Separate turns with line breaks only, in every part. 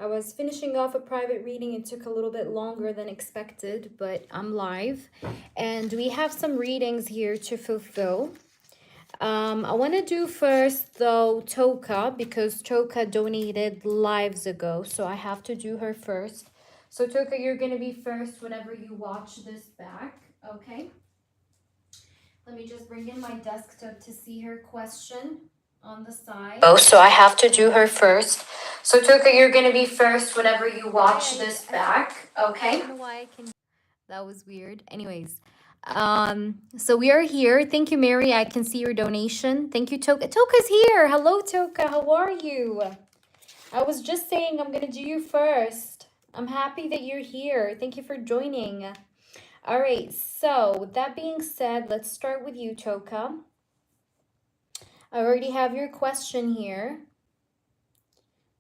I was finishing off a private reading. It took a little bit longer than expected, but I'm live. And we have some readings here to fulfill. I want to do first, though, Toka, because Toka donated lives ago. So I have to do her first. So Toka, you're going to be first whenever you watch this back. Okay. Let me just bring in my desktop to see her question on the side. Oh, so I have to do her first. So Toka, you're going to be first whenever you watch this back. Okay. I don't know why I can. That was weird. Anyways, so we are here. Thank you, Mary. I can see your donation. Thank you, Toka. Toka's here. Hello, Toka. How are you? I was just saying I'm going to do you first. I'm happy that you're here. Thank you for joining. All right, so with that being said, let's start with you, Toka. I already have your question here.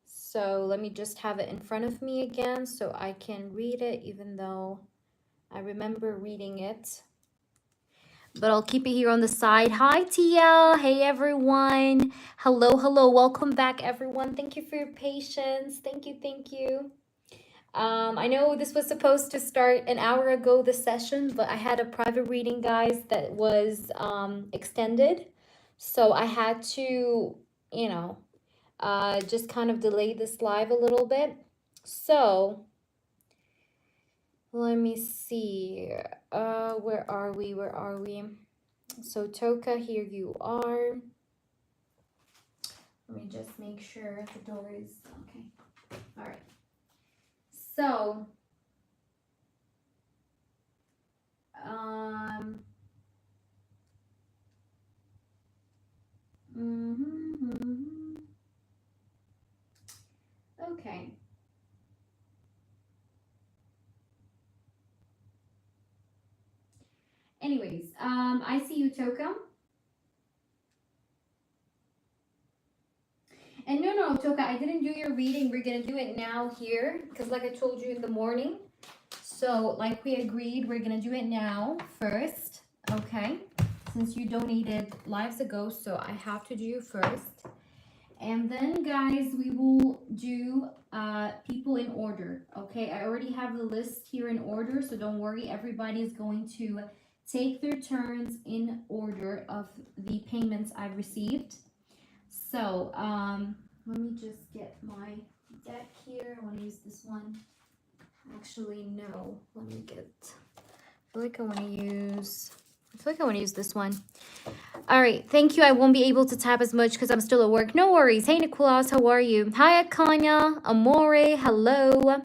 So let me just have it in front of me again so I can read it, even though I remember reading it. But I'll keep it here on the side. Hi, Tia. Hey, everyone. Hello, hello. Welcome back, everyone. Thank you for your patience. Thank you, thank you. I know this was supposed to start an hour ago, the session, but I had a private reading, guys, that was extended. So I had to, you know, just kind of delay this live a little bit. So let me see. Where are we? Where are we? So Toka, here you are. Let me just make sure the door is okay. All right. So, okay. Anyways, I see you, Toka. And no, Toka, I didn't do your reading. We're gonna do it now here, because like I told you in the morning. So, like we agreed, we're gonna do it now first, okay? Since you donated lives ago, so I have to do you first. And then, guys, we will do people in order, okay? I already have the list here in order, so don't worry. Everybody is going to take their turns in order of the payments I've received. So, let me just get my deck here. I want to use this one. Actually, no. Let me get... I feel like I want to use this one. All right, thank you. I won't be able to tap as much because I'm still at work. No worries. Hey, Nicolas, how are you? Hi, Akanya, Amore, hello.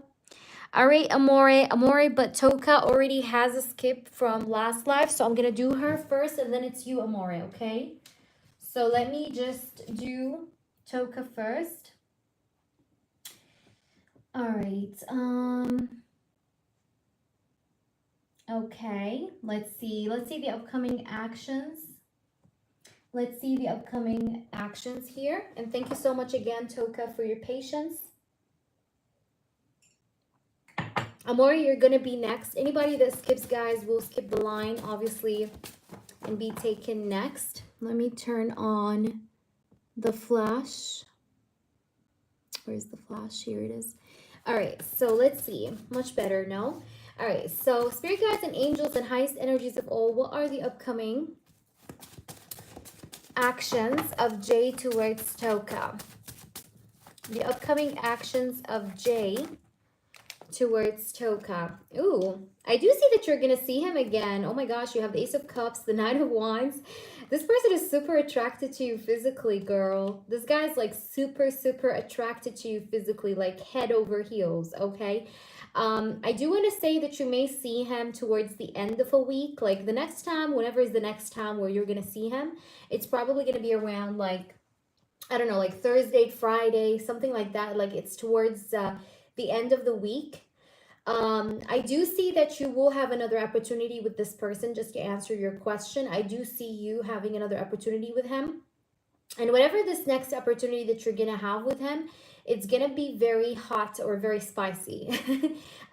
All right, Amore, but Toka already has a skip from last live, so I'm going to do her first, and then it's you, Amore, okay? So let me just do Toka first. All right, okay, let's see the upcoming actions. Let's see the upcoming actions here. And thank you so much again, Toka, for your patience. Amori, you're going to be next. Anybody that skips, guys, will skip the line, obviously, and be taken next. Let me turn on the flash. Where's the flash? Here it is. All right, so let's see. Much better, no? All right, so spirit guides and angels and highest energies of all, what are the upcoming actions of J towards Toka? The upcoming actions of J towards Toka. Ooh, I do see that you're going to see him again. Oh my gosh, you have the Ace of Cups, the Nine of Wands. This person is super attracted to you physically, girl. This guy's like super attracted to you physically, like head over heels, okay? I do want to say that you may see him towards the end of a week. Like the next time, whenever is the next time where you're going to see him, it's probably going to be around like, I don't know, like Thursday, Friday, something like that. Like it's towards the end of the week. I do see that you will have another opportunity with this person. Just to answer your question, I do see you having another opportunity with him. And whatever this next opportunity that you're going to have with him, it's gonna be very hot or very spicy.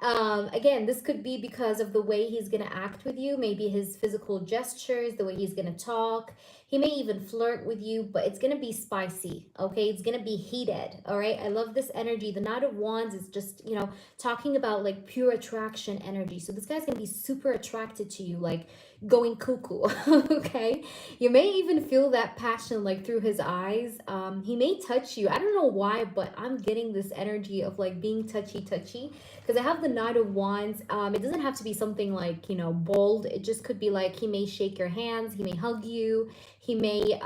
Again, this could be because of the way he's gonna act with you, maybe his physical gestures, the way he's gonna talk. He may even flirt with you, but it's gonna be spicy, okay? It's gonna be heated, all right? I love this energy. The Knight of Wands is just, you know, talking about like pure attraction energy. So this guy's gonna be super attracted to you, like going cuckoo, okay? You may even feel that passion like through his eyes. He may touch you. I don't know why, but I'm getting this energy of like being touchy because I have the Knight of Wands. It doesn't have to be something like, you know, bold. It just could be like he may shake your hands, he may hug you, he may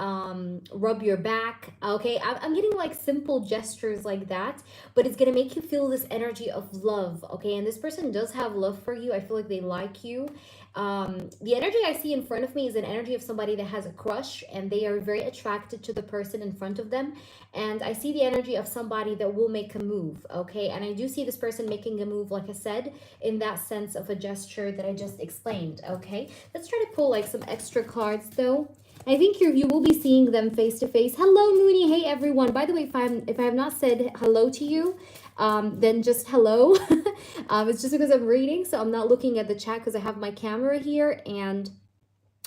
rub your back, okay? I'm getting like simple gestures like that, but it's gonna make you feel this energy of love, okay? And this person does have love for you. I feel like they like you. The energy I see in front of me is an energy of somebody that has a crush and they are very attracted to the person in front of them. And I see the energy of somebody that will make a move, okay? And I do see this person making a move, like I said, in that sense of a gesture that I just explained, okay? Let's try to pull like some extra cards though. I think you will be seeing them face to face. Hello, Mooney. Hey, everyone. By the way, if I have not said hello to you, then just hello. It's just because I'm reading, so I'm not looking at the chat because I have my camera here and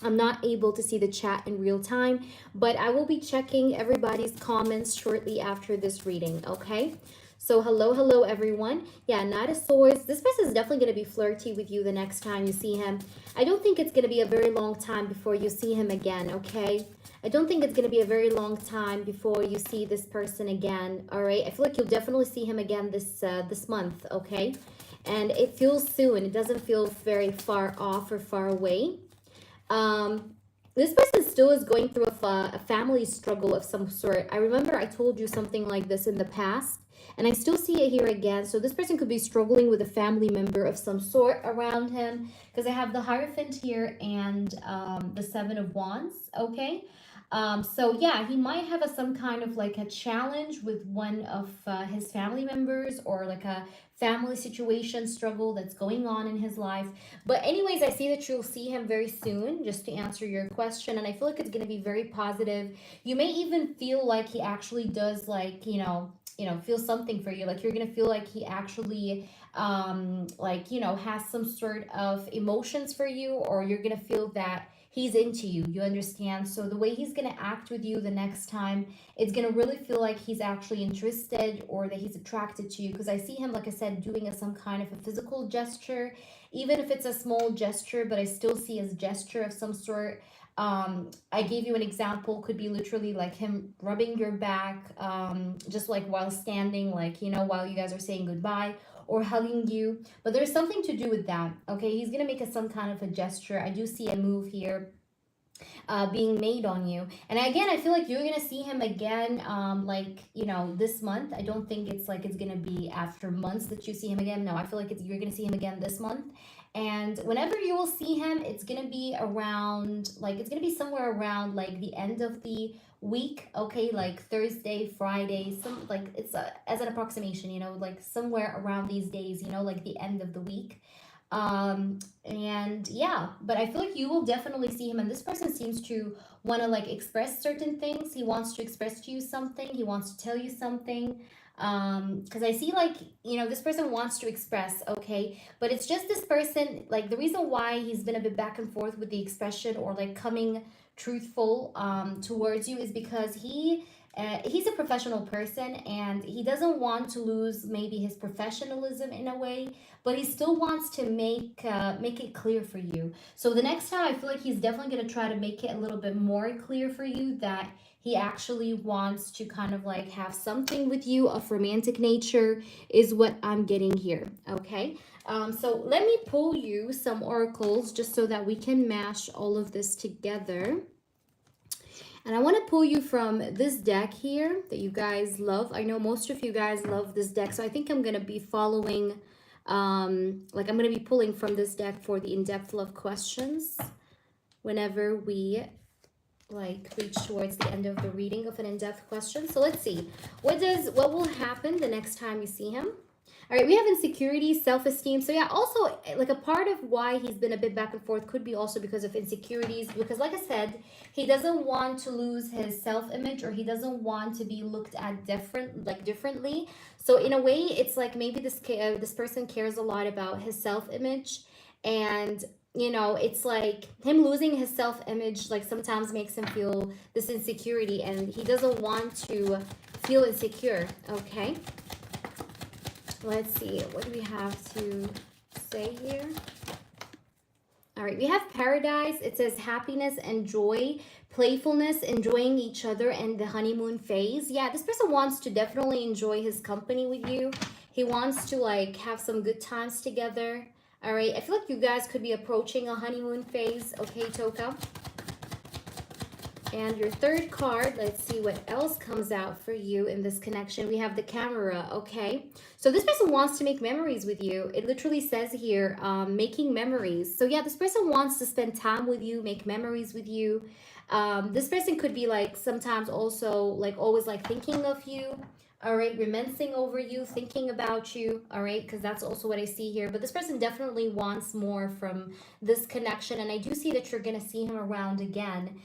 I'm not able to see the chat in real time, but I will be checking everybody's comments shortly after this reading, okay? So hello, everyone. Yeah, Knight of Swords. This person is definitely going to be flirty with you the next time you see him. I don't think it's going to be a very long time before you see him again, okay? I don't think it's going to be a very long time before you see this person again, all right? I feel like you'll definitely see him again this month, okay? And it feels soon. It doesn't feel very far off or far away. This person still is going through a family struggle of some sort. I remember I told you something like this in the past, and I still see it here again. So this person could be struggling with a family member of some sort around him, because I have the Hierophant here and the Seven of Wands, okay? So yeah, he might have some kind of like a challenge with one of his family members, or like a family situation struggle that's going on in his life. But anyways, I see that you'll see him very soon, just to answer your question. And I feel like it's going to be very positive. You may even feel like he actually does, like, feel something for you. Like you're going to feel like he actually has some sort of emotions for you, or you're going to feel that he's into you, you understand? So the way he's going to act with you the next time, it's going to really feel like he's actually interested, or that he's attracted to you, because I see him, like I said, doing some kind of a physical gesture, even if it's a small gesture, but I still see a gesture of some sort. I gave you an example, could be literally like him rubbing your back, just like while standing, like, while you guys are saying goodbye, or hugging you. But there's something to do with that, okay? He's gonna make some kind of a gesture. I do see a move here being made on you. And again, I feel like you're gonna see him again, this month. I don't think it's gonna be after months that you see him again. No, I feel like you're gonna see him again this month. And whenever you will see him, it's gonna be around, it's gonna be somewhere around like the end of the week, okay? Like Thursday, Friday, it's as an approximation, like somewhere around these days, like the end of the week. And yeah, but I feel like you will definitely see him, and this person seems to want to express certain things. He wants to express to you something, he wants to tell you something, because I see this person wants to express, okay? But it's just this person, the reason why he's been a bit back and forth with the expression, or coming truthful towards you, is because he's a professional person, and he doesn't want to lose maybe his professionalism in a way, but he still wants to make it clear for you. So the next time, I feel like he's definitely going to try to make it a little bit more clear for you that he actually wants to kind of have something with you of romantic nature, is what I'm getting here, okay? So let me pull you some oracles just so that we can mash all of this together. And I want to pull you from this deck here that you guys love. I know most of you guys love this deck, so I think I'm going to be following, I'm going to be pulling from this deck for the in-depth love questions whenever we reach towards the end of the reading of an in-depth question. So let's see, what will happen the next time you see him? All right, we have insecurities, self-esteem. So yeah, also like a part of why he's been a bit back and forth could be also because of insecurities. Because like I said, he doesn't want to lose his self-image, or he doesn't want to be looked at differently. So in a way, it's like maybe this person cares a lot about his self-image, and you know, it's like him losing his self-image like sometimes makes him feel this insecurity, and he doesn't want to feel insecure. Okay. Let's see, what do we have to say here? All right, we have paradise. It says happiness and joy, playfulness, enjoying each other, and the honeymoon phase. Yeah, this person wants to definitely enjoy his company with you. He wants to like have some good times together. All right, I feel like you guys could be approaching a honeymoon phase. Okay, Toka. And your third card, let's see what else comes out for you in this connection. We have the camera, okay? So this person wants to make memories with you. It literally says here, making memories. So yeah, this person wants to spend time with you, make memories with you. This person could be like sometimes also like always like thinking of you. All right, reminiscing over you, thinking about you. All right, because that's also what I see here. But this person definitely wants more from this connection. And I do see that you're going to see him around again.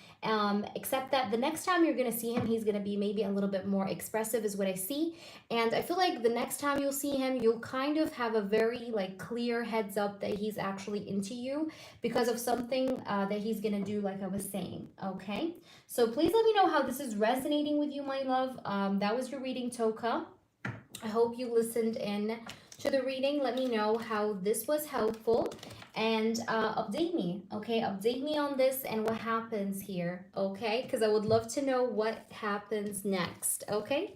Except that the next time you're going to see him, he's going to be maybe a little bit more expressive is what I see. And I feel like the next time you'll see him, you'll kind of have a very like clear heads up that he's actually into you because of something that he's going to do, like I was saying. Okay. So please let me know how this is resonating with you, my love. That was your reading, Toka. I hope you listened in to the reading. Let me know how this was helpful, and update me. Okay, update me on this and what happens here. Okay, because I would love to know what happens next. Okay,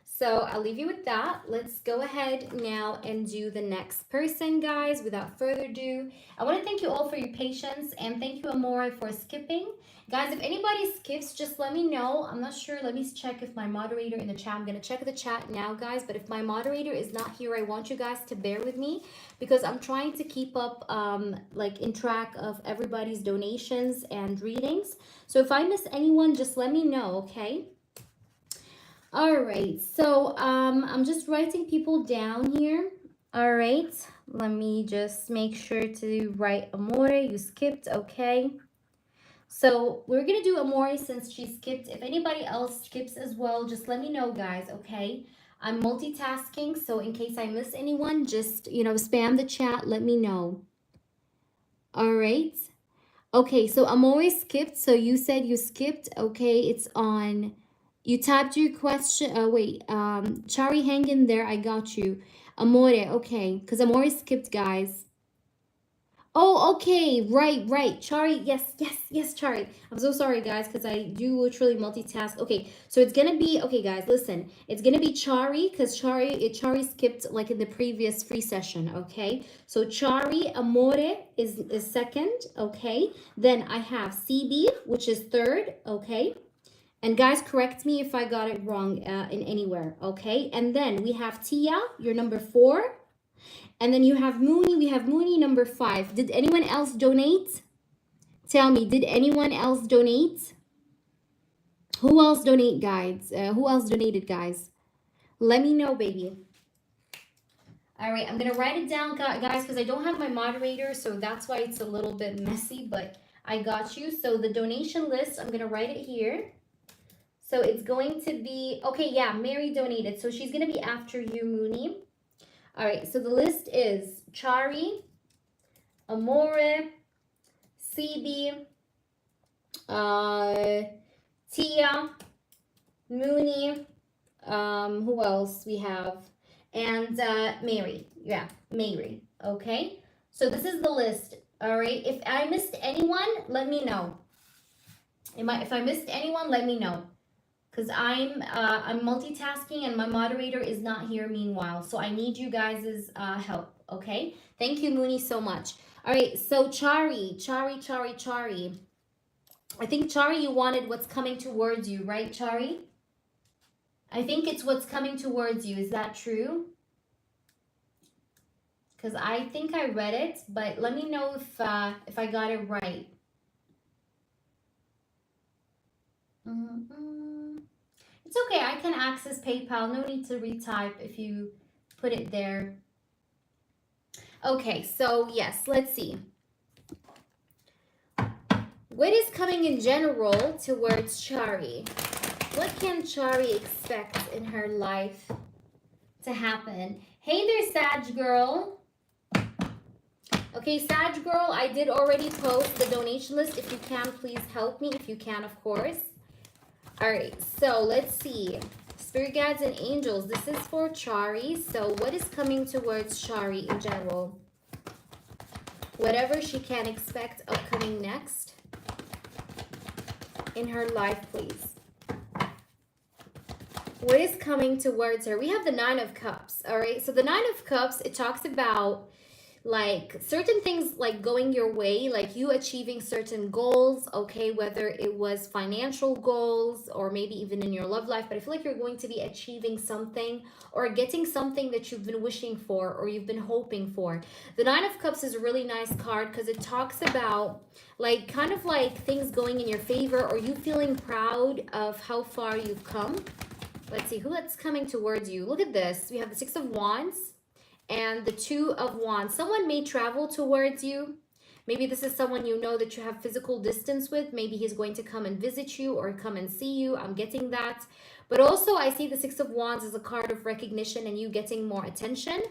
so I'll leave you with that. Let's go ahead now and do the next person, guys. Without further ado, I want to thank you all for your patience, and thank you, Amore, for skipping. Guys, if anybody skips, just let me know. I'm not sure. Let me check if my moderator in the chat. I'm going to check the chat now, guys. But if my moderator is not here, I want you guys to bear with me because I'm trying to keep up like in track of everybody's donations and readings. So if I miss anyone, just let me know, okay? All right, so I'm just writing people down here. All right, let me just make sure to write Amore. You skipped, okay. So we're gonna do Amore since she skipped. If anybody else skips as well, just let me know, guys, okay? I'm multitasking, so in case I miss anyone, just, you know, spam the chat, let me know. All right. Okay, so Amore skipped, so you said you skipped, okay, it's on. You typed your question. Wait, Chari, hang in there. I got you. Amore, okay, because Amore skipped, guys. Oh, okay, right. Chari, yes, Chari. I'm so sorry, guys, because I do literally multitask. Okay, so it's gonna be, okay, guys, listen. It's gonna be Chari, because Chari skipped, like, in the previous free session, okay? So Chari, Amore is second, okay? Then I have CB, which is third, okay? And guys, correct me if I got it wrong in anywhere, okay? And then we have Tia, you're number 4. And then you have Mooney. We have Mooney number 5. Did anyone else donate? Tell me, did anyone else donate? Who else donate, guys? Who else donated, guys? Let me know, baby. All right, I'm going to write it down, guys, because I don't have my moderator, so that's why it's a little bit messy, but I got you. So the donation list, I'm going to write it here. So it's going to be, okay, yeah, Mary donated. So she's going to be after you, Mooney. All right, so the list is Chari, Amore, CB, Tia, Mooney, who else we have? And Mary. Yeah, Mary. Okay, so this is the list. All right, if I missed anyone, let me know. If I missed anyone, let me know. Because I'm multitasking and my moderator is not here meanwhile. So I need you guys' help, okay? Thank you, Mooney, so much. All right, so Chari. I think, Chari, you wanted what's coming towards you, right, Chari? I think it's what's coming towards you. Is that true? Because I think I read it, but let me know if I got it right. It's okay. I can access PayPal. No need to retype if you put it there. Okay, so yes, let's see. What is coming in general towards Chari? What can Chari expect in her life to happen? Hey there, Sag girl. Okay, Sag girl, I did already post the donation list. If you can, please help me. If you can, of course. All right, so let's see. Spirit guides and angels. This is for Chari. So what is coming towards Chari in general? Whatever she can expect upcoming next in her life, please. What is coming towards her? We have the Nine of Cups, all right? So the Nine of Cups, it talks about like certain things like going your way, like you achieving certain goals, okay, whether it was financial goals or maybe even in your love life, but I feel like you're going to be achieving something or getting something that you've been wishing for or you've been hoping for. The Nine of Cups is a really nice card because it talks about like kind of like things going in your favor or you feeling proud of how far you've come. Let's see what's coming towards you. Look at this. We have the Six of Wands and the Two of Wands. Someone may travel towards you. Maybe this is someone you know that you have physical distance with. Maybe he's going to come and visit you or come and see you. I'm getting that. But also I see the Six of Wands as a card of recognition and you getting more attention.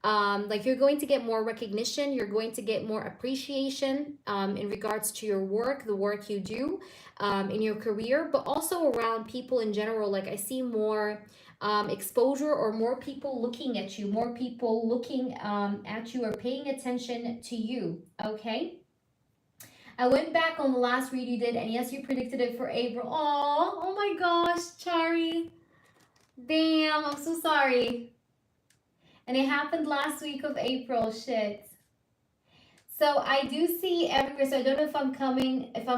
Like you're going to get more recognition. You're going to get more appreciation in regards to your work, the work you do in your career, but also around people in general. Like I see more exposure or more people looking at you, more people looking at you or paying attention to you, okay? I went back on the last read you did, and yes, you predicted it for April. Oh my gosh, Chari. Damn, I'm so sorry. And it happened last week of April, shit. So I do see everywhere, so I don't know if I'm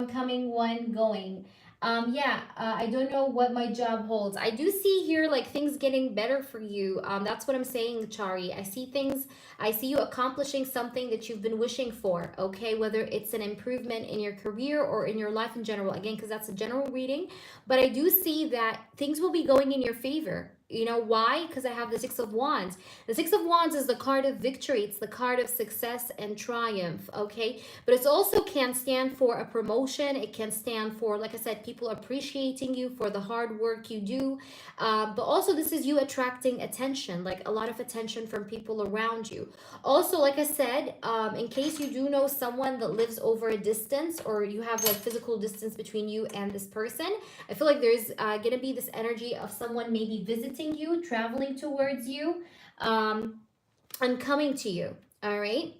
coming one going. I don't know what my job holds. I do see here like things getting better for you. That's what I'm saying, Chari. I see you accomplishing something that you've been wishing for, okay? Whether it's an improvement in your career or in your life in general, again, because that's a general reading. But I do see that things will be going in your favor. You know why? Because I have the Six of Wands. The Six of Wands is the card of victory. It's the card of success and triumph, okay? But it also can stand for a promotion. It can stand for, like I said, people appreciating you for the hard work you do. But also this is you attracting attention, like a lot of attention from people around you. Also, like I said, in case you do know someone that lives over a distance or you have like physical distance between you and this person, I feel like there's going to be this energy of someone maybe visiting you, traveling towards you, and coming to you. All right.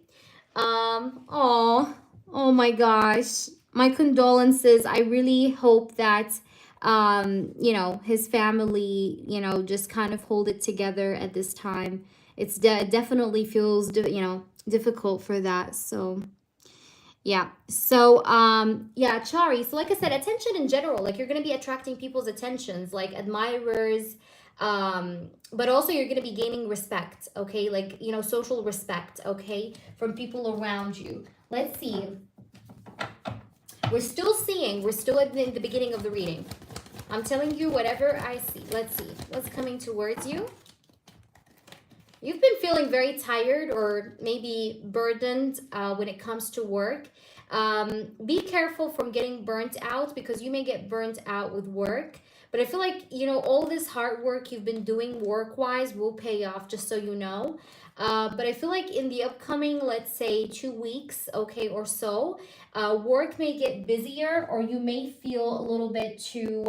Oh my gosh, my condolences. I really hope that you know, his family, you know, just kind of hold it together at this time. It's definitely feels you know, difficult for that. So yeah. So, yeah, Chari. So, like I said, attention in general, like you're going to be attracting people's attentions, like admirers, but also you're going to be gaining respect, okay? Like, you know, social respect, okay, from people around you. Let's see. We're still at the beginning of the reading. I'm telling you whatever I see. Let's see what's coming towards you. You've been feeling very tired or maybe burdened when it comes to work. Be careful from getting burnt out because you may get burnt out with work. But I feel like, you know, all this hard work you've been doing work-wise will pay off, just so you know. But I feel like in the upcoming, let's say 2 weeks, okay, or so, work may get busier or you may feel a little bit too...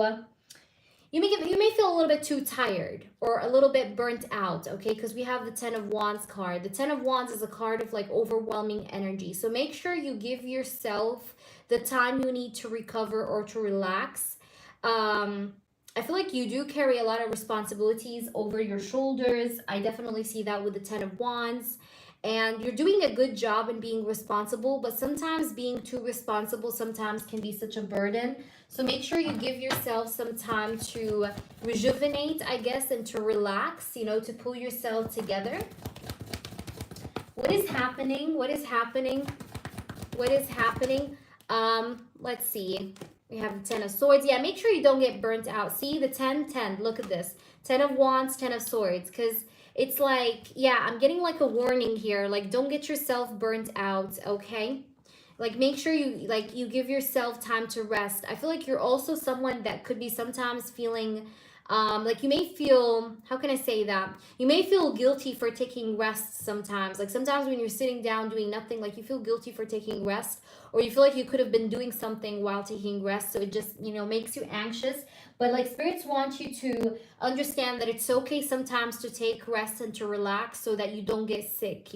You may feel a little bit too tired or a little bit burnt out, okay? Because we have the Ten of Wands card. The Ten of Wands is a card of like overwhelming energy. So make sure you give yourself the time you need to recover or to relax. I feel like you do carry a lot of responsibilities over your shoulders. I definitely see that with the Ten of Wands. And you're doing a good job in being responsible, but sometimes being too responsible sometimes can be such a burden. So make sure you give yourself some time to rejuvenate, I guess, and to relax, you know, to pull yourself together. What is happening? What is happening? What is happening? Let's see. We have the Ten of Swords. Yeah, make sure you don't get burnt out. See the 10, 10. Look at this. 10 of Wands, 10 of Swords. Because It's like, yeah, I'm getting like a warning here. Like, don't get yourself burnt out, okay? Like, make sure you give yourself time to rest. I feel like you're also someone that could be sometimes feeling like you may feel, how can I say that? You may feel guilty for taking rest sometimes. Like sometimes when you're sitting down doing nothing, like you feel guilty for taking rest, or you feel like you could have been doing something while taking rest. So it just, makes you anxious. But like spirits want you to understand that it's okay sometimes to take rest and to relax so that you don't get sick,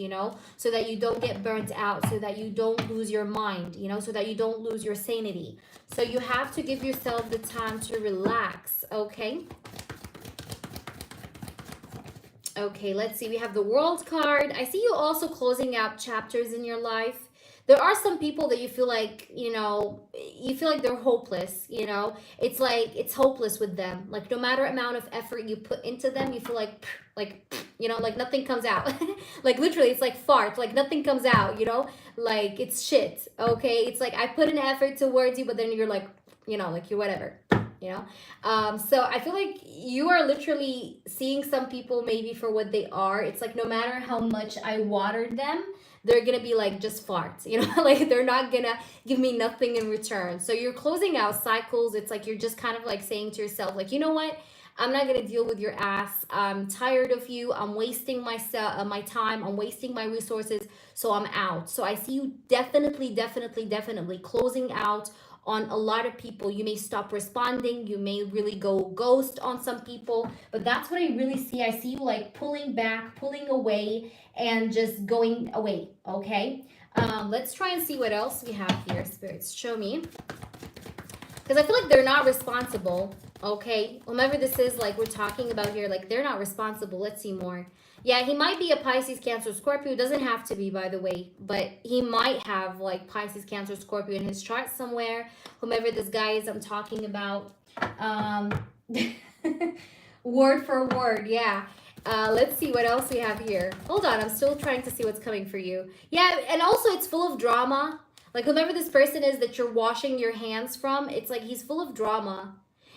so that you don't get burnt out, so that you don't lose your mind, so that you don't lose your sanity. So you have to give yourself the time to relax, okay? Okay, let's see. We have the World card. I see you also closing out chapters in your life. There are some people that you feel like, they're hopeless, It's like, it's hopeless with them. Like, no matter amount of effort you put into them, you feel like nothing comes out. Like, literally, it's like fart. Like, nothing comes out, Like, it's shit, okay? It's like, I put an effort towards you, but then you're like, like, you're whatever. So I feel like you are literally seeing some people maybe for what they are. It's like no matter how much I watered them, they're gonna be like just farts, like they're not gonna give me nothing in return. So you're closing out cycles. It's like you're just kind of like saying to yourself, like, you know what, I'm not gonna deal with your ass. I'm tired of you. I'm wasting my time. I'm wasting my resources. So I'm out. So I see you definitely closing out on a lot of people. You may stop responding. You may really go ghost on some people. But that's what I really see. I see you like pulling back, pulling away, and just going away, okay? Let's try and see what else we have here. Spirits, show me. Because I feel like they're not responsible, okay? Whomever this is, like we're talking about here, like they're not responsible. Let's see more. Yeah, he might be a Pisces, Cancer, Scorpio. It doesn't have to be, by the way. But he might have like Pisces, Cancer, Scorpio in his chart somewhere. Whomever this guy is I'm talking about. Word for word, yeah. Let's see what else we have here. Hold on, I'm still trying to see what's coming for you. Yeah, and also it's full of drama. Like whomever this person is that you're washing your hands from, it's like he's full of drama.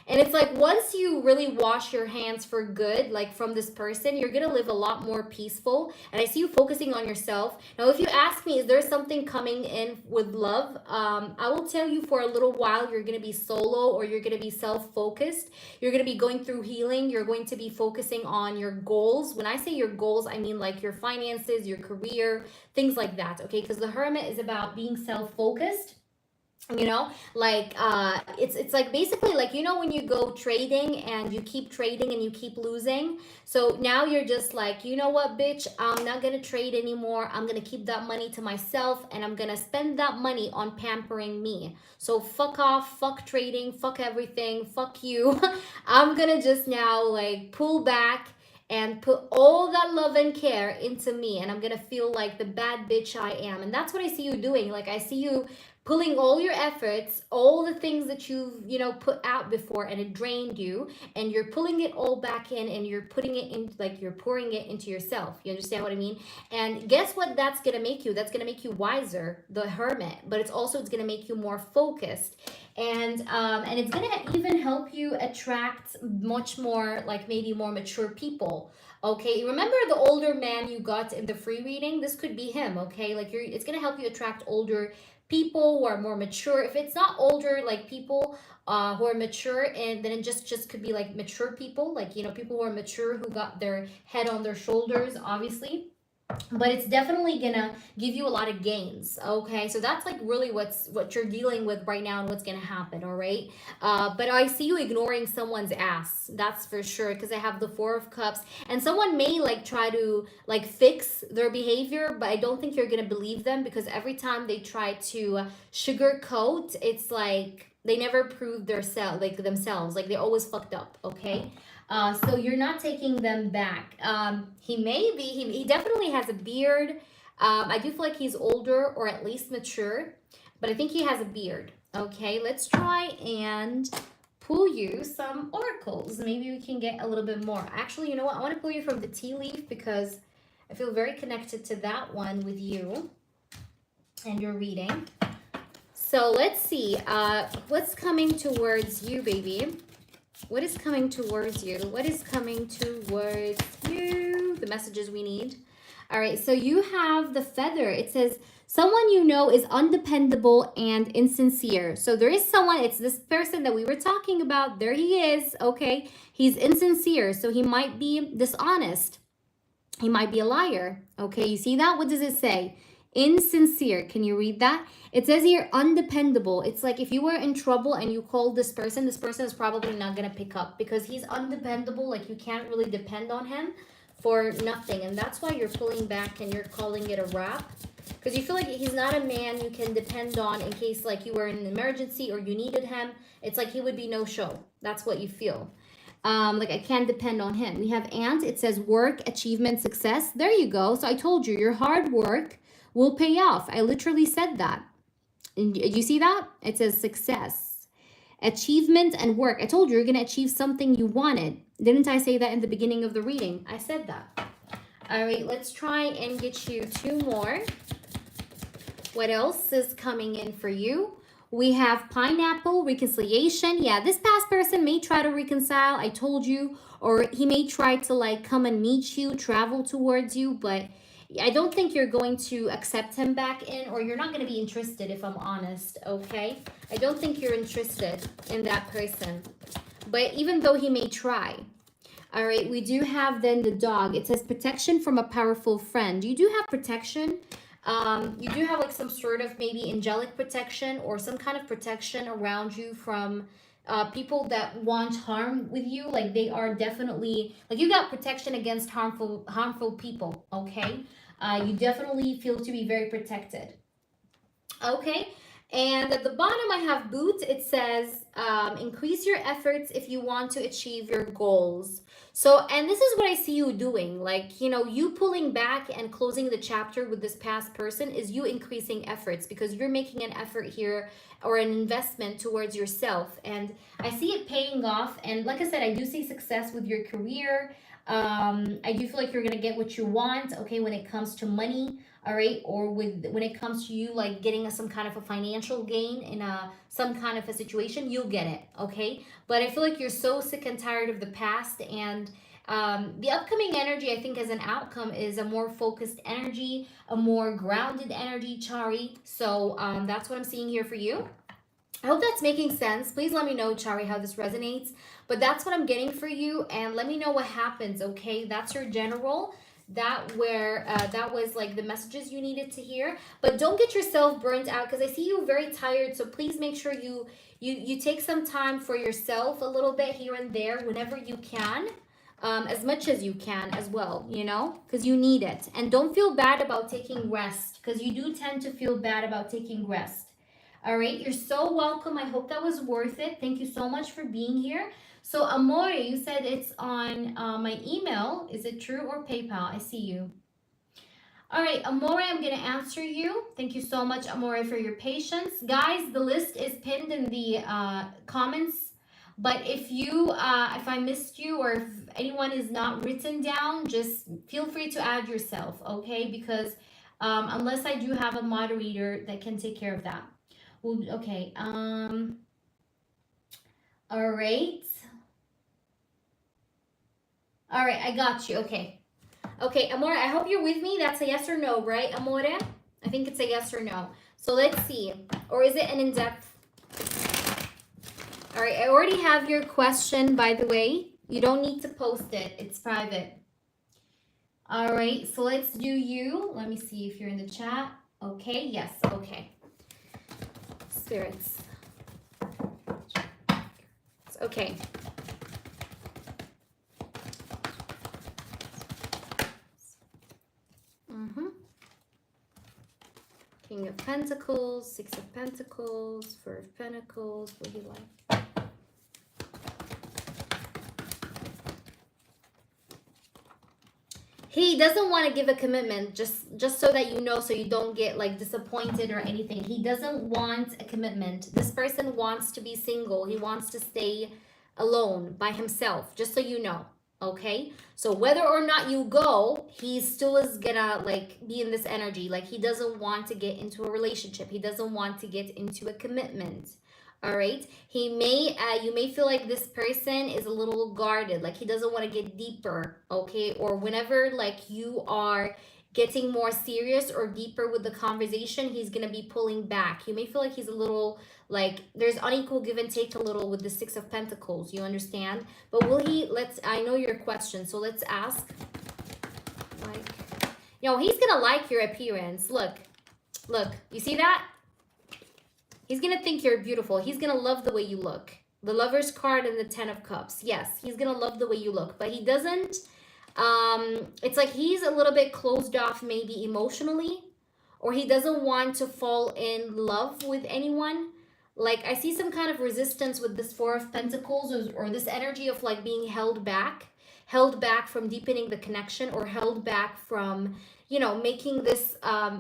And it's like once you really wash your hands for good, like from this person, you're going to live a lot more peaceful. And I see you focusing on yourself. Now, if you ask me, is there something coming in with love? I will tell you for a little while, you're going to be solo or you're going to be self-focused. You're going to be going through healing. You're going to be focusing on your goals. When I say your goals, I mean like your finances, your career, things like that. Okay, because the Hermit is about being self-focused. Like it's like basically like when you go trading and you keep trading and you keep losing, so now you're just like, you know what, bitch, I'm not gonna trade anymore. I'm gonna keep that money to myself and I'm gonna spend that money on pampering me. So fuck off, fuck trading, fuck everything, fuck you. I'm gonna just now like pull back and put all that love and care into me, and I'm gonna feel like the bad bitch I am. And that's what I see you doing. Like I see you pulling all your efforts, all the things that you've put out before, and it drained you, and you're pulling it all back in and you're putting it in, like you're pouring it into yourself. You understand what I mean? And guess what that's gonna make you? That's gonna make you wiser, the Hermit, but it's gonna make you more focused. And it's gonna even help you attract much more, like maybe more mature people. Okay, remember the older man you got in the free reading? This could be him. Okay, like it's gonna help you attract older people who are more mature. If it's not older, like people who are mature, and then it just could be like mature people, like people who are mature, who got their head on their shoulders, obviously. But it's definitely gonna give you a lot of gains. Okay, so that's like really what you're dealing with right now and what's gonna happen. All right, but I see you ignoring someone's ass, that's for sure, because I have the Four of Cups, and someone may like try to like fix their behavior, but I don't think you're gonna believe them, because every time they try to sugarcoat, it's like they never prove themselves, like they always fucked up. Okay, so you're not taking them back. He definitely has a beard. I do feel like he's older or at least mature, but I think he has a beard. Okay, let's try and pull you some oracles. Maybe we can get a little bit more. Actually, you know what? I want to pull you from the tea leaf because I feel very connected to that one with you and your reading. So let's see what's coming towards you, baby. What is coming towards you? What is coming towards you? The messages we need. All right, so you have the feather. It says, someone you know is undependable and insincere. So there is someone, it's this person that we were talking about. There he is, okay? He's insincere, so he might be dishonest. He might be a liar, okay? You see that? What does it say? Insincere. Can you read that? It says here undependable. It's like if you were in trouble and you called this person is probably not going to pick up because he's undependable. Like you can't really depend on him for nothing. And that's why you're pulling back and you're calling it a wrap. Because you feel like he's not a man you can depend on in case like you were in an emergency or you needed him. It's like he would be no show. That's what you feel. Like I can't depend on him. We have ant. It says work, achievement, success. There you go. So I told you your hard work will pay off. I literally said that. And you see that? It says success, achievement, and work. I told you you're going to achieve something you wanted. Didn't I say that in the beginning of the reading? I said that. All right, let's try and get you 2 more. What else is coming in for you? We have pineapple, reconciliation. Yeah, this past person may try to reconcile. I told you. Or he may try to like come and meet you, travel towards you, but I don't think you're going to accept him back in, or you're not going to be interested, if I'm honest, okay? I don't think you're interested in that person, but even though he may try. All right, we do have then the dog. It says protection from a powerful friend. You do have protection. You do have like some sort of maybe angelic protection or some kind of protection around you from people that want harm with you. Like they are definitely, like you got protection against harmful people, okay? You definitely feel to be very protected. Okay, and at the bottom I have boot. It says increase your efforts if you want to achieve your goals. So, and this is what I see you doing, like, you know, you pulling back and closing the chapter with this past person is you increasing efforts because you're making an effort here or an investment towards yourself. And I see it paying off. And like I said, I do see success with your career. I do feel like you're going to get what you want, okay, when it comes to money. All right, or when it comes to you like getting some kind of a financial gain in some kind of a situation, you'll get it, okay? But I feel like you're so sick and tired of the past, and the upcoming energy, I think, as an outcome is a more focused energy, a more grounded energy, Chari. So that's what I'm seeing here for you. I hope that's making sense. Please let me know, Chari, how this resonates. But that's what I'm getting for you, and let me know what happens, okay? That's your general. That was like the messages you needed to hear. But don't get yourself burnt out because I see you very tired. So please make sure you take some time for yourself a little bit here and there whenever you can. As much as you can as well, you know, because you need it. And don't feel bad about taking rest because you do tend to feel bad about taking rest. All right, you're so welcome. I hope that was worth it. Thank you so much for being here. So Amore, you said it's on my email. Is it true or PayPal? I see you. All right, Amore, I'm going to answer you. Thank you so much, Amore, for your patience. Guys, the list is pinned in the comments. But if I missed you or if anyone is not written down, just feel free to add yourself, okay? Because unless I do have a moderator that can take care of that. Well, okay. All right. All right, I got you. Okay. Okay, Amore, I hope you're with me. That's a yes or no, right, Amore? I think it's a yes or no. So let's see. Or is it an in-depth? All right, I already have your question, by the way. You don't need to post it. It's private. All right, so let's do you. Let me see if you're in the chat. Okay, yes, okay. Spirits. Okay. King of Pentacles, Six of Pentacles, Four of Pentacles. What do you like? He doesn't want to give a commitment, just so that you know, so you don't get like disappointed or anything. He doesn't want a commitment. This person wants to be single. He wants to stay alone by himself, just so you know. Okay, so whether or not you go, he still is gonna like be in this energy. Like he doesn't want to get into a relationship. He doesn't want to get into a commitment. All right. You may feel like this person is a little guarded, like he doesn't want to get deeper, okay? Or whenever like you are getting more serious or deeper with the conversation, he's gonna be pulling back. You may feel like he's a little like there's unequal give and take a little with the Six of Pentacles. You understand? But will he? I know your question, so let's ask. Like, he's gonna like your appearance. Look, you see that? He's going to think you're beautiful. He's going to love the way you look. The Lover's card and the Ten of Cups. Yes, he's going to love the way you look. But he doesn't, it's like he's a little bit closed off maybe emotionally. Or he doesn't want to fall in love with anyone. Like I see some kind of resistance with this Four of Pentacles or this energy of like being held back from deepening the connection, or held back from making this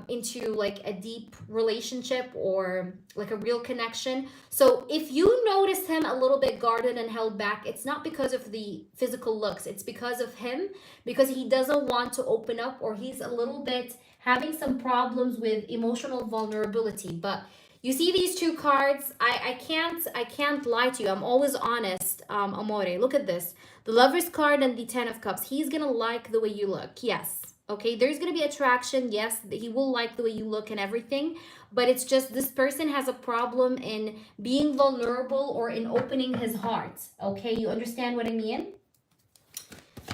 into like a deep relationship or like a real connection. So if you notice him a little bit guarded and held back, it's not because of the physical looks, it's because of him, because he doesn't want to open up, or he's a little bit having some problems with emotional vulnerability. But you see these two cards, I can't lie to you. I'm always honest, Amore. Look at this. The Lover's card and the Ten of Cups. He's going to like the way you look. Yes. Okay. There's going to be attraction. Yes. He will like the way you look and everything. But it's just this person has a problem in being vulnerable or in opening his heart. Okay. You understand what I mean?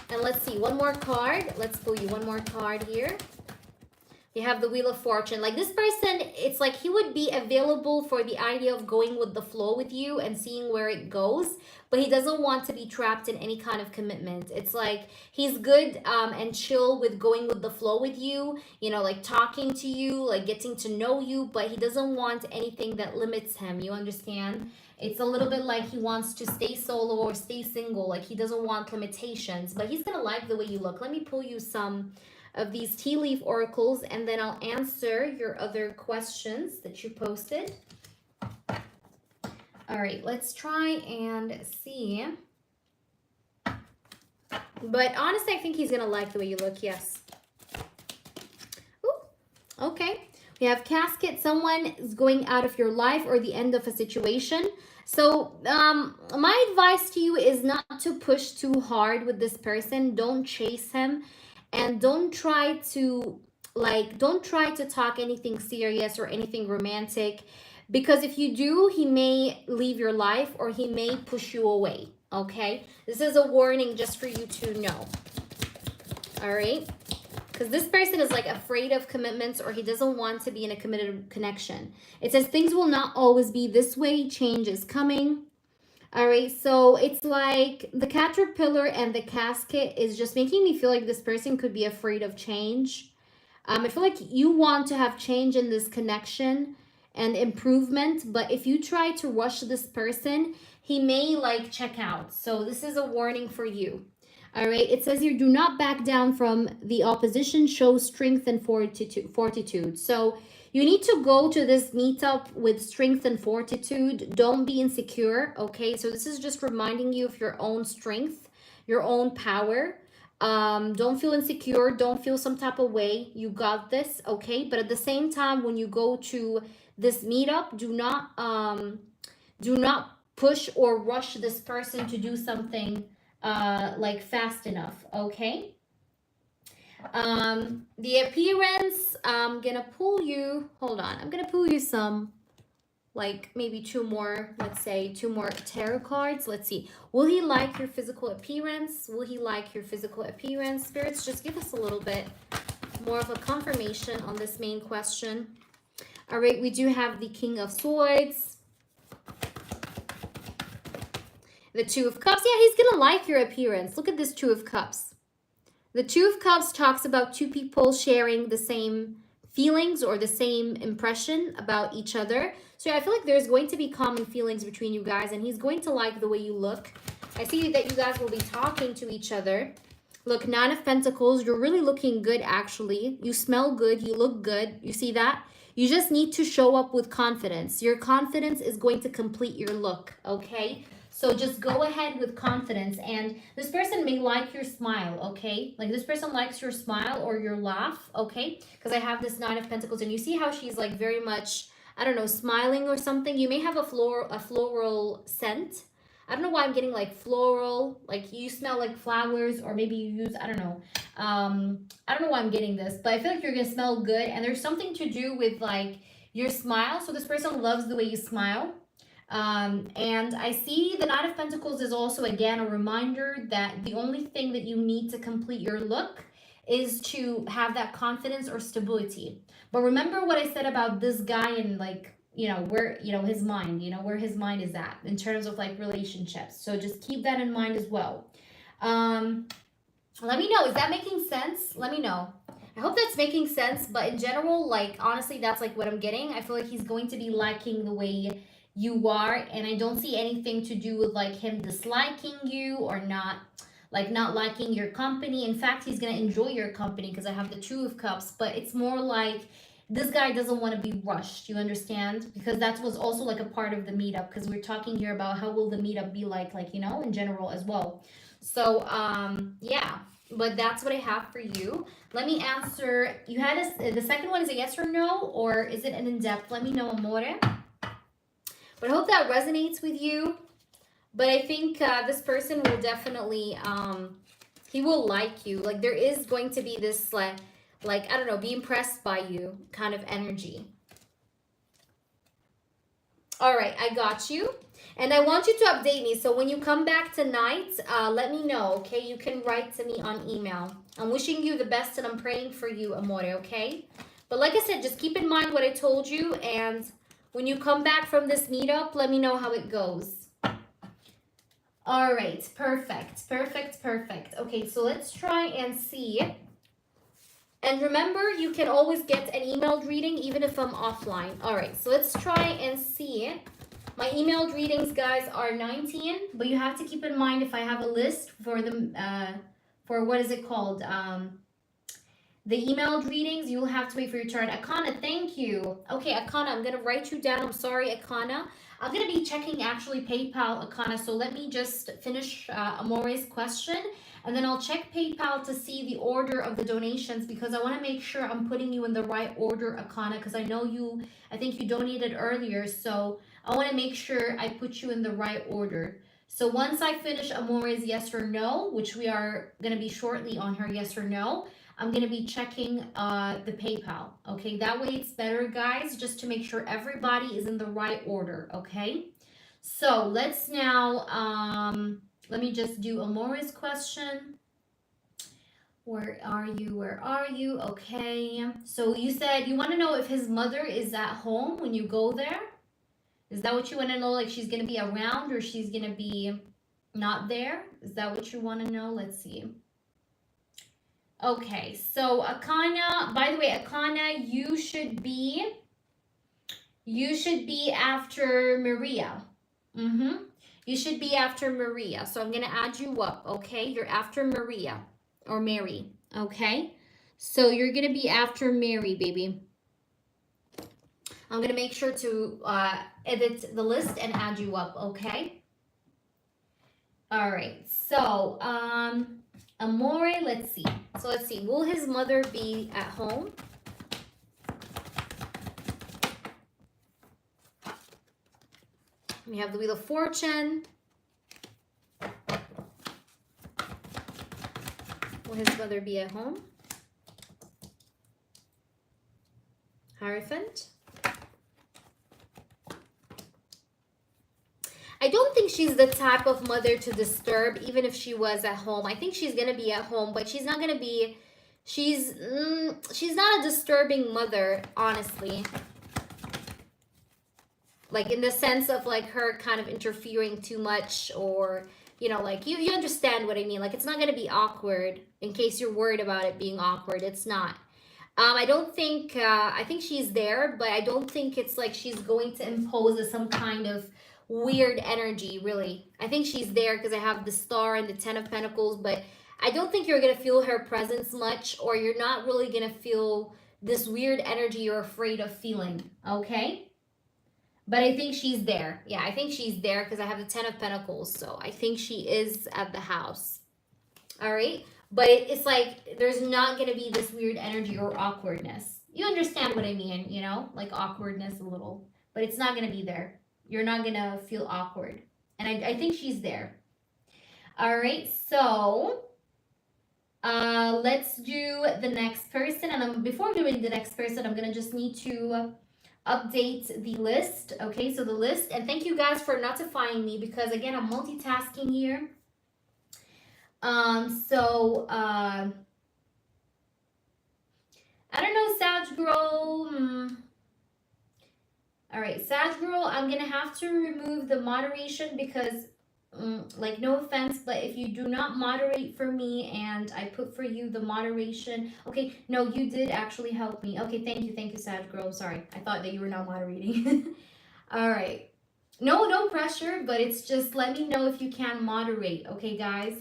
And let's see. One more card. Let's pull you one more card here. You have the Wheel of Fortune. Like this person, it's like he would be available for the idea of going with the flow with you and seeing where it goes, but he doesn't want to be trapped in any kind of commitment. It's like he's good and chill with going with the flow with you, like talking to you, like getting to know you, but he doesn't want anything that limits him. You understand? It's a little bit like he wants to stay solo or stay single. Like he doesn't want limitations, but he's going to like the way you look. Let me pull you some of these tea leaf oracles, and then I'll answer your other questions that you posted. All right, let's try and see. But honestly, I think he's gonna like the way you look. Yes. Ooh, okay. We have Casket. Someone is going out of your life or the end of a situation. So my advice to you is not to push too hard with this person. Don't chase him. And don't try to talk anything serious or anything romantic, because if you do, he may leave your life or he may push you away. Okay, this is a warning just for you to know. All right, because this person is like afraid of commitments, or he doesn't want to be in a committed connection. It says things will not always be this way. Change is coming. All right, so it's like the Caterpillar and the Casket is just making me feel like this person could be afraid of change. I feel like you want to have change in this connection and improvement, but if you try to rush this person, he may like check out. So this is a warning for you. All right, it says here, do not back down from the opposition, show strength and fortitude. So you need to go to this meetup with strength and fortitude. Don't be insecure, okay? So this is just reminding you of your own strength, your own power. Don't feel insecure. Don't feel some type of way. You got this, okay? But at the same time, when you go to this meetup, do not push or rush this person to do something like fast enough, okay? The appearance, I'm gonna pull you, hold on, I'm gonna pull you some, like maybe two more, let's say two more tarot cards. Let's see, will he like your physical appearance? Will he like your physical appearance? Spirits, just give us a little bit more of a confirmation on this main question. All right, we do have the King of Swords, the Two of Cups. Yeah, he's gonna like your appearance. Look at this Two of Cups. The Two of Cups talks about two people sharing the same feelings or the same impression about each other. So yeah, I feel like there's going to be common feelings between you guys, and he's going to like the way you look. I see that you guys will be talking to each other. Look, Nine of Pentacles, you're really looking good, actually. You smell good, you look good. You see that? You just need to show up with confidence. Your confidence is going to complete your look, okay? So just go ahead with confidence, and this person may like your smile, okay? Like this person likes your smile or your laugh, okay? Because I have this Nine of Pentacles, and you see how she's like very much I don't know, smiling or something. You may have a floral scent. I don't know why I'm getting like floral, like you smell like flowers, or maybe you use, I don't know. I don't know why I'm getting this, but I feel like you're gonna smell good, and there's something to do with like your smile. So this person loves the way you smile. And I see the Knight of Pentacles is also again a reminder that the only thing that you need to complete your look is to have that confidence or stability. But remember what I said about this guy and like, you know, where, you know, his mind, you know, where his mind is at in terms of like relationships. So just keep that in mind as well. Let me know, is that making sense? Let me know. I hope that's making sense, but in general, like honestly, that's like what I'm getting. I feel like he's going to be liking the way you are, and I don't see anything to do with like him disliking you or not, like not liking your company. In fact, he's gonna enjoy your company because I have the Two of Cups, but it's more like this guy doesn't want to be rushed, you understand? Because that was also like a part of the meetup, because we're talking here about how will the meetup be like, you know, in general as well. So yeah, but that's what I have for you. Let me answer. You had the second one is a yes or no, or is it an in-depth? Let me know, amore. But I hope that resonates with you. But I think this person will definitely, he will like you. Like there is going to be this like, I don't know, be impressed by you kind of energy. All right, I got you. And I want you to update me. So when you come back tonight, let me know, okay? You can write to me on email. I'm wishing you the best and I'm praying for you, amore, okay? But like I said, just keep in mind what I told you. And when you come back from this meetup, let me know how it goes. All right, perfect, perfect, perfect. Okay, so let's try and see. And remember, you can always get an emailed reading even if I'm offline. All right, so let's try and see. My emailed readings, guys, are 19, but you have to keep in mind if I have a list for them, for what is it called? The emailed readings, you'll have to wait for your turn. Akana, thank you. Okay, Akana, I'm going to write you down. I'm sorry, Akana. I'm going to be checking actually PayPal, Akana. So let me just finish Amore's question. And then I'll check PayPal to see the order of the donations, because I want to make sure I'm putting you in the right order, Akana, because I know you, I think you donated earlier. So I want to make sure I put you in the right order. So once I finish Amore's yes or no, which we are going to be shortly on her yes or no, I'm going to be checking the PayPal, okay? That way it's better, guys, just to make sure everybody is in the right order, okay? So let's now, let me just do Amore's question. Where are you? Where are you? Okay. So you said you want to know if his mother is at home when you go there? Is that what you want to know? Like she's going to be around or she's going to be not there? Is that what you want to know? Let's see. Okay, so Akana, by the way, Akana, you should be after Maria. You should be after Maria. So I'm going to add you up, okay? You're after Maria or Mary, okay? So you're going to be after Mary, baby. I'm going to make sure to edit the list and add you up, okay? All right, so Amore, let's see. So let's see, will his mother be at home? We have the Wheel of Fortune. Will his mother be at home? Hierophant. I don't think she's the type of mother to disturb, even if she was at home. I think she's going to be at home, but she's not going to be, she's not a disturbing mother, honestly. Like in the sense of like her kind of interfering too much, or, you know, like you understand what I mean. Like it's not going to be awkward, in case you're worried about it being awkward. It's not. I don't think, I think she's there, but I don't think it's like she's going to impose some kind of weird energy, really. I think she's there because I have the Star and the Ten of Pentacles, but I don't think you're going to feel her presence much, or you're not really going to feel this weird energy you're afraid of feeling, okay? But I think she's there. Yeah, I think she's there because I have the Ten of Pentacles, so I think she is at the house. All right? But it's like there's not going to be this weird energy or awkwardness. You understand what I mean, you know, like awkwardness a little, but it's not going to be there. You're not going to feel awkward. And I think she's there. All right, so let's do the next person. And before doing the next person, I'm going to just need to update the list. Okay, so the list. And thank you guys for notifying me because, again, I'm multitasking here. I don't know, Sag Girl. All right, Sag Girl, I'm going to have to remove the moderation because, like, no offense, but if you do not moderate for me and I put for you the moderation. Okay, no, you did actually help me. Okay, thank you, Sag Girl. Sorry, I thought that you were not moderating. All right. No pressure, but it's just let me know if you can moderate. Okay, guys?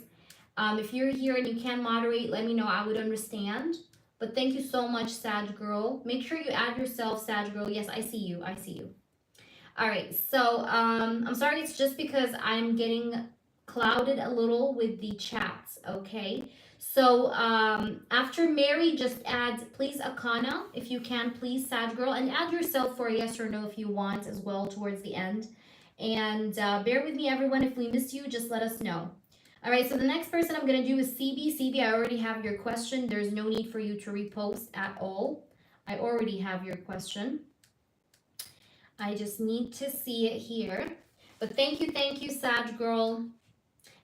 If you're here and you can moderate, let me know. I would understand. But thank you so much, Sag Girl. Make sure you add yourself, Sag Girl. Yes, I see you. I see you. All right. So I'm sorry. It's just because I'm getting clouded a little with the chats. Okay. So after Mary, just add, please, Akana, if you can, please, Sag Girl. And add yourself for a yes or no if you want as well towards the end. And bear with me, everyone. If we miss you, just let us know. All right, so the next person I'm going to do is CB. CB, I already have your question. There's no need for you to repost at all. I already have your question. I just need to see it here. But thank you, Sag Girl.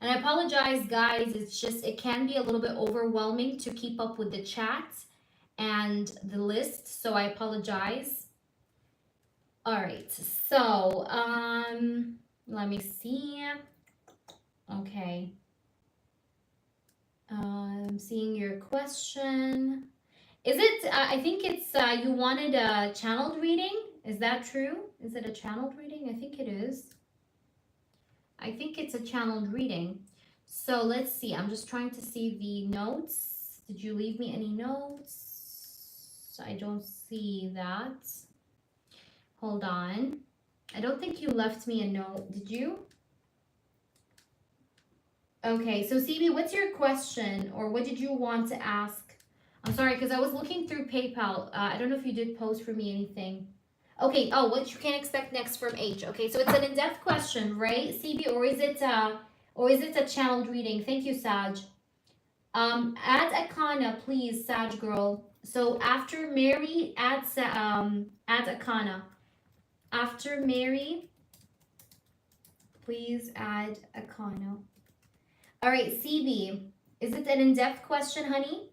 And I apologize, guys. It's just, it can be a little bit overwhelming to keep up with the chat and the list. So I apologize. All right, so let me see. Okay. I'm seeing your question. Is it, I think it's, you wanted a channeled reading? Is that true? Is it a channeled reading? I think it is. I think it's a channeled reading. So let's see. I'm just trying to see the notes. Did you leave me any notes? I don't see that. Hold on. I don't think you left me a note. Did you? Okay, so CB, what's your question or what did you want to ask? I'm sorry, because I was looking through PayPal. I don't know if you did post for me anything. Okay, oh, what you can expect next from H. Okay, so it's an in-depth question, right, CB, or is it a channeled reading? Thank you, Sag. Add Akana, please, Sag Girl. So after Mary, add Akana. After Mary, please add Akana. All right, CB, is it an in-depth question, honey?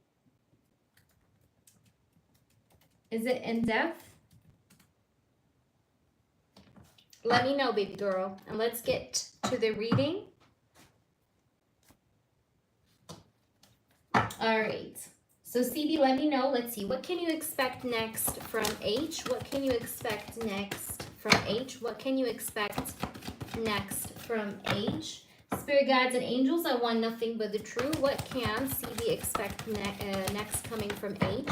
Is it in-depth? Let me know, baby girl, and let's get to the reading. All right, so CB, let me know. Let's see, what can you expect next from H? What can you expect next from H? What can you expect next from H? Spirit guides and angels, I want nothing but the true. What can CB expect next coming from H?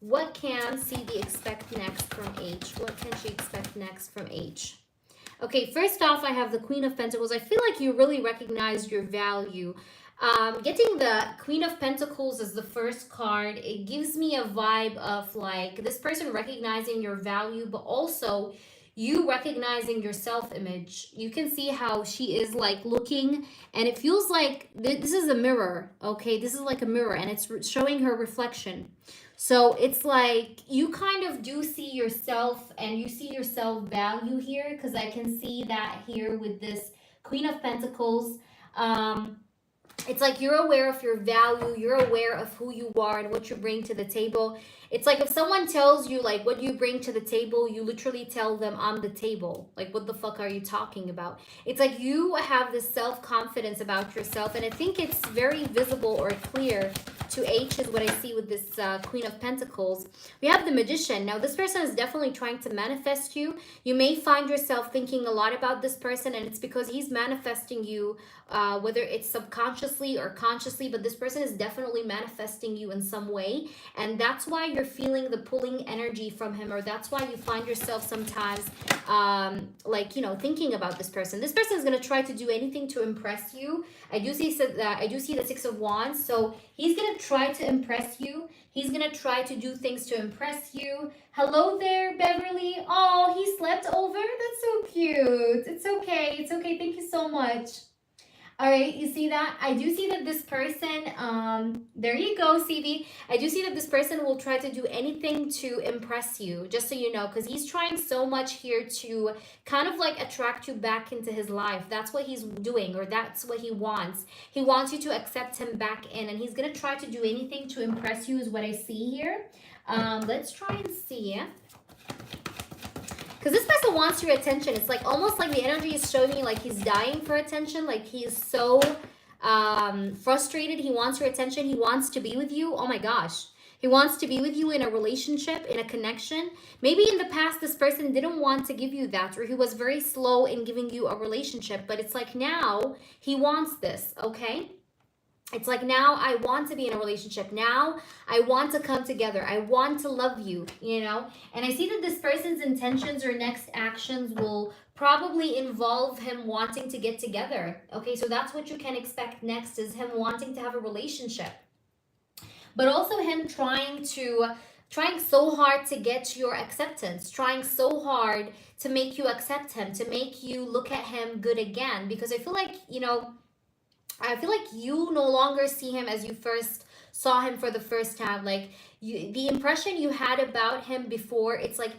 What can CB expect next from H? What can she expect next from H? Okay, first off, I have the Queen of Pentacles. I feel like you really recognize your value. Getting the Queen of Pentacles as the first card, it gives me a vibe of like this person recognizing your value, but also you recognizing your self-image. You can see how she is like looking, and it feels like this is a mirror, okay? This is like a mirror, and it's showing her reflection. So it's like you kind of do see yourself, and you see your self-value here, because I can see that here with this Queen of Pentacles. It's like you're aware of your value, you're aware of who you are and what you bring to the table. It's like if someone tells you like what you bring to the table, you literally tell them I'm the table. Like, what the fuck are you talking about? It's like you have this self-confidence about yourself, and I think it's very visible or clear to H is what I see with this Queen of Pentacles. We have the Magician. Now, this person is definitely trying to manifest you. You may find yourself thinking a lot about this person, and it's because he's manifesting you, whether it's subconsciously or consciously, but this person is definitely manifesting you in some way, and that's why you're feeling the pulling energy from him, or that's why you find yourself sometimes like, you know, thinking about this person. This person is going to try to do anything to impress you. I do see the Six of Wands, so he's going to try to impress you. He's going to try to do things to impress you. Hello there, Beverly. Oh, he slept over? That's so cute. It's okay. It's okay. Thank you so much. All right, you see that? I do see that this person, there you go, CB. I do see that this person will try to do anything to impress you, just so you know, because he's trying so much here to kind of like attract you back into his life. That's what he's doing, or that's what he wants. He wants you to accept him back in, and he's going to try to do anything to impress you is what I see here. Let's try and see. Because this person wants your attention. It's like almost like the energy is showing me like he's dying for attention. Like he is so frustrated. He wants your attention. He wants to be with you. Oh my gosh. He wants to be with you in a relationship, in a connection. Maybe in the past, this person didn't want to give you that, or he was very slow in giving you a relationship. But it's like now he wants this, okay? It's like now I want to be in a relationship. Now I want to come together. I want to love you, you know? And I see that this person's intentions or next actions will probably involve him wanting to get together. Okay, so that's what you can expect next, is him wanting to have a relationship. But also him trying so hard to get your acceptance, trying so hard to make you accept him, to make you look at him good again. Because I feel like, you know, I feel like you no longer see him as you first saw him for the first time. Like the impression you had about him before, it's like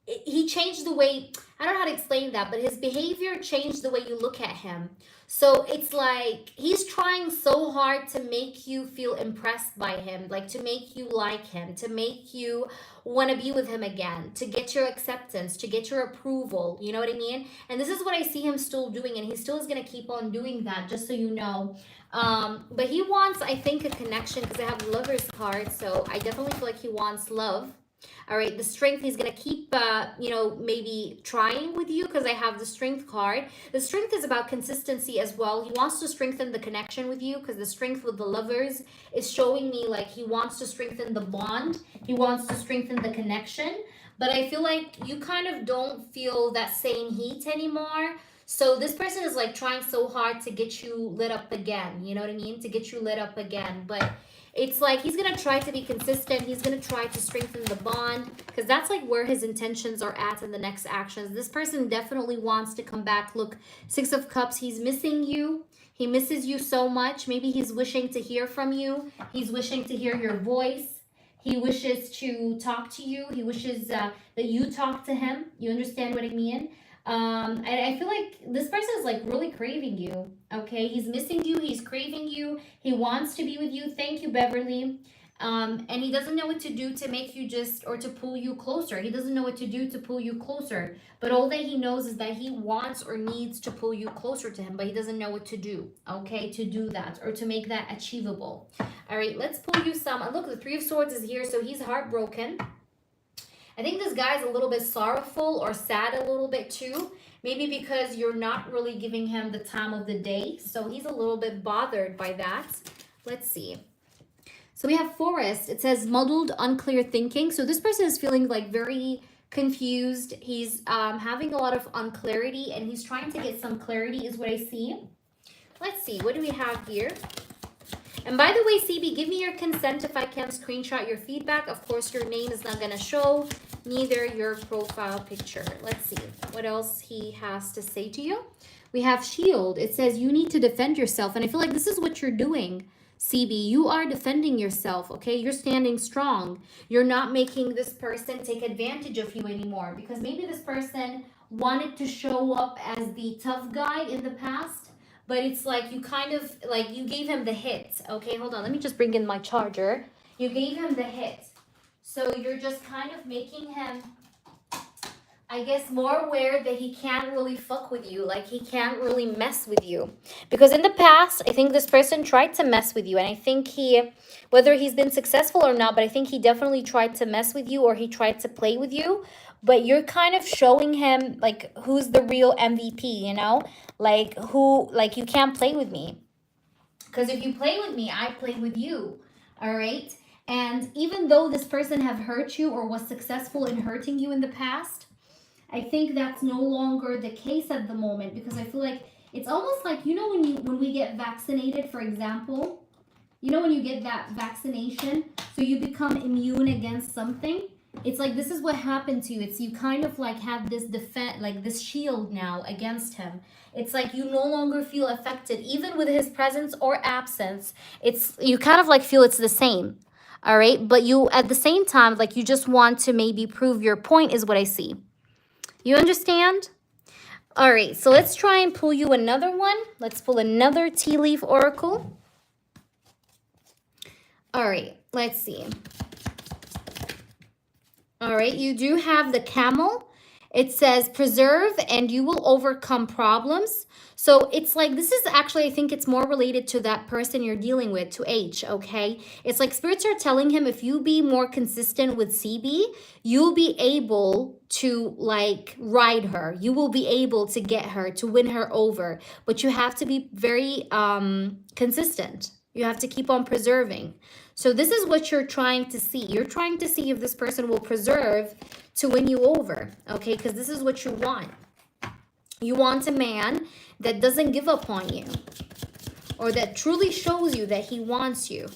he changed the way, I don't know how to explain that, but his behavior changed the way you look at him. So it's like he's trying so hard to make you feel impressed by him, like to make you like him, to make you want to be with him again, to get your acceptance, to get your approval. You know what I mean? And this is what I see him still doing, and he still is going to keep on doing that, just so you know. But he wants, I think, a connection, because I have Lover's card, so I definitely feel like he wants love. All right, the Strength, he's going to keep, you know, maybe trying with you, because I have the Strength card. The Strength is about consistency as well. He wants to strengthen the connection with you, because the Strength with the Lovers is showing me like he wants to strengthen the bond. He wants to strengthen the connection. But I feel like you kind of don't feel that same heat anymore. So this person is like trying so hard to get you lit up again. You know what I mean? To get you lit up again. But it's like he's going to try to be consistent. He's going to try to strengthen the bond, because that's like where his intentions are at in the next actions. This person definitely wants to come back. Look, Six of Cups, he's missing you. He misses you so much. Maybe he's wishing to hear from you. He's wishing to hear your voice. He wishes to talk to you. He wishes that you talk to him. You understand what I mean? And I feel like this person is like really craving you. Okay, he's missing you. He's craving you. He wants to be with you. Thank you, Beverly. And he doesn't know what to do to make you just, or to pull you closer. He doesn't know what to do to pull you closer. But all that he knows is that he wants or needs to pull you closer to him, but he doesn't know what to do, okay, to do that, or to make that achievable. All right, let's pull you some. Look, the Three of Swords is here, so he's heartbroken. I think this guy's a little bit sorrowful or sad a little bit too. Maybe because you're not really giving him the time of the day. So he's a little bit bothered by that. Let's see. So we have Forest. It says muddled, unclear thinking. So this person is feeling like very confused. He's having a lot of unclarity, and he's trying to get some clarity is what I see. Let's see. What do we have here? And by the way, CB, give me your consent if I can screenshot your feedback. Of course, your name is not going to show, neither your profile picture. Let's see what else he has to say to you. We have Shield. It says you need to defend yourself. And I feel like this is what you're doing, CB. You are defending yourself, okay? You're standing strong. You're not making this person take advantage of you anymore, because maybe this person wanted to show up as the tough guy in the past. But it's like you kind of, like you gave him the hit. Okay, hold on. Let me just bring in my charger. You gave him the hit. So you're just kind of making him, I guess, more aware that he can't really fuck with you. Like he can't really mess with you. Because in the past, I think this person tried to mess with you. And I think he, whether he's been successful or not, but I think he definitely tried to mess with you, or he tried to play with you. But you're kind of showing him like who's the real MVP, you know? Like who, like you can't play with me. Because if you play with me, I play with you. All right? And even though this person have hurt you or was successful in hurting you in the past, I think that's no longer the case at the moment, because I feel like it's almost like, you know, when we get vaccinated, for example, You know when you get that vaccination, so you become immune against something? It's like this is what happened to you. It's you kind of like have this defense, like this shield now against him. It's like you no longer feel affected, even with his presence or absence. It's you kind of like feel it's the same. All right. But you at the same time, like you just want to maybe prove your point is what I see. You understand? All right. So let's try and pull you another one. Let's pull another tea leaf oracle. All right. Let's see. All right, you do have the camel. It says preserve and you will overcome problems. So it's like, this is actually, I think it's more related to that person you're dealing with, to H, okay? It's like spirits are telling him if you be more consistent with CB, you'll be able to like ride her. You will be able to get her, to win her over. But you have to be very consistent. You have to keep on preserving. So this is what you're trying to see. You're trying to see if this person will preserve to win you over, okay? Because this is what you want. You want a man that doesn't give up on you or that truly shows you that he wants you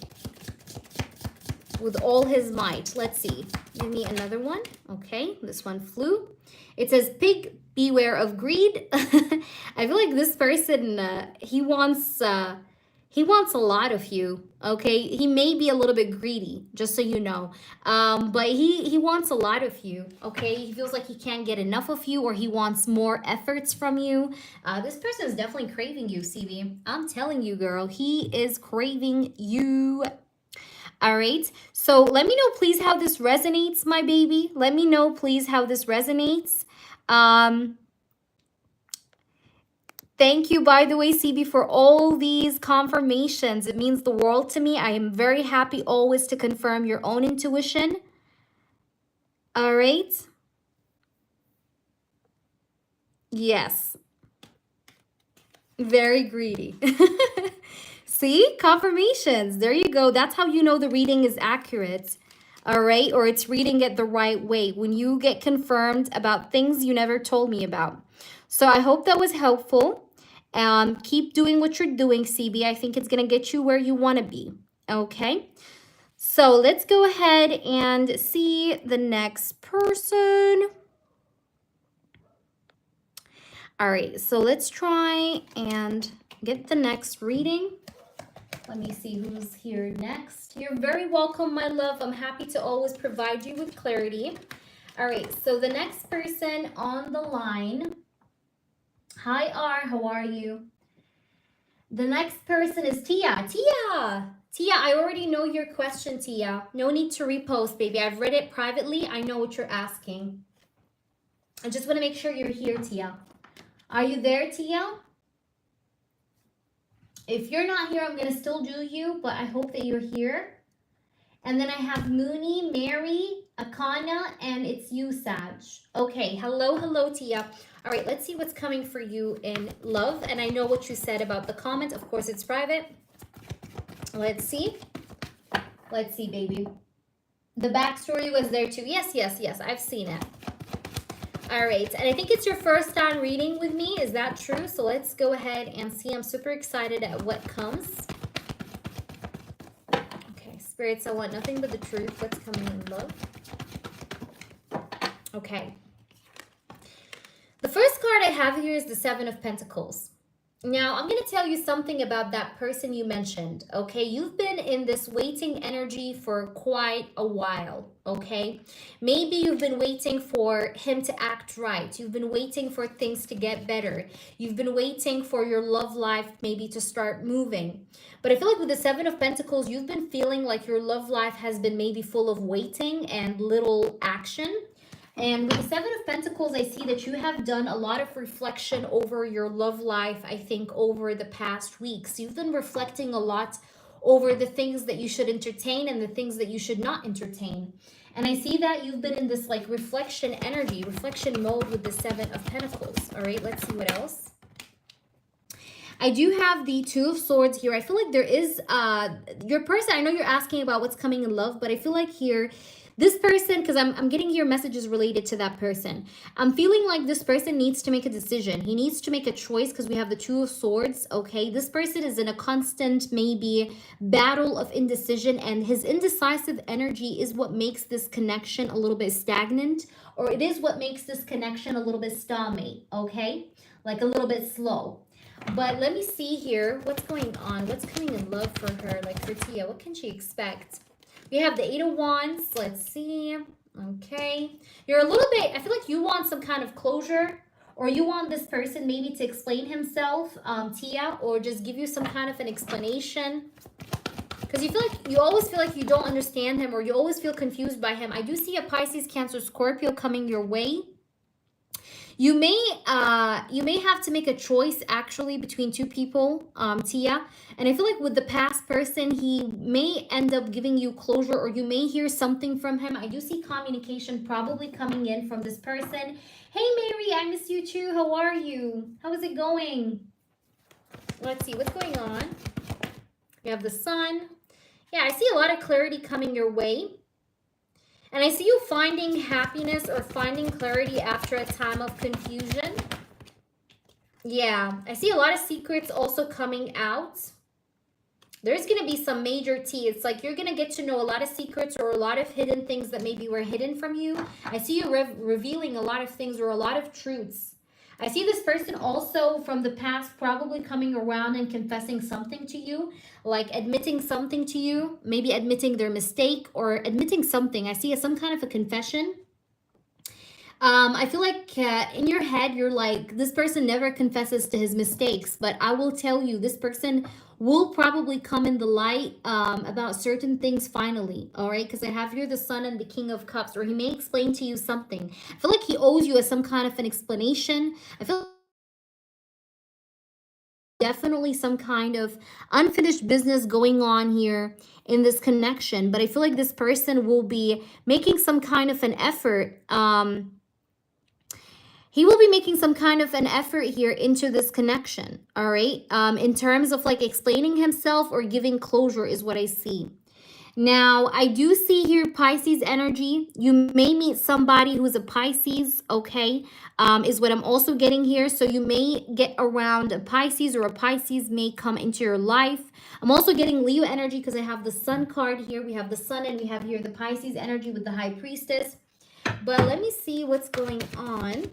with all his might. Let's see. Give me another one. Okay, this one flew. It says, pig, beware of greed. I feel like this person, he wants a lot of you, okay? He may be a little bit greedy, just so you know. But he wants a lot of you, okay? He feels like he can't get enough of you or he wants more efforts from you. This person is definitely craving you, CB. I'm telling you, girl, he is craving you. All right, so let me know, please, how this resonates, my baby. Let me know, please, how this resonates. Thank you, by the way, CB, for all these confirmations. It means the world to me. I am very happy always to confirm your own intuition. All right. Yes. Very greedy. See? Confirmations. There you go. That's how you know the reading is accurate. All right? Or it's reading it the right way. When you get confirmed about things you never told me about. So I hope that was helpful. Keep doing what you're doing, CB. I think it's going to get you where you want to be. Okay? So let's go ahead and see the next person. All right. So let's try and get the next reading. Let me see who's here next. You're very welcome, my love. I'm happy to always provide you with clarity. All right. So the next person on the line. Hi, R. How are you? The next person is Tia. Tia, I already know your question, Tia. No need to repost, baby. I've read it privately. I know what you're asking. I just want to make sure you're here, Tia. Are you there, Tia? If you're not here, I'm going to still do you, but I hope that you're here. And then I have Mooney, Mary, Akana, and it's you, Sag. Okay, hello, Tia. All right, let's see what's coming for you in love. And I know what you said about the comment. Of course, it's private. Let's see. Let's see, baby. The backstory was there too. Yes. I've seen it. All right. And I think it's your first time reading with me. Is that true? So let's go ahead and see. I'm super excited at what comes. Okay, spirits, I want nothing but the truth. What's coming in love? Okay. The first card I have here is the Seven of Pentacles. Now, I'm going to tell you something about that person you mentioned, okay? You've been in this waiting energy for quite a while, okay? Maybe you've been waiting for him to act right. You've been waiting for things to get better. You've been waiting for your love life maybe to start moving. But I feel like with the Seven of Pentacles, you've been feeling like your love life has been maybe full of waiting and little action. And with the Seven of Pentacles, I see that you have done a lot of reflection over your love life, I think, over the past weeks. You've been reflecting a lot over the things that you should entertain and the things that you should not entertain. And I see that you've been in this like reflection energy, reflection mode with the Seven of Pentacles. All right, let's see what else. I do have the Two of Swords here. I feel like there is your person, I know you're asking about what's coming in love, but I feel like here This person, because I'm getting here messages related to that person. I'm feeling like this person needs to make a decision. He needs to make a choice because we have the Two of Swords, okay? This person is in a constant, maybe, battle of indecision, and his indecisive energy is what makes this connection a little bit stagnant, or it is what makes this connection a little bit stalemate, okay? Like a little bit slow. But let me see here. What's going on? What's coming in love for her? Like for Tia, what can she expect? We have the Eight of Wands. Let's see. Okay. You're a little bit, I feel like you want some kind of closure, or you want this person maybe to explain himself, Tia, or just give you some kind of an explanation. Because you always feel like you don't understand him, or you always feel confused by him. I do see a Pisces, Cancer, Scorpio coming your way. You may have to make a choice actually between two people, Tia. And I feel like with the past person, he may end up giving you closure, or you may hear something from him. I do see communication probably coming in from this person. Hey, Mary, I miss you too. How are you? How is it going? Let's see what's going on. You have the Sun. Yeah, I see a lot of clarity coming your way. And I see you finding happiness or finding clarity after a time of confusion. Yeah, I see a lot of secrets also coming out. There's going to be some major tea. It's like you're going to get to know a lot of secrets or a lot of hidden things that maybe were hidden from you. I see you revealing a lot of things or a lot of truths. I see this person also from the past probably coming around and confessing something to you, like admitting something to you, maybe admitting their mistake or admitting something. I see some kind of a confession. I feel like in your head, you're like, this person never confesses to his mistakes, but I will tell you, this person will probably come in the light about certain things finally, all right? Because I have here the Sun and the King of Cups, or he may explain to you something. I feel like he owes you some kind of an explanation. I feel definitely some kind of unfinished business going on here in this connection, but I feel like this person will be making some kind of an effort. He will be making some kind of an effort here into this connection, all right? In terms of like explaining himself or giving closure is what I see. Now, I do see here Pisces energy. You may meet somebody who's a Pisces, okay, is what I'm also getting here. So you may get around a Pisces, or a Pisces may come into your life. I'm also getting Leo energy because I have the Sun card here. We have the Sun and we have here the Pisces energy with the High Priestess. But let me see what's going on.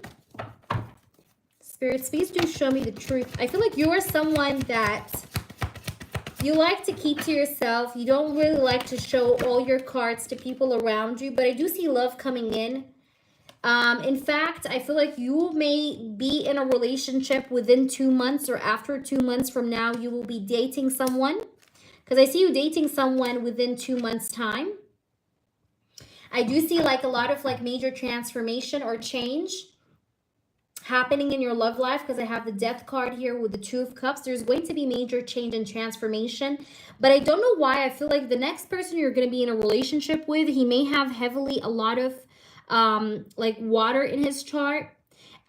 Spirits, please do show me the truth. I feel like you are someone that you like to keep to yourself. You don't really like to show all your cards to people around you, but I do see love coming in. In fact, I feel like you may be in a relationship within 2 months, or after 2 months from now, you will be dating someone. Because I see you dating someone within 2 months' time. I do see like a lot of like major transformation or change happening in your love life, because I have the Death card here with the Two of Cups. There's going to be major change and transformation, but I don't know why. I feel like the next person you're going to be in a relationship with, he may have heavily a lot of like water in his chart.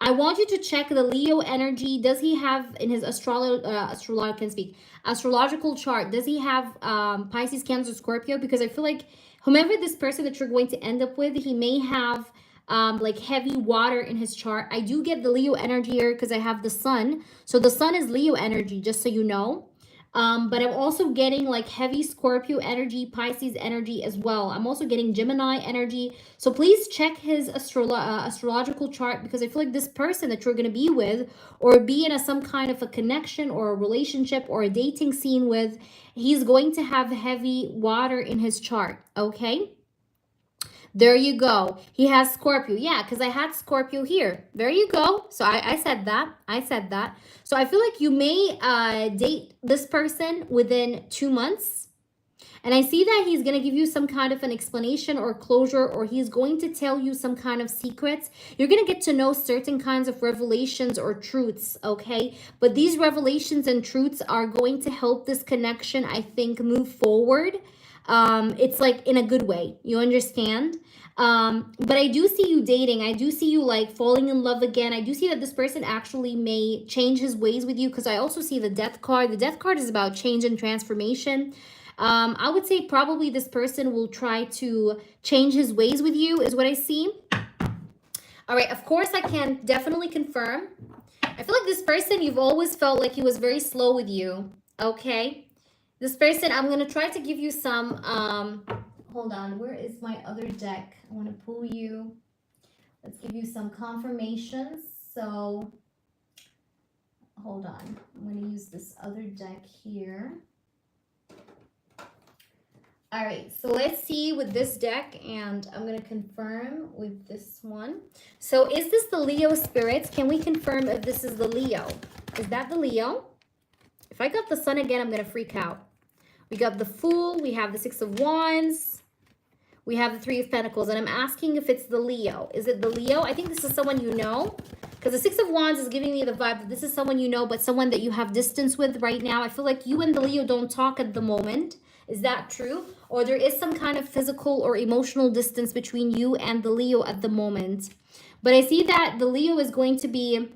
I want you to check the Leo energy. Does he have in his astrological chart, does he have Pisces, Cancer, Scorpio? Because I feel like whomever this person that you're going to end up with, he may have like heavy water in his chart. I do get the Leo energy here because I have the Sun. So the Sun is Leo energy, just so you know. But I'm also getting like heavy Scorpio energy, Pisces energy as well. I'm also getting Gemini energy. So please check his astrological chart, because I feel like this person that you're going to be with, or be in some kind of a connection or a relationship or a dating scene with, he's going to have heavy water in his chart, okay? There you go. He has Scorpio. Yeah, because I had Scorpio here. There you go. So I said that. I said that. So I feel like you may date this person within 2 months. And I see that he's going to give you some kind of an explanation or closure, or he's going to tell you some kind of secrets. You're going to get to know certain kinds of revelations or truths, okay? But these revelations and truths are going to help this connection, I think, move forward. It's like in a good way, you understand? But I do see you dating. I do see you like falling in love again. I do see that this person actually may change his ways with you, because I also see the Death card. The Death card is about change and transformation. I would say probably this person will try to change his ways with you, is what I see. All right, of course, I can definitely confirm. I feel like this person, you've always felt like he was very slow with you, okay? This person, I'm going to try to give you some, hold on, where is my other deck? I want to pull you. Let's give you some confirmations. So, hold on. I'm going to use this other deck here. All right, so let's see with this deck, and I'm going to confirm with this one. So is this the Leo spirits? Can we confirm if this is the Leo? Is that the Leo? If I got the Sun again, I'm going to freak out. We got the Fool. We have the Six of Wands. We have the Three of Pentacles, and I'm asking if it's the Leo. Is it the Leo? I think this is someone you know, because the Six of Wands is giving me the vibe that this is someone you know, but someone that you have distance with right now. I feel like you and the Leo don't talk at the moment. Is that true? Or there is some kind of physical or emotional distance between you and the Leo at the moment. But I see that the Leo is going to be,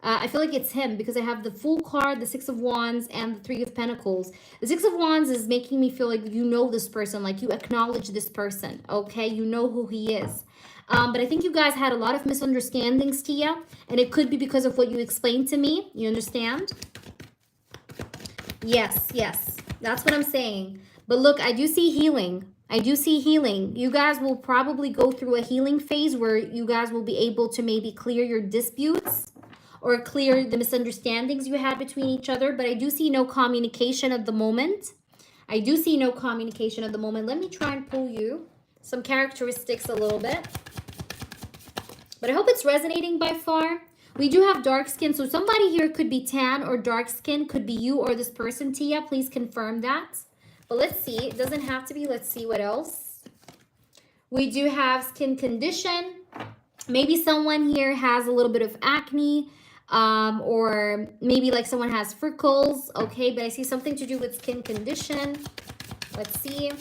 I feel like it's him, because I have the Fool card, the Six of Wands, and the Three of Pentacles. The Six of Wands is making me feel like you know this person, like you acknowledge this person, okay? You know who he is. But I think you guys had a lot of misunderstandings, Tia, and it could be because of what you explained to me. You understand? Yes, yes. That's what I'm saying. But look, I do see healing. I do see healing. You guys will probably go through a healing phase where you guys will be able to maybe clear your disputes or clear the misunderstandings you had between each other. But I do see no communication at the moment. I do see no communication at the moment. Let me try and pull you some characteristics a little bit. But I hope it's resonating by far. We do have dark skin. So somebody here could be tan or dark skin. Could be you or this person, Tia. Please confirm that. But let's see. It doesn't have to be. Let's see what else. We do have skin condition. Maybe someone here has a little bit of acne. Or maybe like someone has freckles. Okay, but I see something to do with skin condition. Let's see.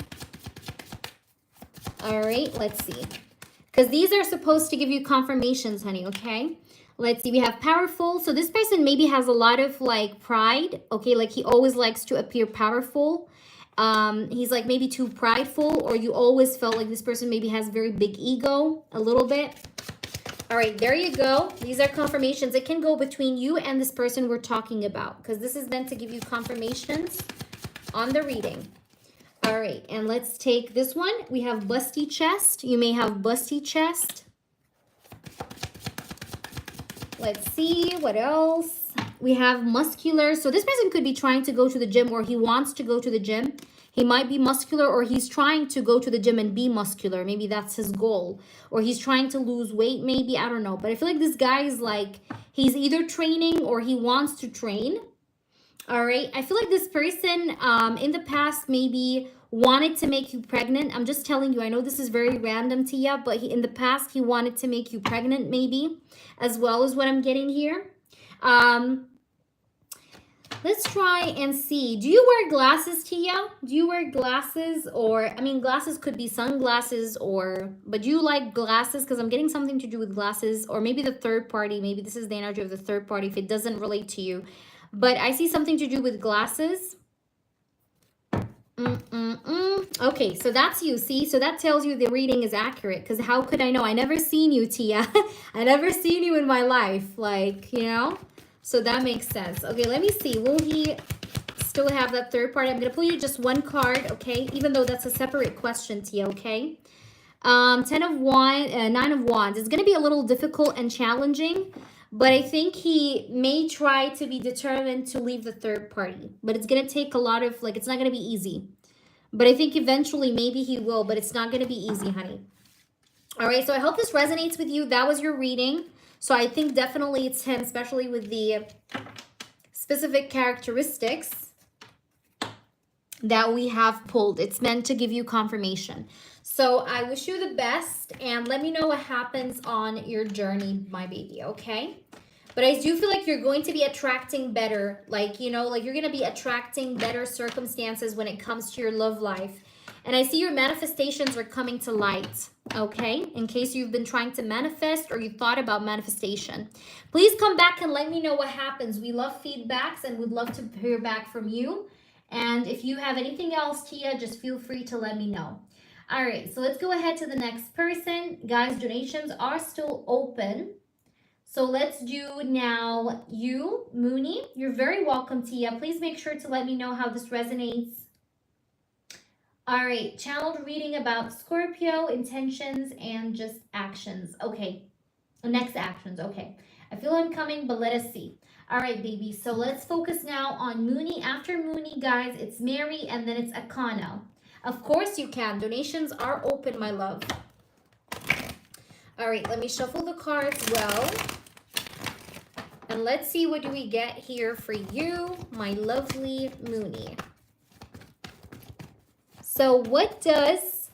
All right, let's see. Because these are supposed to give you confirmations, honey, okay? Let's see. We have powerful. So this person maybe has a lot of like pride. Okay, like he always likes to appear powerful. He's like maybe too prideful, or you always felt like this person maybe has very big ego a little bit. All right, there you go. These are confirmations. It can go between you and this person we're talking about, because this is meant to give you confirmations on the reading. All right, and let's take this one. We have busty chest. You may have busty chest. Let's see what else. We have muscular. So this person could be trying to go to the gym, or he wants to go to the gym. He might be muscular, or he's trying to go to the gym and be muscular. Maybe that's his goal. Or he's trying to lose weight, maybe. I don't know. But I feel like this guy is like, he's either training or he wants to train. All right. I feel like this person in the past maybe wanted to make you pregnant. I'm just telling you. I know this is very random, Tia, but in the past he wanted to make you pregnant maybe, as well as what I'm getting here. Let's try and see. Do you wear glasses, Tia? Do you wear glasses? Or, I mean, glasses could be sunglasses, or, but do you like glasses? Because I'm getting something to do with glasses, or maybe the third party. Maybe this is the energy of the third party if it doesn't relate to you. But I see something to do with glasses. Okay, so that's you, see? So that tells you the reading is accurate, because how could I know? I never seen you, Tia. I never seen you in my life, like, you know? So that makes sense. Okay, let me see. Will he still have that third party? I'm going to pull you just one card, okay? Even though that's a separate question, Tia, okay? 9 of Wands. It's going to be a little difficult and challenging, but I think he may try to be determined to leave the third party. But it's going to take a lot of, like, it's not going to be easy. But I think eventually maybe he will, but it's not going to be easy, honey. All right, so I hope this resonates with you. That was your reading. So I think definitely it's him, especially with the specific characteristics that we have pulled. It's meant to give you confirmation. So I wish you the best, and let me know what happens on your journey, my baby, okay? But I do feel like you're going to be attracting better, like, you know, like you're going to be attracting better circumstances when it comes to your love life. And I see your manifestations are coming to light, okay? In case you've been trying to manifest or you thought about manifestation. Please come back and let me know what happens. We love feedbacks and would love to hear back from you. And if you have anything else, Tia, just feel free to let me know. All right, so let's go ahead to the next person. Guys, donations are still open. So let's do now you, Mooney. You're very welcome, Tia. Please make sure to let me know how this resonates. All right, channeled reading about Scorpio, intentions, and just actions. Okay, next actions. Okay, I feel I'm coming, but let us see. All right, baby. So let's focus now on Mooney. After Mooney, guys, it's Mary, and then it's Akana. Of course you can. Donations are open, my love. All right, let me shuffle the cards well. And let's see what do we get here for you, my lovely Mooney. So what does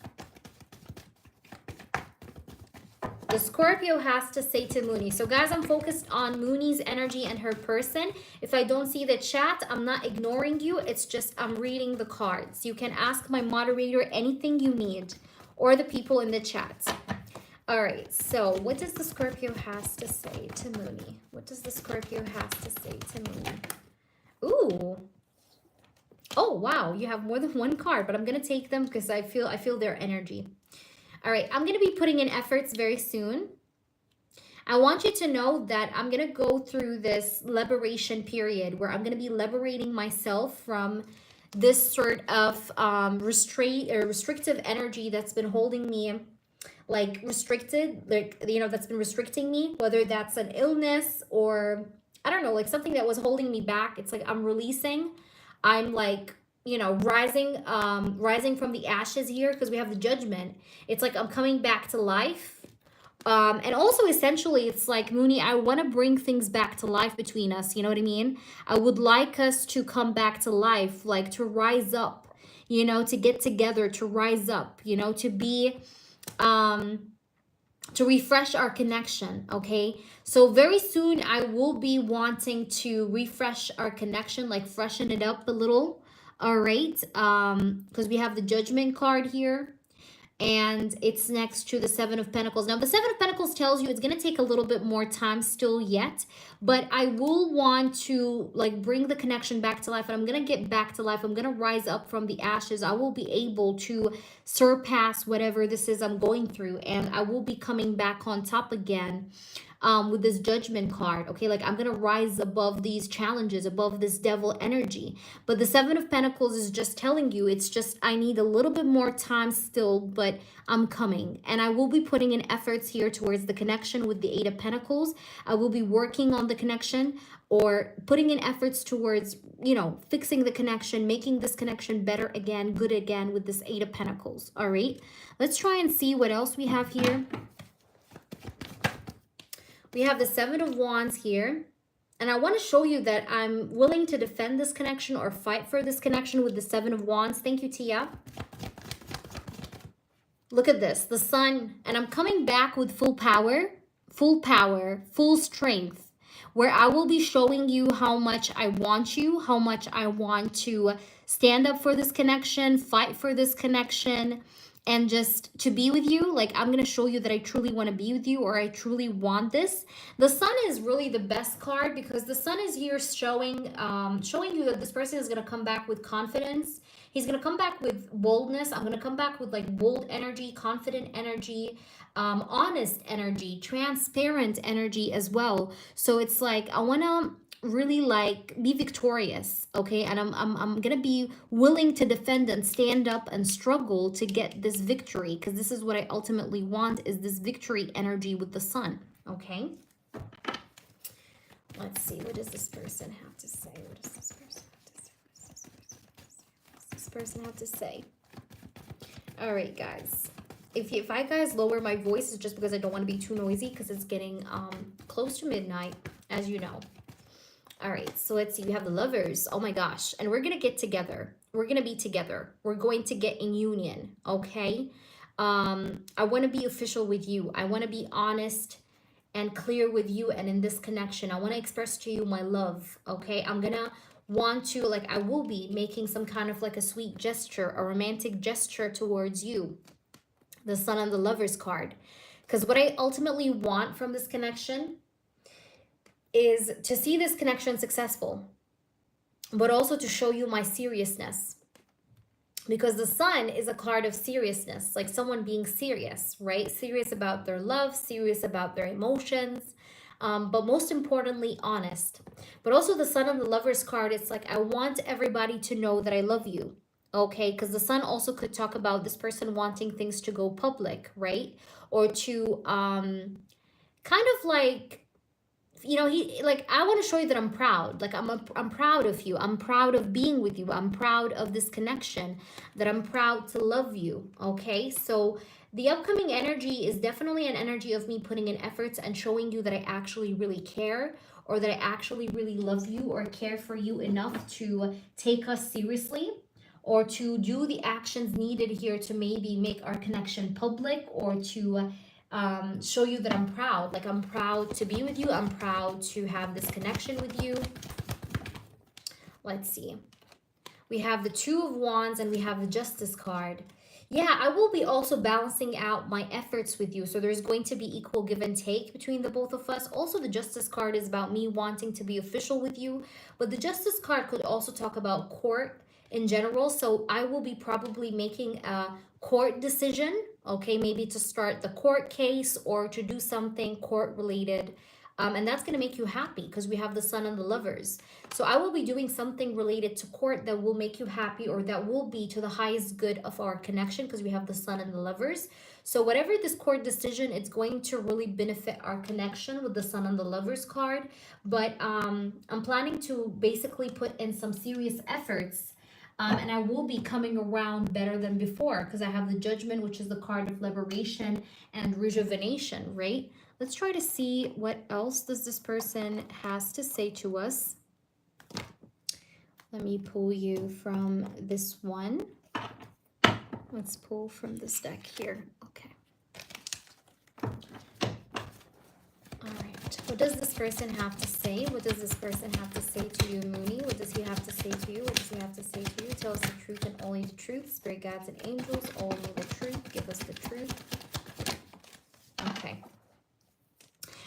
the Scorpio has to say to Mooney? So guys, I'm focused on Mooney's energy and her person. If I don't see the chat, I'm not ignoring you. It's just I'm reading the cards. You can ask my moderator anything you need or the people in the chat. All right, so what does the Scorpio has to say to Mooney? What does the Scorpio has to say to Mooney? Ooh. Oh, wow, you have more than one card, but I'm going to take them because I feel their energy. All right, I'm going to be putting in efforts very soon. I want you to know that I'm going to go through this liberation period where I'm going to be liberating myself from this sort of restrictive energy that's been holding me like restricted, like, you know, that's been restricting me, whether that's an illness or I don't know, like something that was holding me back. It's like I'm releasing. I'm like, you know, rising from the ashes here because we have the judgment. It's like I'm coming back to life. And also essentially it's like, Mooney, I want to bring things back to life between us. You know what I mean? I would like us to come back to life, like to rise up, you know, to get together, to rise up, you know, to be to refresh our connection. Okay, so very soon I will be wanting to refresh our connection, like freshen it up a little. All right, because we have the Judgment card here and it's next to the Seven of Pentacles. Now the Seven of Pentacles tells you it's going to take a little bit more time still yet, but I will want to like bring the connection back to life, and I'm going to get back to life. I'm going to rise up from the ashes. I will be able to surpass whatever this is I'm going through, and I will be coming back on top again with this Judgment card. Okay, like I'm gonna rise above these challenges, above this devil energy. But the Seven of Pentacles is just telling you, it's just I need a little bit more time still, but I'm coming, and I will be putting in efforts here towards the connection with the Eight of Pentacles. I will be working on the connection or putting in efforts towards, you know, fixing the connection, making this connection better again, good again with this Eight of Pentacles. All right, let's try and see what else we have here. We have the Seven of Wands here. And I want to show you that I'm willing to defend this connection or fight for this connection with the Seven of Wands. Thank you, Tia. Look at this, the Sun. And I'm coming back with full power, full strength, where I will be showing you how much I want you, how much I want to stand up for this connection, fight for this connection, and just to be with you. Like I'm going to show you that I truly want to be with you, or I truly want this. The Sun is really the best card because the Sun is here showing you that this person is going to come back with confidence. He's going to come back with boldness. I'm going to come back with like bold energy, confident energy, honest energy, transparent energy as well. So it's like I want to really like be victorious, okay? And I'm gonna be willing to defend and stand up and struggle to get this victory, because this is what I ultimately want, is this victory energy with the Sun. Okay, let's see, what does this person have to say? What does this person have to say? What does this person have to say? All right, guys, if I guys lower my voice, it's just because I don't want to be too noisy, because it's getting close to midnight, as you know. All right, so let's see. We have the Lovers. Oh my gosh. And we're going to get together. We're going to be together. We're going to get in union, okay? I want to be official with you. I want to be honest and clear with you and in this connection. I want to express to you my love, okay? I'm going to want to, like, I will be making some kind of like a sweet gesture, a romantic gesture towards you. The Sun and the Lovers card. Because what I ultimately want from this connection is to see this connection successful. but also to show you my seriousness. Because the sun is a card of seriousness, like someone being serious, right? Serious about their love, serious about their emotions, but most importantly, honest. But also the sun on the lover's card, it's like, I want everybody to know that I love you. Okay, because the sun also could talk about this person wanting things to go public, right? Or to kind of like, you know, he like, I want to show you that I'm proud. Like I'm proud of you. I'm proud of being with you. I'm proud of this connection, that I'm proud to love you. Okay? So the upcoming energy is definitely an energy of me putting in efforts and showing you that I actually really care, or that I actually really love you or care for you enough to take us seriously, or to do the actions needed here to maybe make our connection public, or to show you that I'm proud. Like, I'm proud to be with you. I'm proud to have this connection with you. Let's see. We have the Two of Wands and we have the Justice card. Yeah, I will be also balancing out my efforts with you. So there's going to be equal give and take between the both of us. Also, the Justice card is about me wanting to be official with you. But the Justice card could also talk about court in general. So I will be probably making a court decision, okay, maybe to start the court case or to do something court related. And that's going to make you happy because we have the Sun and the Lovers. So I will be doing something related to court that will make you happy, or that will be to the highest good of our connection, because we have the Sun and the Lovers. So whatever this court decision, it's going to really benefit our connection with the Sun and the Lovers card. But I'm planning to basically put in some serious efforts. And I will be coming around better than before, because I have the Judgment, which is the card of liberation and rejuvenation, right? Let's try to see what else does this person has to say to us. Let me pull you from this one. Let's pull from this deck here. Okay. All right. What does this person have to say? What does this person have to say to you, Mooney? What does he have to say to you? What does he have to say to you? Tell us the truth and only the truth. Spirit guides and angels, only the truth. Give us the truth. Okay.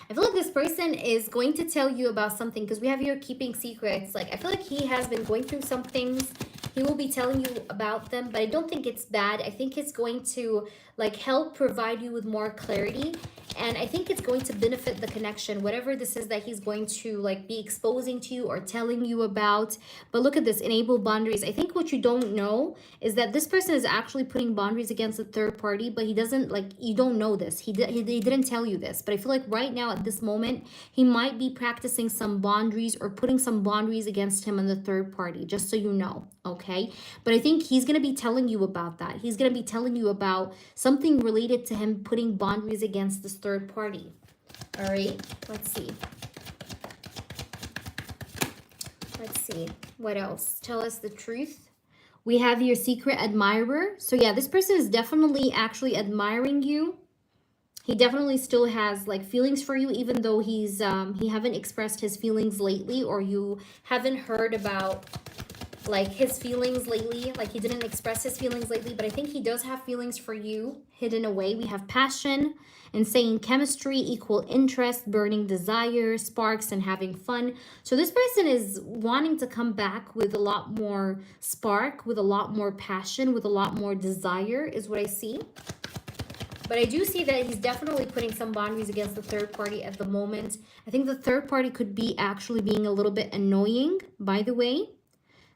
I feel like this person is going to tell you about something, because we have here keeping secrets. Like, I feel like he has been going through some things. He will be telling you about them, but I don't think it's bad. I think it's going to like help provide you with more clarity. And I think it's going to benefit the connection, whatever this is that he's going to like be exposing to you or telling you about. But look at this, enable boundaries. I think what you don't know is that this person is actually putting boundaries against a third party, but he doesn't, like, you don't know this. He didn't tell you this. But I feel like right now at this moment, he might be practicing some boundaries or putting some boundaries against him and the third party, just so you know, okay? But I think he's going to be telling you about that. He's going to be telling you about something related to him putting boundaries against this third party. All right, let's see. Let's see. What else? Tell us the truth. We have your secret admirer. So yeah, this person is definitely actually admiring you. He definitely still has like feelings for you, even though he haven't expressed his feelings lately, or you haven't heard about like his feelings lately. Like, he didn't express his feelings lately, but I think he does have feelings for you hidden away. We have passion, insane chemistry, equal interest, burning desire, sparks, and having fun. So this person is wanting to come back with a lot more spark, with a lot more passion, with a lot more desire, is what I see. But I do see that he's definitely putting some boundaries against the third party at the moment. I think the third party could be actually being a little bit annoying, by the way.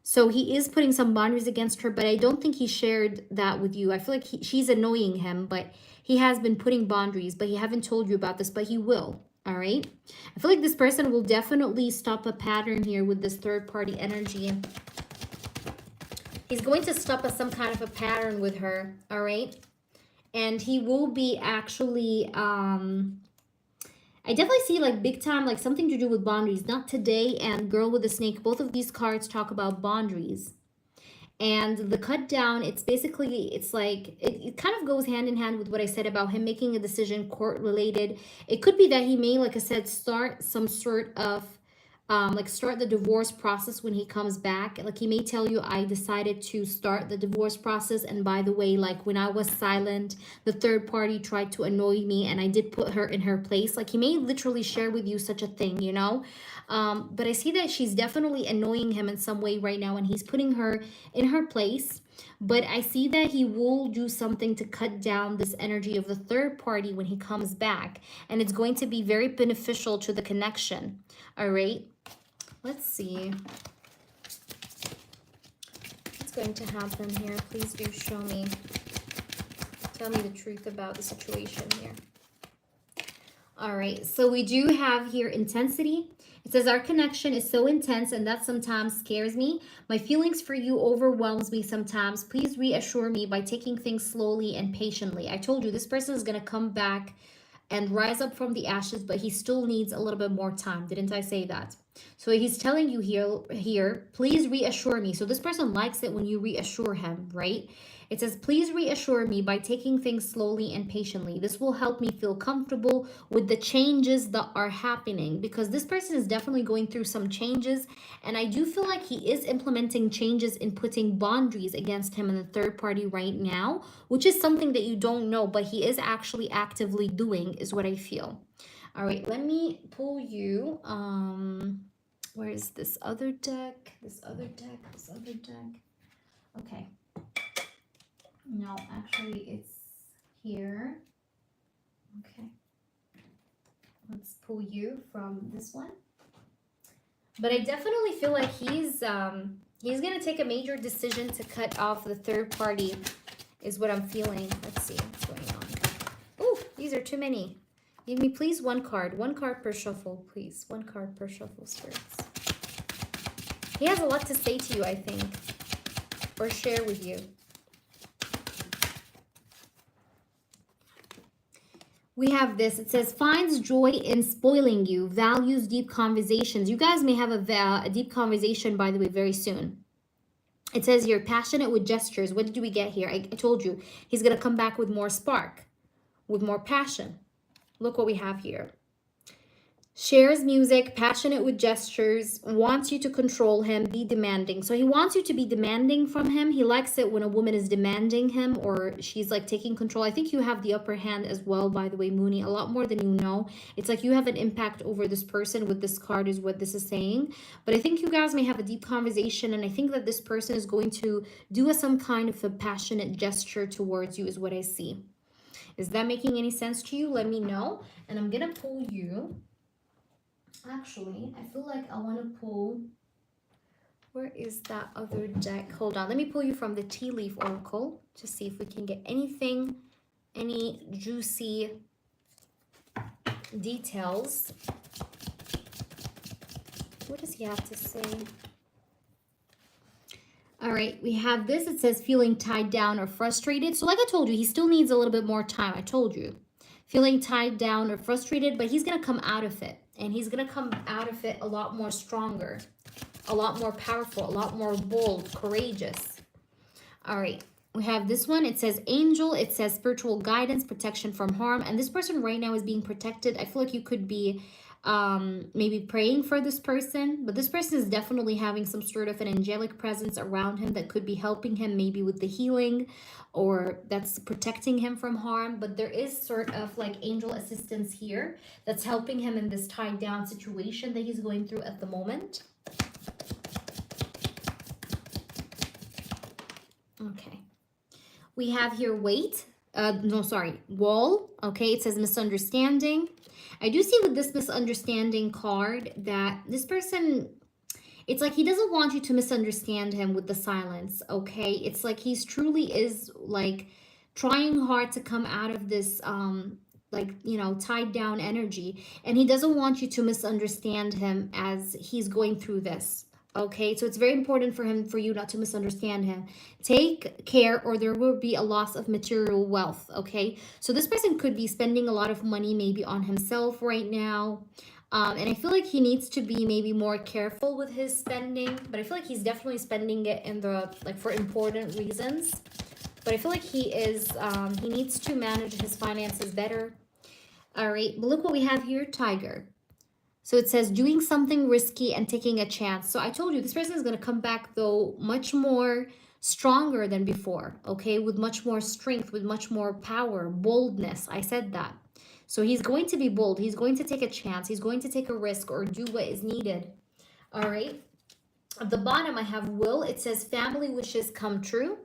So he is putting some boundaries against her, but I don't think he shared that with you. I feel like she's annoying him, but he has been putting boundaries, but he haven't told you about this, but he will. All right. I feel like this person will definitely stop a pattern here with this third party energy. He's going to stop some kind of a pattern with her. All right. And he will be actually, I definitely see like big time, like something to do with boundaries. Not today and Girl with the Snake. Both of these cards talk about boundaries. And the cut down, it's basically, it's like, it kind of goes hand in hand with what I said about him making a decision court related. It could be that he may, like I said, start some sort of like start the divorce process when he comes back. Like he may tell you, I decided to start the divorce process, and by the way, like when I was silent, the third party tried to annoy me and I did put her in her place. Like he may literally share with you such a thing, you know. But I see that she's definitely annoying him in some way right now, and he's putting her in her place. But I see that he will do something to cut down this energy of the third party when he comes back, and it's going to be very beneficial to the connection. All right, let's see what's going to happen here. Please do show me, tell me the truth about the situation here. All right, so we do have here intensity. It says our connection is so intense and that sometimes scares me. My feelings for you overwhelms me sometimes. Please reassure me by taking things slowly and patiently. I told you this person is going to come back and rise up from the ashes, but he still needs a little bit more time. Didn't I say that? So he's telling you here, please reassure me. So this person likes it when you reassure him, right? It says, please reassure me by taking things slowly and patiently. This will help me feel comfortable with the changes that are happening, because this person is definitely going through some changes. And I do feel like he is implementing changes in putting boundaries against him and the third party right now, which is something that you don't know, but he is actually actively doing, is what I feel. All right, let me pull you. Where is this other deck? This other deck. Okay. No, actually it's here. Okay. Let's pull you from this one. But I definitely feel like he's gonna take a major decision to cut off the third party, is what I'm feeling. Let's see what's going on. Oh, these are too many. Give me please one card per shuffle, please. One card per shuffle, spirits. He has a lot to say to you, I think, or share with you. We have this. It says, finds joy in spoiling you, values deep conversations. You guys may have a deep conversation, by the way, very soon. It says here, passionate with gestures. What did we get here? I told you, he's going to come back with more spark, with more passion. Look what we have here. Shares music, passionate with gestures, wants you to control him, be demanding. So he wants you to be demanding from him. He likes it when a woman is demanding him or she's like taking control. I think you have the upper hand as well, by the way, Mooney, a lot more than you know. It's like you have an impact over this person with this card is what this is saying. But I think you guys may have a deep conversation, and I think that this person is going to do some kind of a passionate gesture towards you is what I see. Is that making any sense to you? Let me know. And I'm going to pull you. Actually, I feel like I want to pull, where is that other deck? Hold on, let me pull you from the Tea Leaf Oracle to see if we can get anything, any juicy details. What does he have to say? All right, we have this. It says feeling tied down or frustrated. So like I told you, he still needs a little bit more time. I told you. Feeling tied down or frustrated, but he's going to come out of it. And he's going to come out of it a lot more stronger, a lot more powerful, a lot more bold, courageous. All right. We have this one. It says angel. It says spiritual guidance, protection from harm. And this person right now is being protected. I feel like you could be maybe praying for this person, but this person is definitely having some sort of an angelic presence around him that could be helping him maybe with the healing, or that's protecting him from harm. But there is sort of like angel assistance here that's helping him in this tied down situation that he's going through at the moment. Okay. We have here wall. Okay, it says misunderstanding. I do see with this misunderstanding card that this person, it's like he doesn't want you to misunderstand him with the silence, okay? It's like he's truly is like trying hard to come out of this like, you know, tied down energy, and he doesn't want you to misunderstand him as he's going through this. Okay, so it's very important for you not to misunderstand him. Take care or there will be a loss of material wealth, okay? So this person could be spending a lot of money maybe on himself right now. And I feel like he needs to be maybe more careful with his spending. But I feel like he's definitely spending it in the, like, for important reasons. But I feel like he needs to manage his finances better. All right, but look what we have here, tiger. So it says doing something risky and taking a chance. So I told you this person is going to come back though much more stronger than before, okay? With much more strength, with much more power, boldness. I said that. So he's going to be bold. He's going to take a chance. He's going to take a risk or do what is needed. All right. At the bottom, I have will. It says family wishes come true.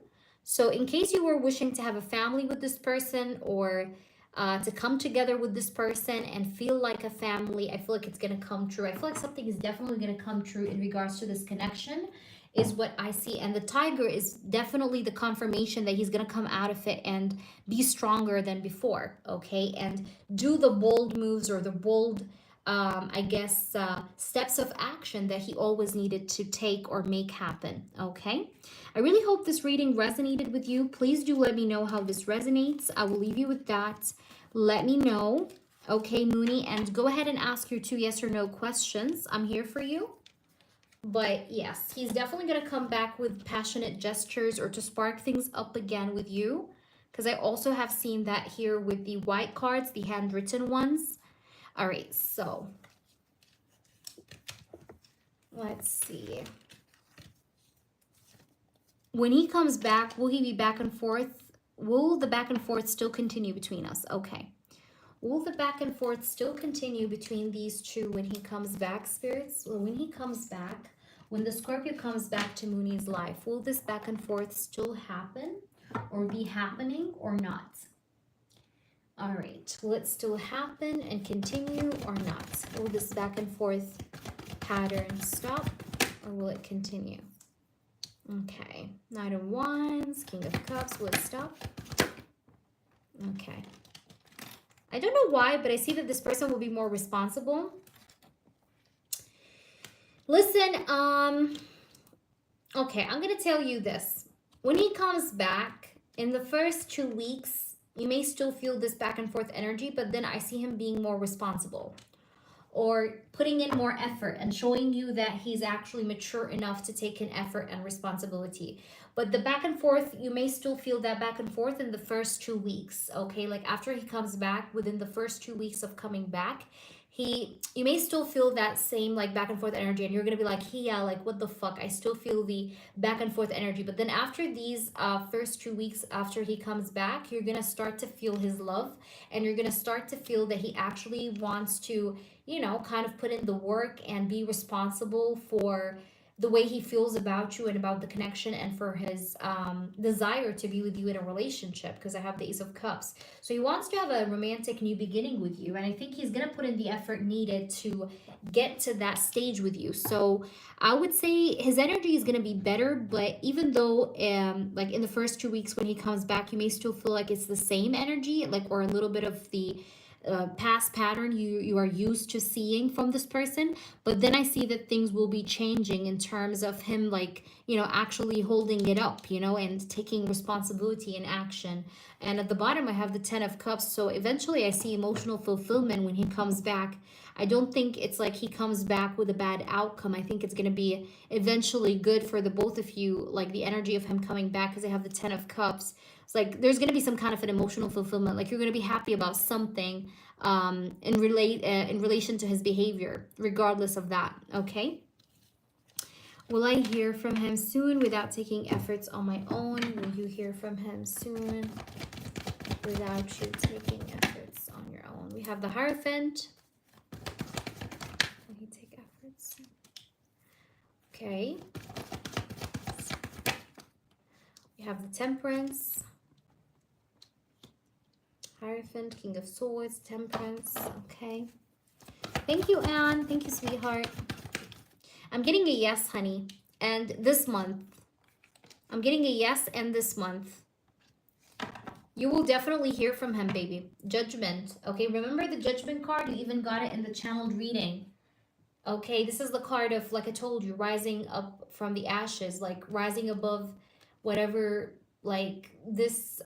So in case you were wishing to have a family with this person or to come together with this person and feel like a family, I feel like it's going to come true. I feel like something is definitely going to come true in regards to this connection is what I see. And the tiger is definitely the confirmation that he's going to come out of it and be stronger than before, okay? And do the bold moves or the bold steps of action that he always needed to take or make happen, okay? I really hope this reading resonated with you. Please do let me know how this resonates. I will leave you with that. Let me know, okay, Mooney? And go ahead and ask your 2 yes or no questions. I'm here for you. But yes, he's definitely going to come back with passionate gestures or to spark things up again with you. Because I also have seen that here with the white cards, the handwritten ones. All right, so let's see. When he comes back, will he be back and forth? Will the back and forth still continue between us? Okay. Will the back and forth still continue between these two when he comes back, spirits? Well, when he comes back, when the Scorpio comes back to Mooney's life, will this back and forth still happen or be happening or not? All right, will it still happen and continue or not? Will this back and forth pattern stop or will it continue? Okay, Knight of Wands, King of Cups, will it stop? Okay. I don't know why, but I see that this person will be more responsible. Listen, okay, I'm going to tell you this. When he comes back, in the first 2 weeks, you may still feel this back and forth energy, but then I see him being more responsible or putting in more effort and showing you that he's actually mature enough to take an effort and responsibility. But the back and forth, you may still feel that back and forth in the first 2 weeks, okay? Like after he comes back, within the first 2 weeks of coming back, you may still feel that same like back and forth energy and you're gonna be like, yeah, like what the fuck, I still feel the back and forth energy. But then after these first 2 weeks after he comes back, you're gonna start to feel his love and you're gonna start to feel that he actually wants to, you know, kind of put in the work and be responsible for the way he feels about you and about the connection and for his desire to be with you in a relationship, because I have the Ace of Cups. So he wants to have a romantic new beginning with you, and I think he's going to put in the effort needed to get to that stage with you. So I would say his energy is going to be better, but even though like in the first 2 weeks when he comes back, you may still feel like it's the same energy, like, or a little bit of the past pattern you are used to seeing from this person. But then I see that things will be changing in terms of him, like, you know, actually holding it up, you know, and taking responsibility and action. And at the bottom I have the 10 of Cups. So eventually I see emotional fulfillment when he comes back. I don't think it's like he comes back with a bad outcome. I think it's going to be eventually good for the both of you, like the energy of him coming back, because I have the 10 of Cups. It's like there's going to be some kind of an emotional fulfillment, like you're going to be happy about something in relation to his behavior, regardless of that, okay? Will I hear from him soon without taking efforts on my own? Will you hear from him soon without you taking efforts on your own? We have the Hierophant. Will he take efforts? Okay. We have the Temperance. Hierophant, King of Swords, Temperance. Okay. Thank you, Anne. Thank you, sweetheart. I'm getting a yes, honey. And this month. I'm getting a yes and this month. You will definitely hear from him, baby. Judgment. Okay, remember the Judgment card? You even got it in the channeled reading. Okay, this is the card of, like I told you, rising up from the ashes. Like rising above whatever, like this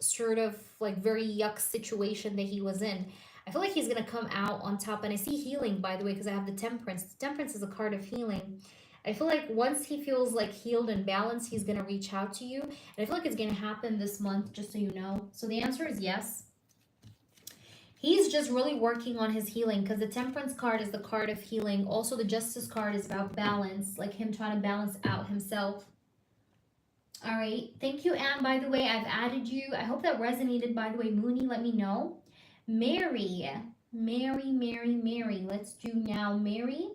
sort of like very yuck situation that he was in. I feel like he's gonna come out on top. And I see healing, by the way, because I have the Temperance. The Temperance is a card of healing. I feel like once he feels like healed and balanced, he's gonna reach out to you. And I feel like it's gonna happen this month, just so you know. So the answer is yes. He's just really working on his healing, because the Temperance card is the card of healing. Also, the Justice card is about balance, like him trying to balance out himself. All right. Thank you, Anne. By the way, I've added you. I hope that resonated. By the way, Mooney, let me know. Mary. Let's do now, Mary.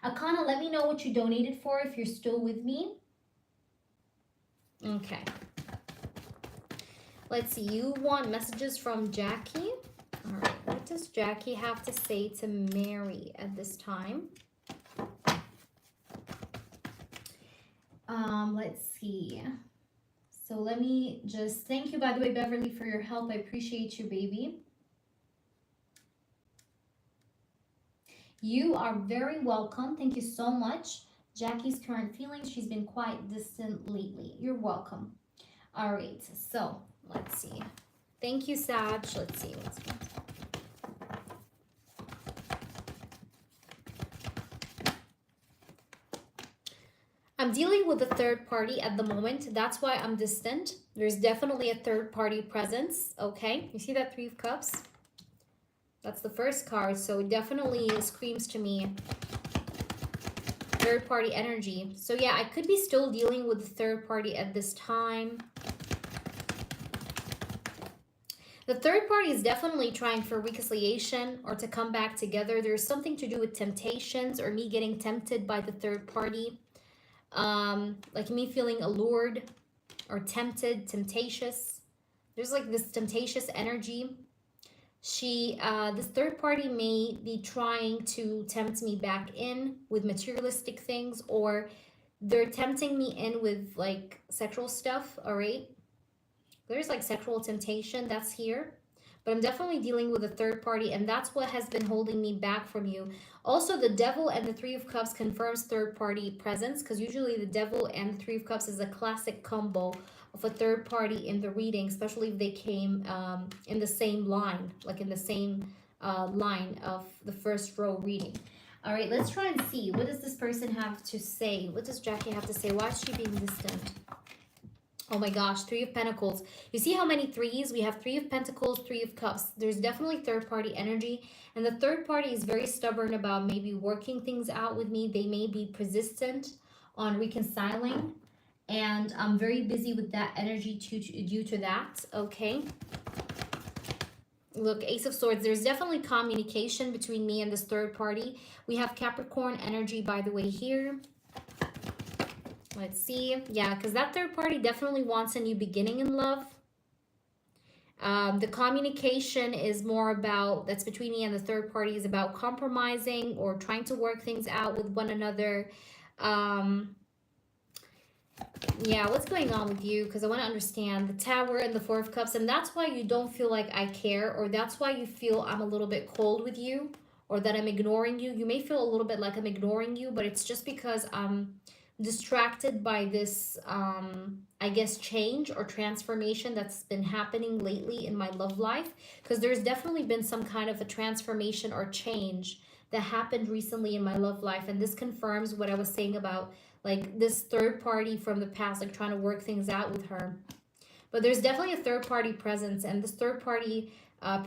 Akana, let me know what you donated for if you're still with me. Okay. Let's see. You want messages from Jackie? All right. What does Jackie have to say to Mary at this time? Let's see. So let me just thank you, by the way, Beverly, for your help. I appreciate you, baby. You are very welcome. Thank you so much. Jackie's current feelings. She's been quite distant lately. You're welcome. All right. So let's see. Thank you, Sag. Let's see. I'm dealing with a third party at the moment. That's why I'm distant. There's definitely a third party presence. Okay. You see that Three of Cups? That's the first card. So it definitely screams to me third party energy. So yeah, I could be still dealing with the third party at this time. The third party is definitely trying for reconciliation or to come back together. There's something to do with temptations or me getting tempted by the third party. Like me feeling allured or tempted, temptatious. There's like this temptatious energy. This third party may be trying to tempt me back in with materialistic things, or they're tempting me in with like sexual stuff. All right. There's like sexual temptation that's here. But I'm definitely dealing with a third party, and that's what has been holding me back from you. Also, the Devil and the Three of Cups confirms third party presence, because usually the Devil and the Three of Cups is a classic combo of a third party in the reading, especially if they came in the same line, like in the same line of the first row reading. All right, let's try and see. What does this person have to say? What does Jackie have to say? Why is she being distant? Oh my gosh, Three of Pentacles. You see how many threes? We have Three of Pentacles, Three of Cups. There's definitely third party energy. And the third party is very stubborn about maybe working things out with me. They may be persistent on reconciling. And I'm very busy with that energy due to that. Okay. Look, Ace of Swords. There's definitely communication between me and this third party. We have Capricorn energy, by the way, here. Let's see. Yeah, because that third party definitely wants a new beginning in love. The communication is more about, that's between me and the third party, is about compromising or trying to work things out with one another. Yeah, what's going on with you? Because I want to understand the Tower and the Four of Cups. And that's why you don't feel like I care, or that's why you feel I'm a little bit cold with you, or that I'm ignoring you. You may feel a little bit like I'm ignoring you, but it's just because I'm distracted by this I guess change or transformation that's been happening lately in my love life, because there's definitely been some kind of a transformation or change that happened recently in my love life, and this confirms what I was saying about like this third party from the past, like trying to work things out with her. But there's definitely a third party presence, and this third party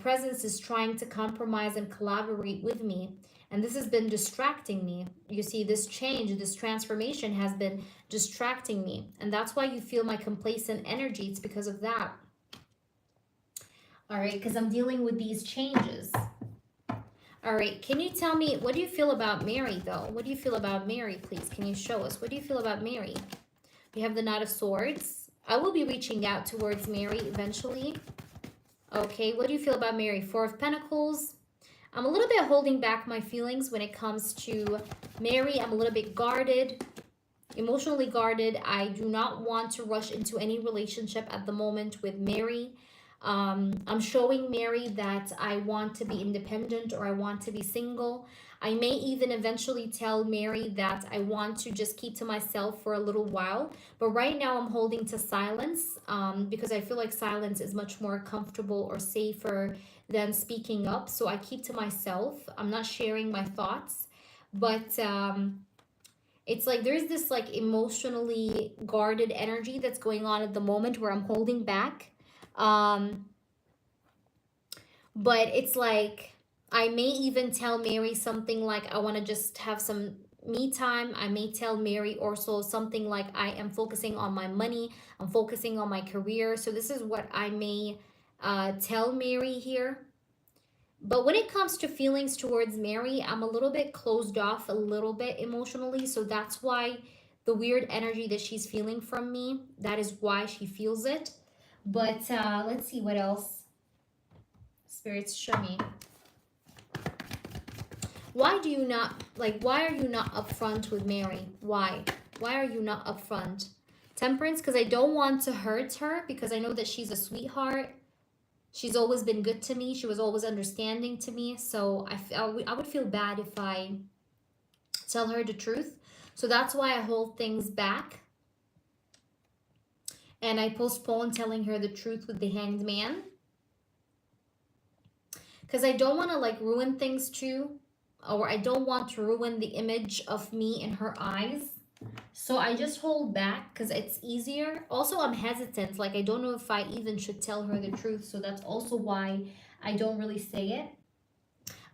presence is trying to compromise and collaborate with me. And this has been distracting me. You see, this change, this transformation has been distracting me. And that's why you feel my complacent energy. It's because of that. All right, because I'm dealing with these changes. All right, can you tell me, what do you feel about Mary, though? What do you feel about Mary, please? Can you show us? What do you feel about Mary? We have the Knight of Swords. I will be reaching out towards Mary eventually. Okay, what do you feel about Mary? Four of Pentacles. I'm a little bit holding back my feelings when it comes to Mary. I'm a little bit guarded, emotionally guarded. I do not want to rush into any relationship at the moment with Mary. I'm showing Mary that I want to be independent, or I want to be single. I may even eventually tell Mary that I want to just keep to myself for a little while. But right now I'm holding to silence because I feel like silence is much more comfortable or safer than speaking up. So I keep to myself. I'm not sharing my thoughts. But it's like there's this like emotionally guarded energy that's going on at the moment where I'm holding back. But it's like, I may even tell Mary something like, I want to just have some me time. I may tell Mary also something like, I am focusing on my money, I'm focusing on my career. So this is what I may tell Mary here. But when it comes to feelings towards Mary, I'm a little bit closed off, a little bit emotionally. So that's why the weird energy that she's feeling from me, that is why she feels it. But let's see what else spirits show me. Why do you not, like, why are you not upfront with Mary? Why? Why are you not upfront? Temperance, because I don't want to hurt her, because I know that she's a sweetheart. She's always been good to me. She was always understanding to me. So I would feel bad if I tell her the truth. So that's why I hold things back. And I postpone telling her the truth with the Hanged Man. Because I don't want to like ruin things too. Or I don't want to ruin the image of me in her eyes. So I just hold back because it's easier. Also, I'm hesitant. Like, I don't know if I even should tell her the truth. So that's also why I don't really say it.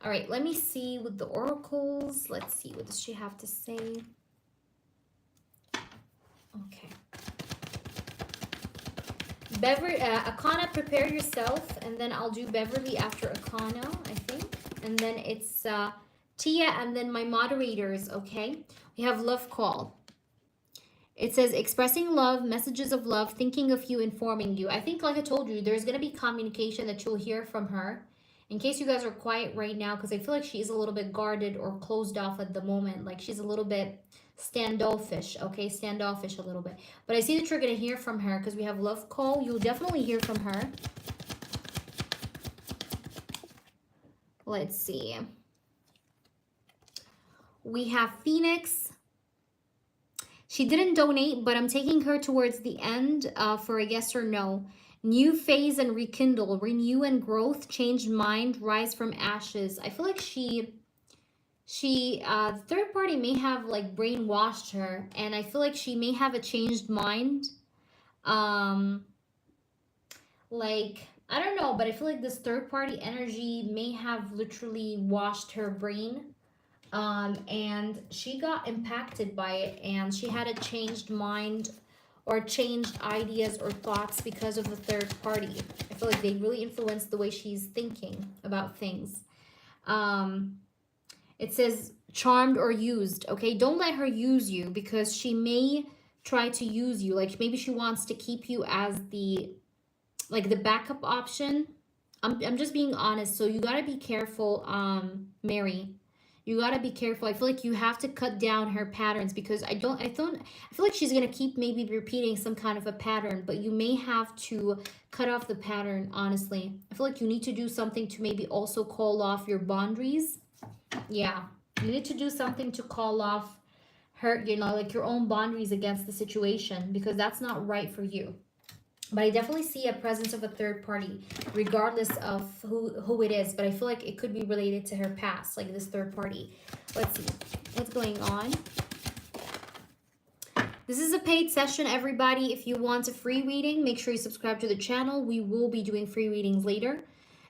All right, let me see with the oracles. Let's see, what does she have to say? Okay. Akana, prepare yourself. And then I'll do Beverly after Akana, I think. And then it's Tia and then my moderators, okay? We have Love Call. It says, expressing love, messages of love, thinking of you, informing you. I think, like I told you, there's going to be communication that you'll hear from her. In case you guys are quiet right now, because I feel like she's a little bit guarded or closed off at the moment. Like, she's a little bit standoffish, okay? Standoffish a little bit. But I see that you're going to hear from her because we have Love Call. You'll definitely hear from her. Let's see. We have Phoenix. She didn't donate, but I'm taking her towards the end for a yes or no. New phase and rekindle, renew and growth, changed mind, rise from ashes. I feel like third party may have like brainwashed her, and I feel like she may have a changed mind. Like, I don't know, but I feel like this third party energy may have literally washed her brain. And she got impacted by it, and she had a changed mind or changed ideas or thoughts because of the third party. I feel like they really influenced the way she's thinking about things. It says charmed or used. Okay, don't let her use you, because she may try to use you. Like, maybe she wants to keep you as the backup option. I'm just being honest. So you gotta be careful, Mary. You gotta be careful. I feel like you have to cut down her patterns, because I feel like she's gonna keep maybe repeating some kind of a pattern, but you may have to cut off the pattern, honestly. I feel like you need to do something to maybe also call off your boundaries. Yeah, you need to do something to call off her, like your own boundaries against the situation, because that's not right for you. But I definitely see a presence of a third party, regardless of who it is. But I feel like it could be related to her past, like this third party. Let's see what's going on. This is a paid session, everybody. If you want a free reading, make sure you subscribe to the channel. We will be doing free readings later.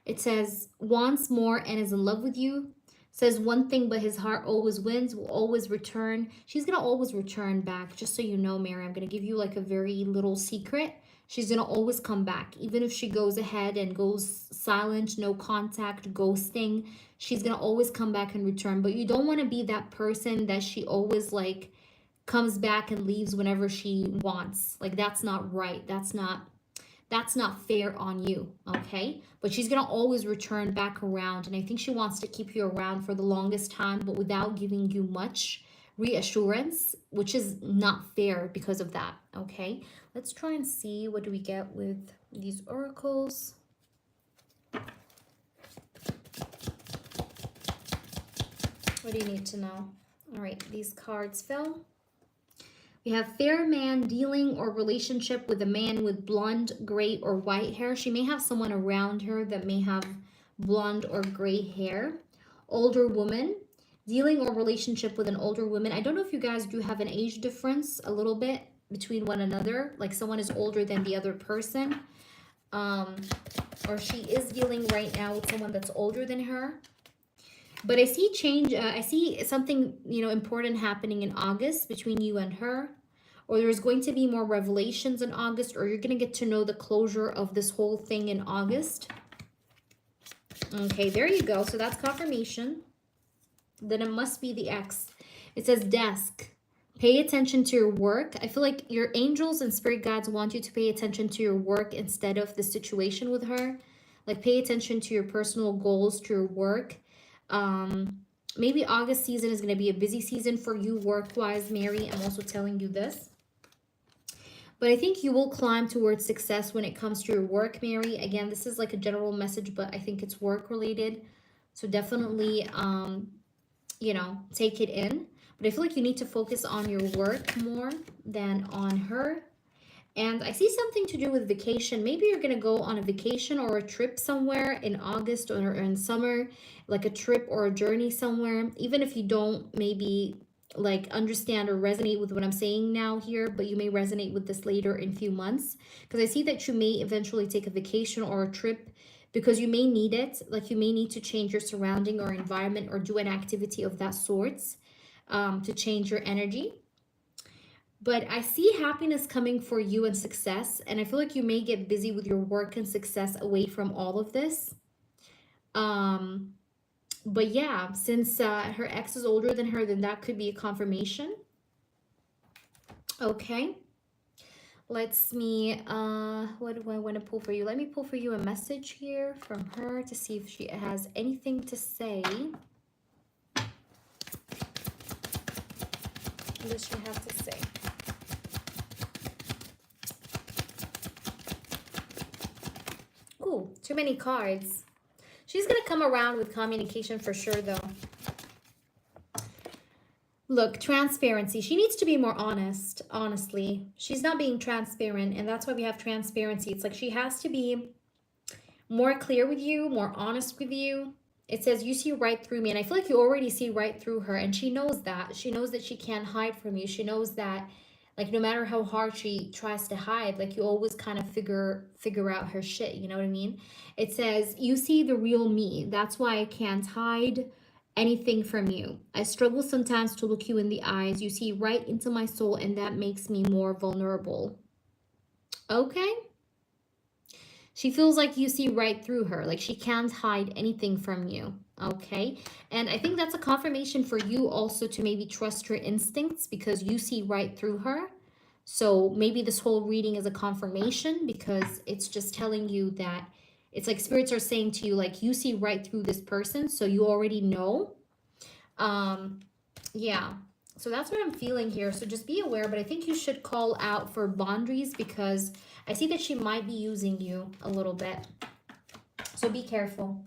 It says, wants more and is in love with you. Says one thing, but his heart always wins, will always return. She's going to always return back. Just so you know, Mary, I'm going to give you like a very little secret. She's going to always come back. Even if she goes ahead and goes silent, no contact, ghosting, she's going to always come back and return. But you don't want to be that person that she always like comes back and leaves whenever she wants. Like, that's not right. That's not fair on you, okay? But she's going to always return back around. And I think she wants to keep you around for the longest time, but without giving you much reassurance, which is not fair because of that, okay? Let's try and see, what do we get with these oracles? What do you need to know? All right, these cards fell. We have fair man, dealing or relationship with a man with blonde, gray, or white hair. She may have someone around her that may have blonde or gray hair. Older woman, dealing or relationship with an older woman. I don't know if you guys do have an age difference a little bit between one another, like someone is older than the other person. or she is dealing right now with someone that's older than her. But I see change. I see something, you know, important happening in August between you and her. Or there's going to be more revelations in August, or you're going to get to know the closure of this whole thing in August. Okay, there you go. So that's confirmation. Then it must be the X. It says desk. Pay attention to your work. I feel like your angels and spirit guides want you to pay attention to your work instead of the situation with her. Like, pay attention to your personal goals, to your work. Maybe August season is going to be a busy season for you work-wise, Mary. I'm also telling you this. But I think you will climb towards success when it comes to your work, Mary. Again, this is like a general message, but I think it's work-related. So definitely, you know, take it in. But I feel like you need to focus on your work more than on her. And I see something to do with vacation. Maybe you're going to go on a vacation or a trip somewhere in August or in summer, like a trip or a journey somewhere. Even if you don't maybe like understand or resonate with what I'm saying now here, but you may resonate with this later in a few months. Because I see that you may eventually take a vacation or a trip because you may need it. Like, you may need to change your surrounding or environment or do an activity of that sorts to change your energy. But I see happiness coming for you and success. And I feel like you may get busy with your work and success away from all of this. But yeah, since her ex is older than her, then that could be a confirmation. Okay. Let's me, what do I want to pull for you? Let me pull for you a message here from her to see if she has anything to say. What does she have to say? Ooh, too many cards. She's going to come around with communication for sure, though. Look, transparency. She needs to be more honest, honestly. She's not being transparent, and that's why we have transparency. It's like she has to be more clear with you, more honest with you. It says, you see right through me, and I feel like you already see right through her, and she knows that. She knows that she can't hide from you. She knows that, like, no matter how hard she tries to hide, like, you always kind of figure out her shit, you know what I mean? It says, you see the real me. That's why I can't hide anything from you. I struggle sometimes to look you in the eyes. You see right into my soul, and that makes me more vulnerable. Okay? She feels like you see right through her, like she can't hide anything from you, okay? And I think that's a confirmation for you also to maybe trust your instincts because you see right through her. So maybe this whole reading is a confirmation because it's just telling you that it's like spirits are saying to you, like, you see right through this person, so you already know. Yeah. So that's what I'm feeling here. So just be aware, but I think you should call out for boundaries because I see that she might be using you a little bit. So be careful.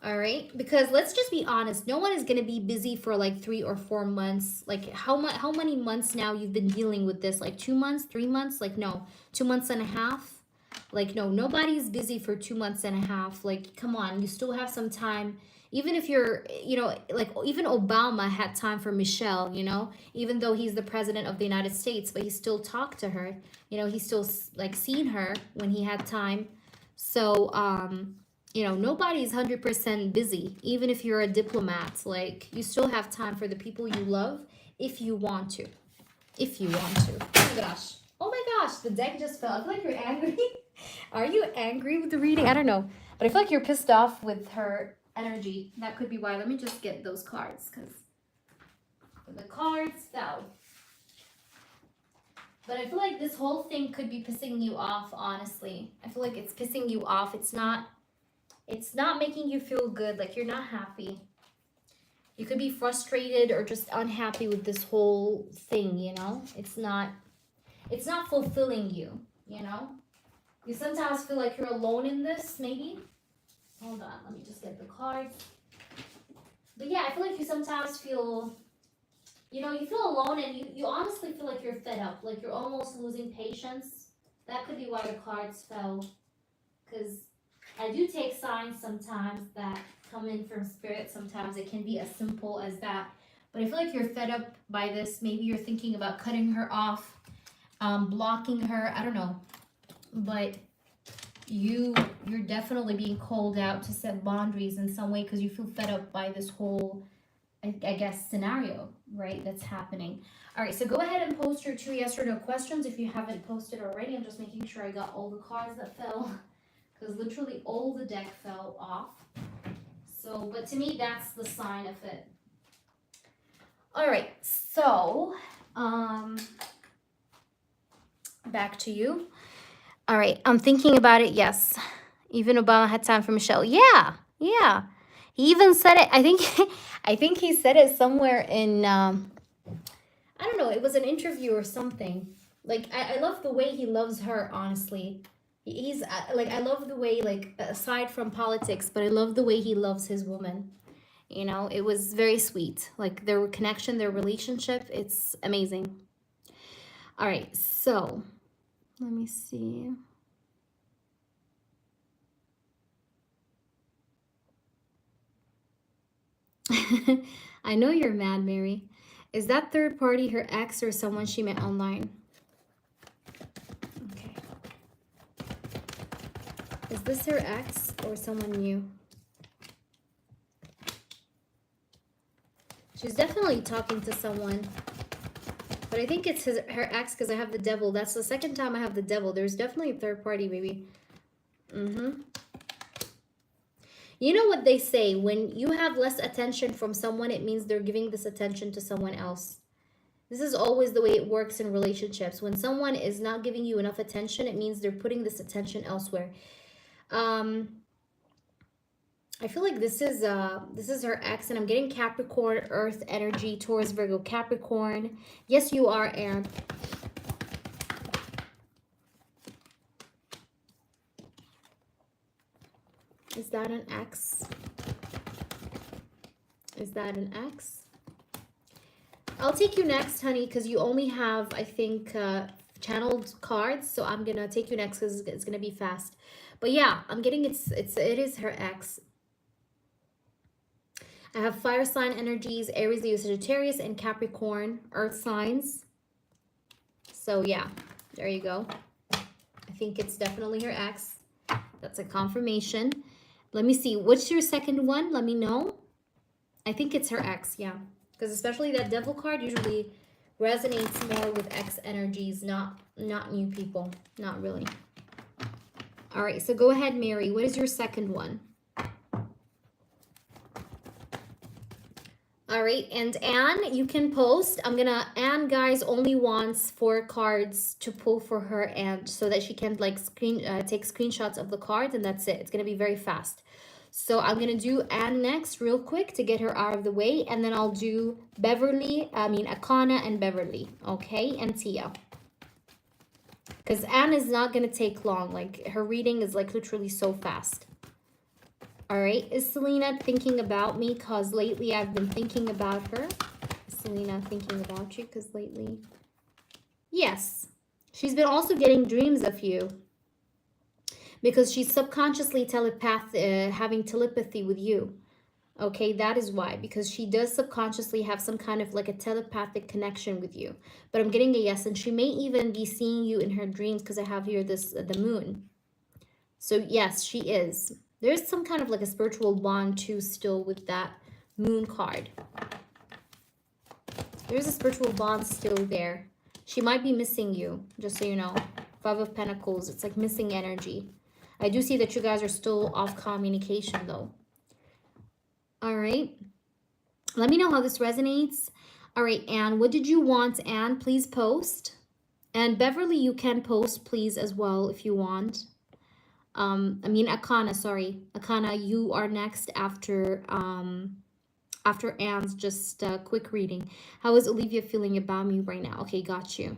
All right? Because let's just be honest. No one is going to be busy for like 3 or 4 months. Like how many months now you've been dealing with this? Like 2 months, 3 months? Like no, 2 months and a half? Like no, nobody's busy for 2 months and a half. Like come on, you still have some time. Even if you're, you know, like even Obama had time for Michelle, you know, even though he's the president of the United States, but he still talked to her, you know, he still like seen her when he had time. So, you know, nobody's 100% busy. Even if you're a diplomat, like you still have time for the people you love if you want to. If you want to. Oh my gosh. Oh my gosh, the deck just fell. I feel like you're angry. Are you angry with the reading? I don't know. But I feel like you're pissed off with her energy. That could be why. Let me just get those cards because the cards fell. But I feel like this whole thing could be pissing you off, honestly. I feel like it's pissing you off. It's not making you feel good. Like you're not happy. You could be frustrated or just unhappy with this whole thing, you know? It's not fulfilling you, you know? You sometimes feel like you're alone in this, maybe. Hold on, let me just get the cards. But yeah, I feel like you sometimes feel, you know, you feel alone and you honestly feel like you're fed up. Like you're almost losing patience. That could be why the cards fell. Because I do take signs sometimes that come in from spirit. Sometimes it can be as simple as that. But I feel like you're fed up by this. Maybe you're thinking about cutting her off, blocking her. I don't know. But you're definitely being called out to set boundaries in some way because you feel fed up by this whole, I guess, scenario, right, that's happening. All right, so go ahead and post your 2 yes or no questions if you haven't posted already. I'm just making sure I got all the cards that fell because literally all the deck fell off. So, but to me, that's the sign of it. All right, so back to you. All right, I'm thinking about it. Yes, even Obama had time for Michelle. Yeah, yeah. He even said it. I think, I think he said it somewhere in. I don't know. It was an interview or something. Like I love the way he loves her. Honestly, he's like I love the way, like, aside from politics, but I love the way he loves his woman. You know, it was very sweet. Like their connection, their relationship. It's amazing. All right, so let me see. I know you're mad, Mary. Is that third party her ex or someone she met online? Okay. Is this her ex or someone new? She's definitely talking to someone. But I think it's her ex because I have the devil. That's the second time I have the devil. There's definitely a third party, baby. You know what they say, when you have less attention from someone, it means they're giving this attention to someone else. This is always the way it works in relationships. When someone is not giving you enough attention, it means they're putting this attention elsewhere. I feel like this is her ex, and I'm getting Capricorn, Earth energy, Taurus, Virgo, Capricorn. Yes, you are, Aaron. Is that an X? Is that an X? I'll take you next, honey, because you only have, I think, channeled cards. So I'm going to take you next because it's going to be fast. But yeah, I'm getting it is her ex. I have fire sign energies, Aries, Leo, Sagittarius, and Capricorn, earth signs. So yeah, there you go. I think it's definitely her ex. That's a confirmation. Let me see. What's your second one? Let me know. I think it's her ex, yeah. Because especially that devil card usually resonates more with ex energies, not new people. Not really. All right, so go ahead, Mary. What is your second one? All right, and Anne, you can post. Anne, guys, only wants 4 cards to pull for her, and so that she can like take screenshots of the cards, and that's it. It's gonna be very fast. So I'm gonna do Anne next real quick to get her out of the way, and then I'll do Akana and Beverly, okay, and Tia. Because Anne is not gonna take long. Like her reading is like literally so fast. All right, is Selena thinking about me? Because lately I've been thinking about her. Is Selena thinking about you? Because lately... Yes. She's been also getting dreams of you. Because she's subconsciously having telepathy with you. Okay, that is why. Because she does subconsciously have some kind of like a telepathic connection with you. But I'm getting a yes. And she may even be seeing you in her dreams because I have here the moon. So yes, she is. There's some kind of like a spiritual bond too still with that moon card. There's a spiritual bond still there. She might be missing you, just so you know. 5 of Pentacles, it's like missing energy. I do see that you guys are still off communication though. All right. Let me know how this resonates. All right, Anne, what did you want, Anne? Please post. And Beverly, you can post, please, as well, if you want. Akana, sorry. Akana, you are next after Anne's just quick reading. How is Olivia feeling about me right now? Okay, got you.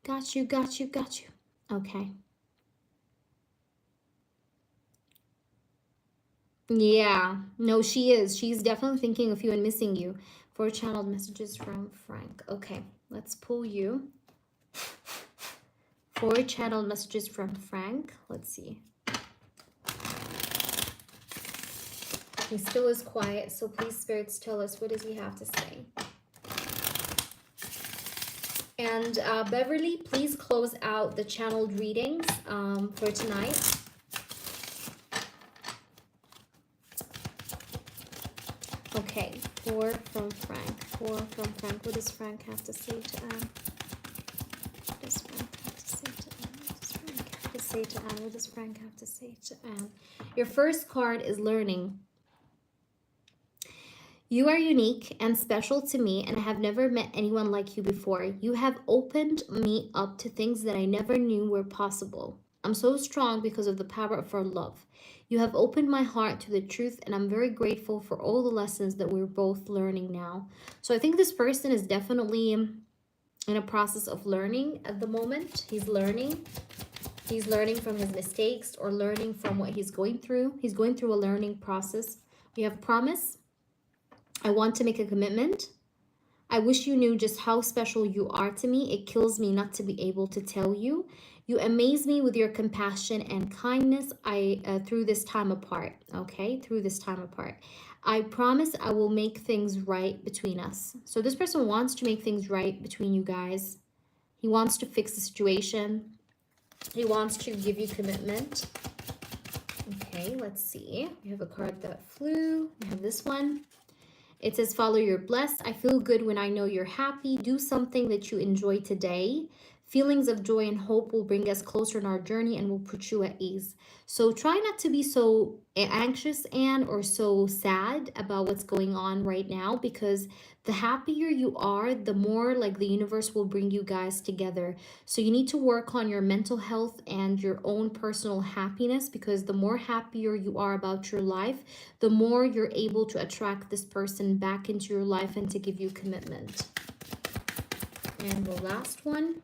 Got you. Okay. Yeah, no, she is. She's definitely thinking of you and missing you. 4 channeled messages from Frank. Okay, let's pull you. 4 channeled messages from Frank. Let's see. He still is quiet, so please, spirits, tell us, what does he have to say? And Beverly, please close out the channeled readings for tonight. Okay, 4 from Frank. 4 from Frank. What does Frank have to say to Anne? What does Frank have to say to Anne? What does Frank have to say to Anne? What does Frank have to say to Anne? Your first card is learning. You are unique and special to me, and I have never met anyone like you before. You have opened me up to things that I never knew were possible. I'm so strong because of the power of our love. You have opened my heart to the truth, and I'm very grateful for all the lessons that we're both learning now. So I think this person is definitely in a process of learning at the moment. He's learning. He's learning from his mistakes or learning from what he's going through. He's going through a learning process. We have promise. I want to make a commitment. I wish you knew just how special you are to me. It kills me not to be able to tell you. You amaze me with your compassion and kindness through this time apart, okay? Through this time apart. I promise I will make things right between us. So this person wants to make things right between you guys. He wants to fix the situation. He wants to give you commitment. Okay, let's see. We have a card that flew. We have this one. It says, follow your blessed. I feel good when I know you're happy. Do something that you enjoy today. Feelings of joy and hope will bring us closer in our journey and will put you at ease. So try not to be so anxious, Anne, or so sad about what's going on right now, because the happier you are, the more like the universe will bring you guys together. So you need to work on your mental health and your own personal happiness, because the more happier you are about your life, the more you're able to attract this person back into your life and to give you commitment. And the last one.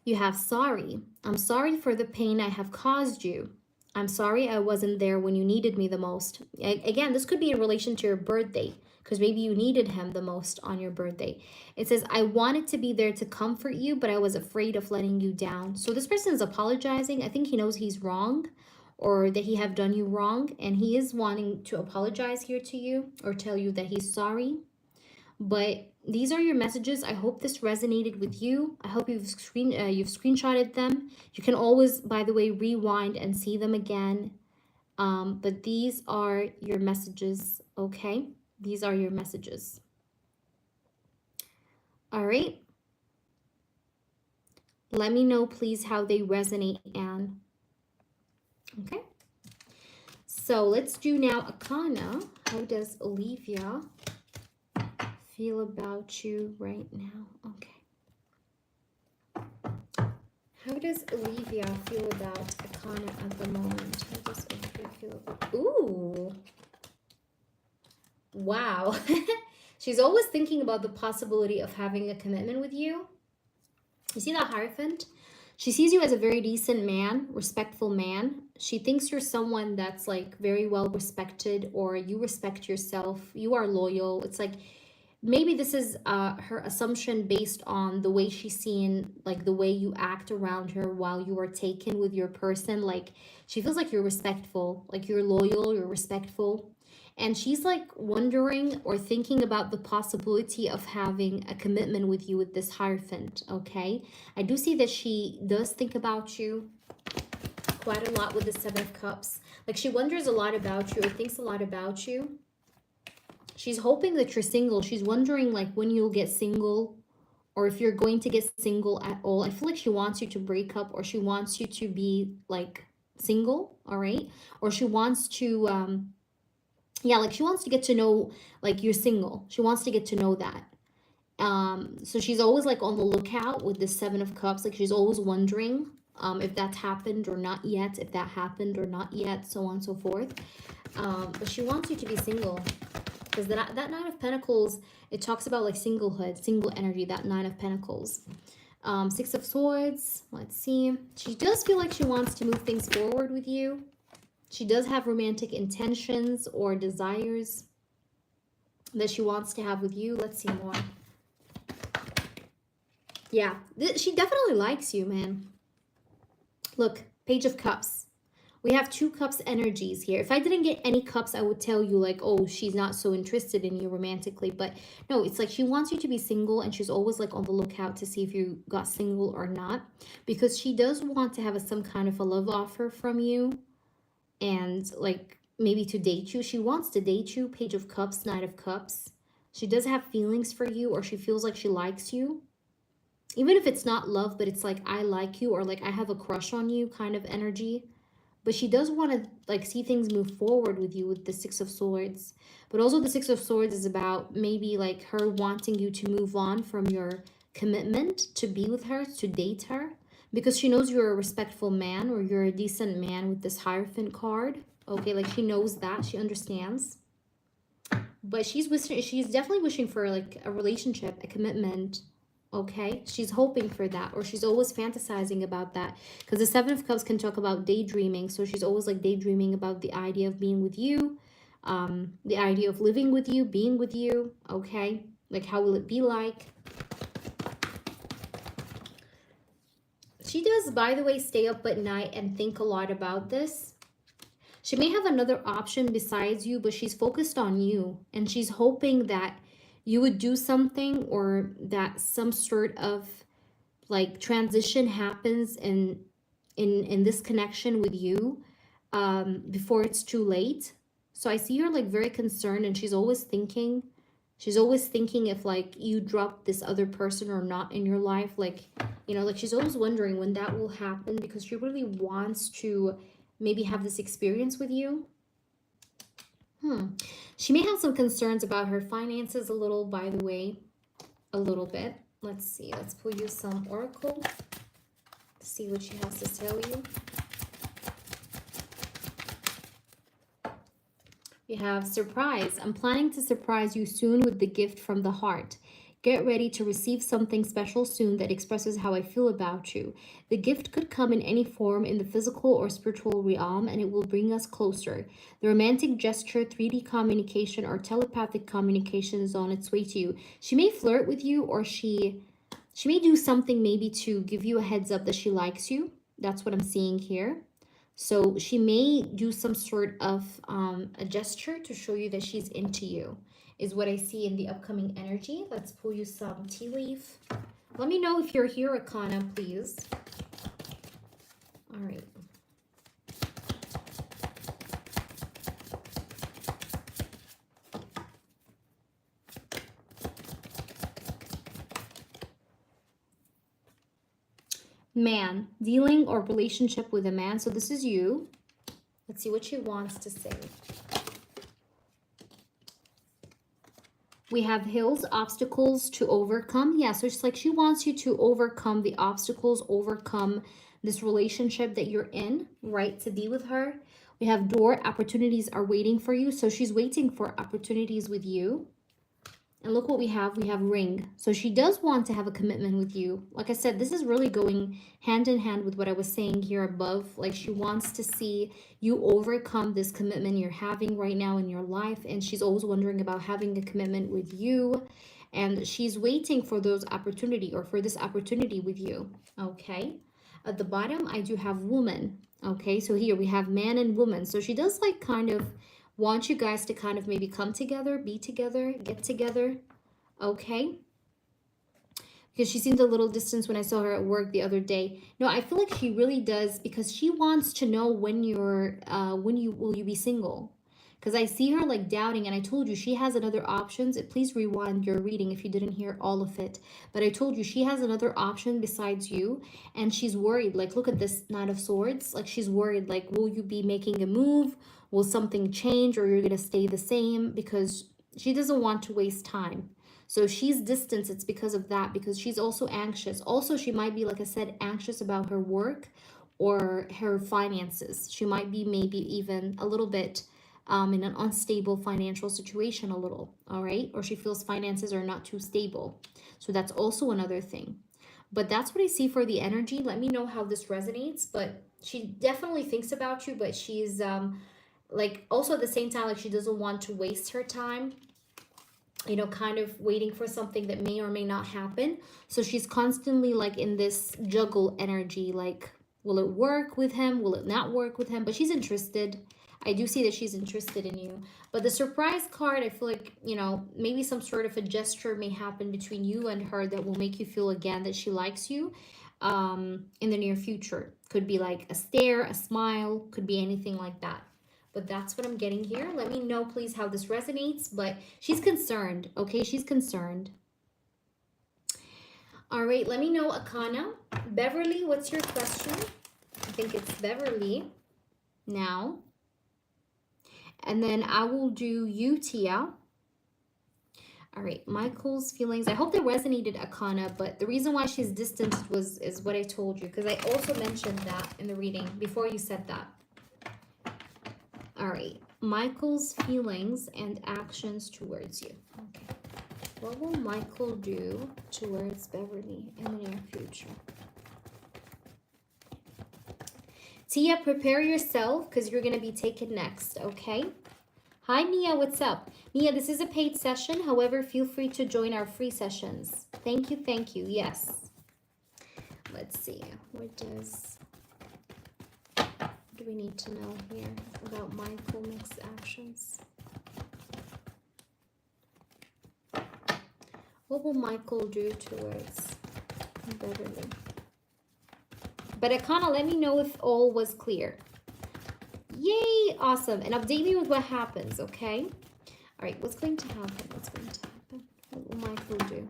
You have sorry. I'm sorry for the pain I have caused you. I'm sorry I wasn't there when you needed me the most. Again, this could be in relation to your birthday, because maybe you needed him the most on your birthday. It says, I wanted to be there to comfort you, but I was afraid of letting you down. So this person is apologizing. I think he knows he's wrong, or that he have done you wrong, and he is wanting to apologize here to you or tell you that he's sorry. But these are your messages. I hope this resonated with you. I hope you've screenshotted them. You can always, by the way, rewind and see them again. But these are your messages, okay? These are your messages. All right. Let me know, please, how they resonate, Anne. Okay. So let's do now Akana. How does Olivia feel about you right now? Okay. How does Olivia feel about Akana at the moment? How does Olivia feel about... Ooh. Wow. She's always thinking about the possibility of having a commitment with you. You see that Hierophant? She sees you as a very decent man, respectful man. She thinks you're someone that's like very well respected, or you respect yourself. You are loyal. It's like, maybe this is her assumption based on the way she's seen, like the way you act around her while you are taken with your person. Like she feels like you're respectful, like you're loyal, you're respectful. And she's like wondering or thinking about the possibility of having a commitment with you with this Hierophant, okay? I do see that she does think about you quite a lot with the Seven of Cups. Like she wonders a lot about you or thinks a lot about you. She's hoping that you're single. She's wondering like when you'll get single, or if you're going to get single at all. I feel like she wants you to break up, or she wants you to be like single, all right? Or she wants to, yeah, like she wants to get to know like you're single. She wants to get to know that. So she's always like on the lookout with the Seven of Cups. Like she's always wondering if that's happened or not yet, if that happened or not yet, so on and so forth. But she wants you to be single. Because that Nine of Pentacles, it talks about like singlehood, single energy, that Nine of Pentacles. Six of Swords, let's see. She does feel like she wants to move things forward with you. She does have romantic intentions or desires that she wants to have with you. Let's see more. Yeah, she definitely likes you, man. Look, Page of Cups. We have 2 cups energies here. If I didn't get any cups, I would tell you like, oh, she's not so interested in you romantically. But no, it's like she wants you to be single, and she's always like on the lookout to see if you got single or not. Because she does want to have some kind of a love offer from you. And like maybe to date you. She wants to date you. Page of Cups, Knight of Cups. She does have feelings for you, or she feels like she likes you. Even if it's not love, but it's like I like you, or like I have a crush on you kind of energy. But she does want to like see things move forward with you with the 6 of Swords. But also the 6 of Swords is about maybe like her wanting you to move on from your commitment to be with her, to date her. Because she knows you're a respectful man, or you're a decent man with this Hierophant card. Okay, like she knows that. She understands. But she's definitely wishing for like a relationship, a commitment. Okay, she's hoping for that, or she's always fantasizing about that, because the 7 of Cups can talk about daydreaming. So she's always like daydreaming about the idea of being with you, the idea of living with you, being with you. Okay, like how will it be like? She does, by the way, stay up at night and think a lot about this. She may have another option besides you, but she's focused on you, and she's hoping that you would do something, or that some sort of like transition happens in this connection with you before it's too late. So I see her like very concerned, and she's always thinking if like you drop this other person or not in your life. Like, you know, like she's always wondering when that will happen, because she really wants to maybe have this experience with you. She may have some concerns about her finances a little, by the way, a little bit. Let's see. Let's pull you some oracle. See what she has to tell you. We have surprise. I'm planning to surprise you soon with the gift from the heart. Get ready to receive something special soon that expresses how I feel about you. The gift could come in any form in the physical or spiritual realm, and it will bring us closer. The romantic gesture, 3D communication, or telepathic communication is on its way to you. She may flirt with you, or she may do something maybe to give you a heads up that she likes you. That's what I'm seeing here. So she may do some sort of a gesture to show you that she's into you, is what I see in the upcoming energy. Let's pull you some tea leaf. Let me know if you're here, Arcana, please. All right. Man, dealing or relationship with a man. So this is you. Let's see what she wants to say. We have hills, obstacles to overcome. Yeah, so it's like she wants you to overcome the obstacles, overcome this relationship that you're in, right, to be with her. We have door, opportunities are waiting for you. So she's waiting for opportunities with you. And look what we have. We have ring. So she does want to have a commitment with you. Like I said, this is really going hand in hand with what I was saying here above. Like she wants to see you overcome this commitment you're having right now in your life. And she's always wondering about having a commitment with you. And she's waiting for those opportunity, or for this opportunity with you. Okay. At the bottom, I do have woman. Okay. So here we have man and woman. So she does like kind of want you guys to kind of maybe come together, be together, get together, okay? Because she seemed a little distant when I saw her at work the other day. No, I feel like she really does, because she wants to know when will you be single? Because I see her like doubting, and I told you she has another options. Please rewind your reading if you didn't hear all of it. But I told you she has another option besides you, and she's worried. Like, look at this Knight of Swords. Like, she's worried. Like, will you be making a move? Will something change, or you're going to stay the same? Because she doesn't want to waste time. So she's distant. It's because of that, because she's also anxious. Also, she might be, like I said, anxious about her work or her finances. She might be maybe even a little bit in an unstable financial situation a little, all right? Or she feels finances are not too stable. So that's also another thing. But that's what I see for the energy. Let me know how this resonates. But she definitely thinks about you, but she's like also at the same time, like she doesn't want to waste her time, you know, kind of waiting for something that may or may not happen. So she's constantly like in this juggle energy, like Will it work with him? Will it not work with him? But she's interested. I do see that she's interested in you. But the surprise card, I feel like, you know, maybe some sort of a gesture may happen between you and her that will make you feel again that she likes you in the near future. Could be like a stare, a smile, could be anything like that. But that's what I'm getting here. Let me know, please, how this resonates. But she's concerned, okay? She's concerned. All right, let me know, Akana. Beverly, what's your question? I think it's Beverly now. And then I will do you, Tia. All right, Michael's feelings. I hope they resonated, Akana, but the reason why she's distant is what I told you, because I also mentioned that in the reading before you said that. All right, Michael's feelings and actions towards you. Okay. What will Michael do towards Beverly in the near future? Tia, prepare yourself because you're going to be taken next, okay? Hi, Mia, what's up? Mia, this is a paid session. However, feel free to join our free sessions. Thank you, yes. Let's see. What do we need to know here about Michael next actions? What will Michael do towards Beverly? But Akana, let me know if all was clear. Yay, awesome. And update me with what happens, okay? All right, what's going to happen? What's going to happen? What will Michael do?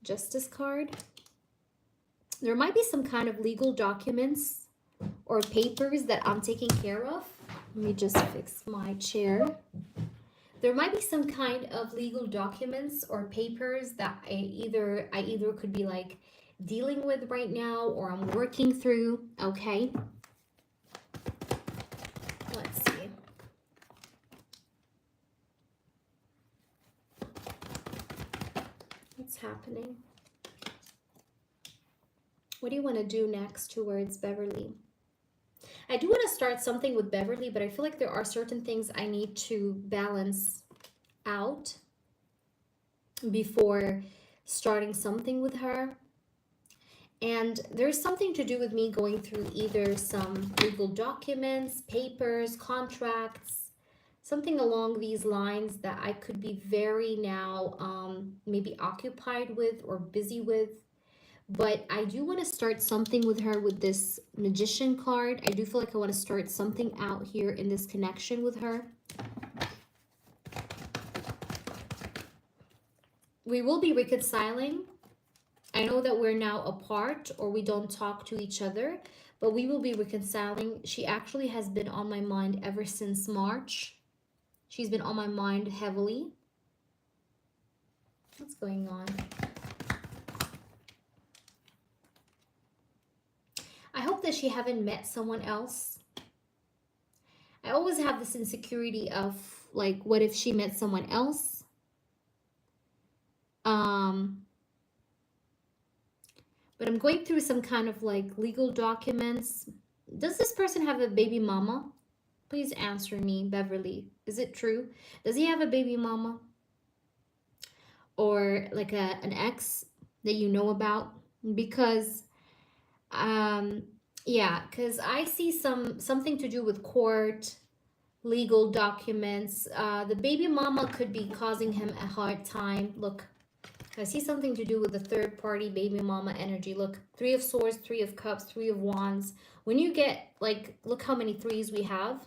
Justice card. There might be some kind of legal documents or papers that I'm taking care of. Let me just fix my chair. There might be some kind of legal documents or papers that I either could be like dealing with right now or I'm working through, okay? Let's see. What's happening? What do you want to do next towards Beverly? I do want to start something with Beverly, but I feel like there are certain things I need to balance out before starting something with her. And there's something to do with me going through either some legal documents, papers, contracts, something along these lines that I could be very now maybe occupied with or busy with. But I do want to start something with her with this Magician card. I do feel like I want to start something out here in this connection with her. We will be reconciling. I know that we're now apart or we don't talk to each other, but we will be reconciling. She actually has been on my mind ever since March. She's been on my mind heavily. What's going on? I hope that she haven't met someone else. I always have this insecurity of like, what if she met someone else? But I'm going through some kind of like legal documents. Does this person have a baby mama? Please answer me, Beverly. Is it true? Does he have a baby mama? Or like an ex that you know about? Because yeah, because I see something to do with court, legal documents. The baby mama could be causing him a hard time. Look, I see something to do with the third party baby mama energy. Look, 3 of Swords, 3 of Cups, 3 of Wands. When you get, like, look how many threes we have.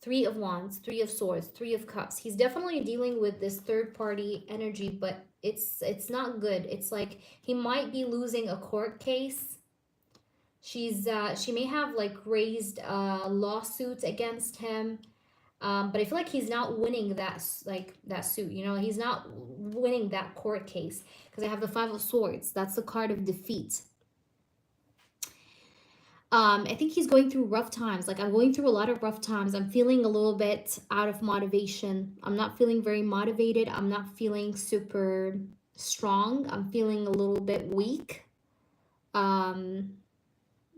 3 of Wands, 3 of Swords, 3 of Cups. He's definitely dealing with this third party energy, but it's not good. It's like he might be losing a court case. She may have like raised lawsuits against him. But I feel like he's not winning that suit, you know, he's not winning that court case because I have the 5 of Swords. That's the card of defeat. I think he's going through rough times. Like I'm going through a lot of rough times. I'm feeling a little bit out of motivation. I'm not feeling very motivated. I'm not feeling super strong. I'm feeling a little bit weak.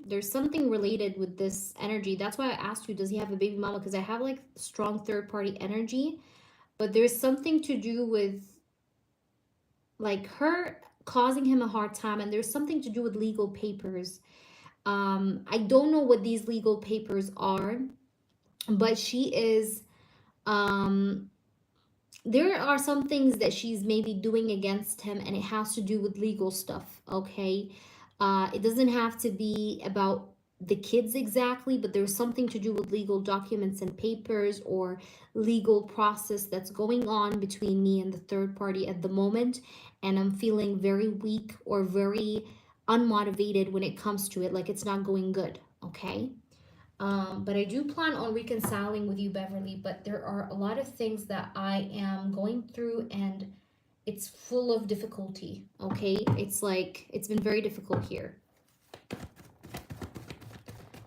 There's something related with this energy. That's why I asked you, does he have a baby mama? Because I have like strong third party energy, but there's something to do with like her causing him a hard time, and there's something to do with legal papers. I don't know what these legal papers are, but she is, there are some things that she's maybe doing against him, and it has to do with legal stuff, okay? It doesn't have to be about the kids exactly, but there's something to do with legal documents and papers or legal process that's going on between me and the third party at the moment, and I'm feeling very weak or very unmotivated when it comes to it, like it's not going good, okay? But I do plan on reconciling with you, Beverly, but there are a lot of things that I am going through, and it's full of difficulty, okay? It's like, it's been very difficult here.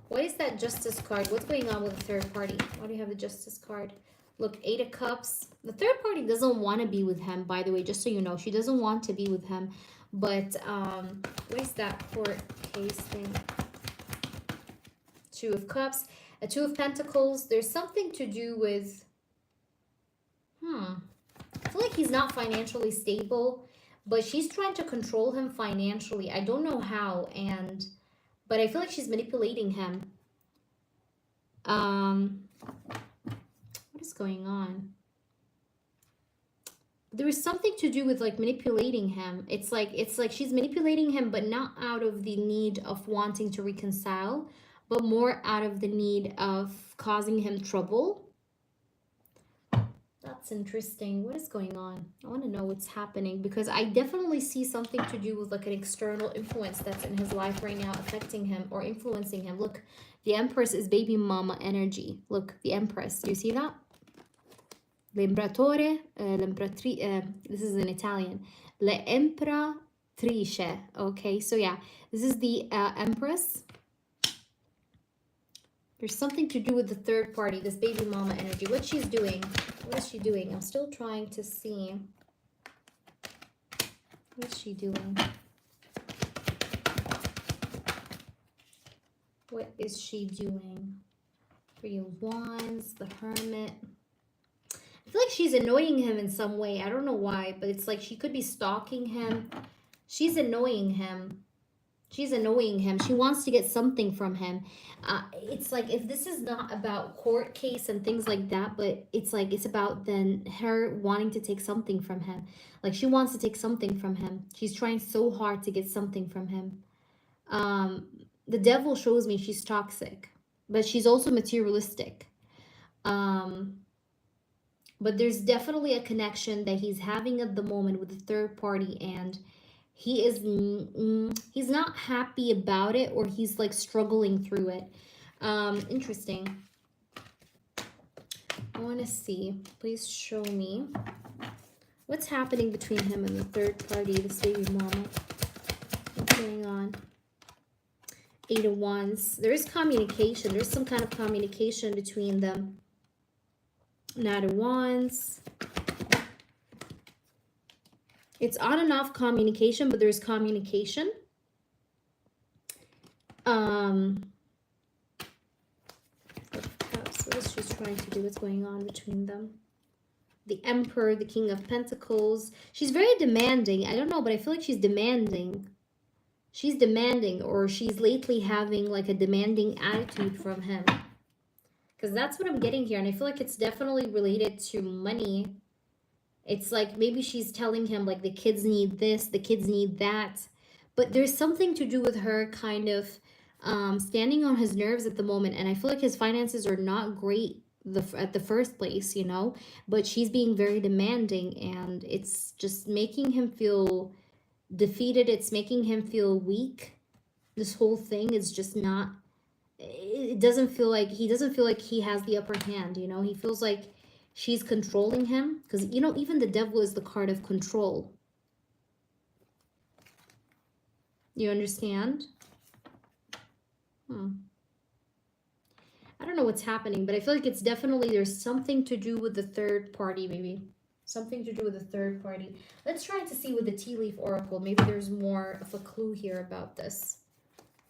What is that Justice card? What's going on with the third party? Why do you have the Justice card? Look, 8 of Cups. The third party doesn't want to be with him, by the way, just so you know. She doesn't want to be with him. But what is that court case thing? 2 of Cups. A 2 of Pentacles. There's something to do with... I feel like he's not financially stable, but she's trying to control him financially. I don't know how, but I feel like she's manipulating him. What is going on? There is something to do with like manipulating him. It's like she's manipulating him, but not out of the need of wanting to reconcile, but more out of the need of causing him trouble. That's interesting. What is going on? I want to know what's happening, because I definitely see something to do with like an external influence that's in his life right now, affecting him or influencing him. Look, the Empress is baby mama energy. Look, the Empress. Do you see that? L'Imperatore, this is in Italian. L'Imperatrice. Okay, so yeah, this is the Empress. There's something to do with the third party, this baby mama energy. What she's doing. What is she doing? I'm still trying to see. What is she doing? What is she doing? 3 of Wands, the Hermit. I feel like she's annoying him in some way. I don't know why, but it's like she could be stalking him. She's annoying him. She's annoying him. She wants to get something from him. It's like, if this is not about court case and things like that, but it's like it's about then her wanting to take something from him. Like she wants to take something from him. She's trying so hard to get something from him. The Devil shows me she's toxic, but she's also materialistic. But there's definitely a connection that he's having at the moment with the third party, and he is he's not happy about it, or he's like struggling through it. Interesting. I want to see. Please show me what's happening between him and the third party, this baby mama. What's going on? 8 of Wands. There is communication. There's some kind of communication between them. Knight of Wands. It's on and off communication, but there's communication. What is she trying to do? What's going on between them? The Emperor, the King of Pentacles. She's very demanding. I don't know, but I feel like she's demanding. She's demanding, or she's lately having like a demanding attitude from him. Because that's what I'm getting here. And I feel like it's definitely related to money. It's like maybe she's telling him like the kids need this, the kids need that. But there's something to do with her kind of standing on his nerves at the moment. And I feel like his finances are not great at the first place, you know. But she's being very demanding, and it's just making him feel defeated. It's making him feel weak. This whole thing is just not... It doesn't feel like... He doesn't feel like he has the upper hand, you know. He feels like she's controlling him, because, you know, even the Devil is the card of control. You understand? I don't know what's happening, but I feel like it's definitely, there's something to do with the third party, maybe. Something to do with the third party. Let's try to see with the Tea Leaf Oracle. Maybe there's more of a clue here about this.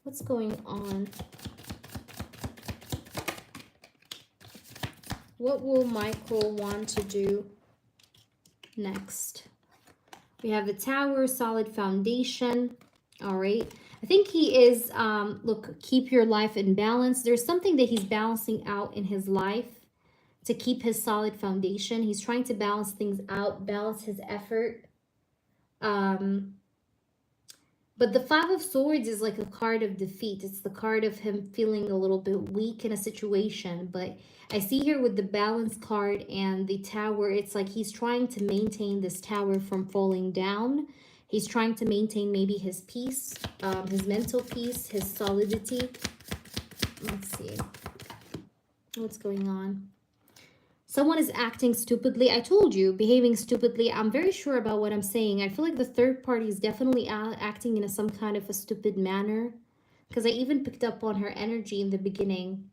What's going on? What will Michael want to do next? We have the Tower, solid foundation. All right. I think he is, look, keep your life in balance. There's something that he's balancing out in his life to keep his solid foundation. He's trying to balance things out, balance his effort. But the Five of Swords is like a card of defeat. It's the card of him feeling a little bit weak in a situation. But I see here with the Balance card and the Tower, it's like he's trying to maintain this tower from falling down. He's trying to maintain maybe his peace, his mental peace, his solidity. Let's see what's going on. Someone is acting stupidly. I told you, behaving stupidly. I'm very sure about what I'm saying. I feel like the third party is definitely acting in some kind of a stupid manner. Because I even picked up on her energy in the beginning.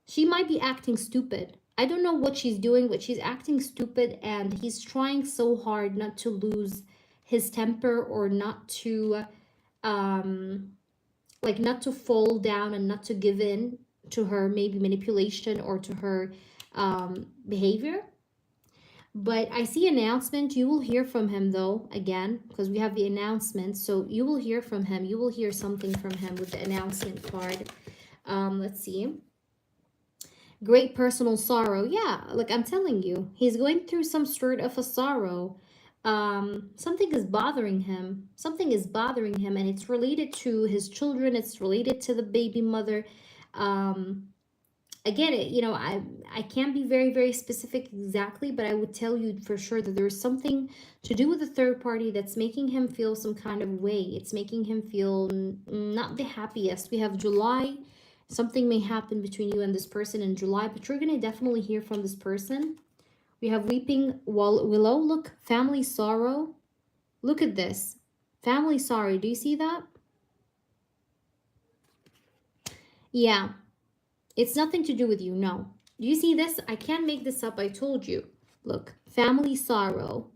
She might be acting stupid. I don't know what she's doing, but she's acting stupid. And he's trying so hard not to lose his temper or not to, like not to fall down and not to give in to her maybe manipulation or to her behavior. But I see announcement. You will hear from him though, again, because we have the announcement. So you will hear from him. You will hear something from him with the announcement card. Let's see. Great personal sorrow. Yeah, like I'm telling you, he's going through some sort of a sorrow. Something is bothering him. Something is bothering him, and it's related to his children. It's related to the baby mother. Again, you know, I can't be very specific exactly, but I would tell you for sure that there's something to do with the third party that's making him feel some kind of way. It's making him feel not the happiest. We have July. Something may happen between you and this person in July, but you're going to definitely hear from this person. We have Weeping Willow. Look, family sorrow. Look at this. Family sorrow. Do you see that? Yeah. It's nothing to do with you, no. Do you see this? I can't make this up, I told you. Look, family sorrow.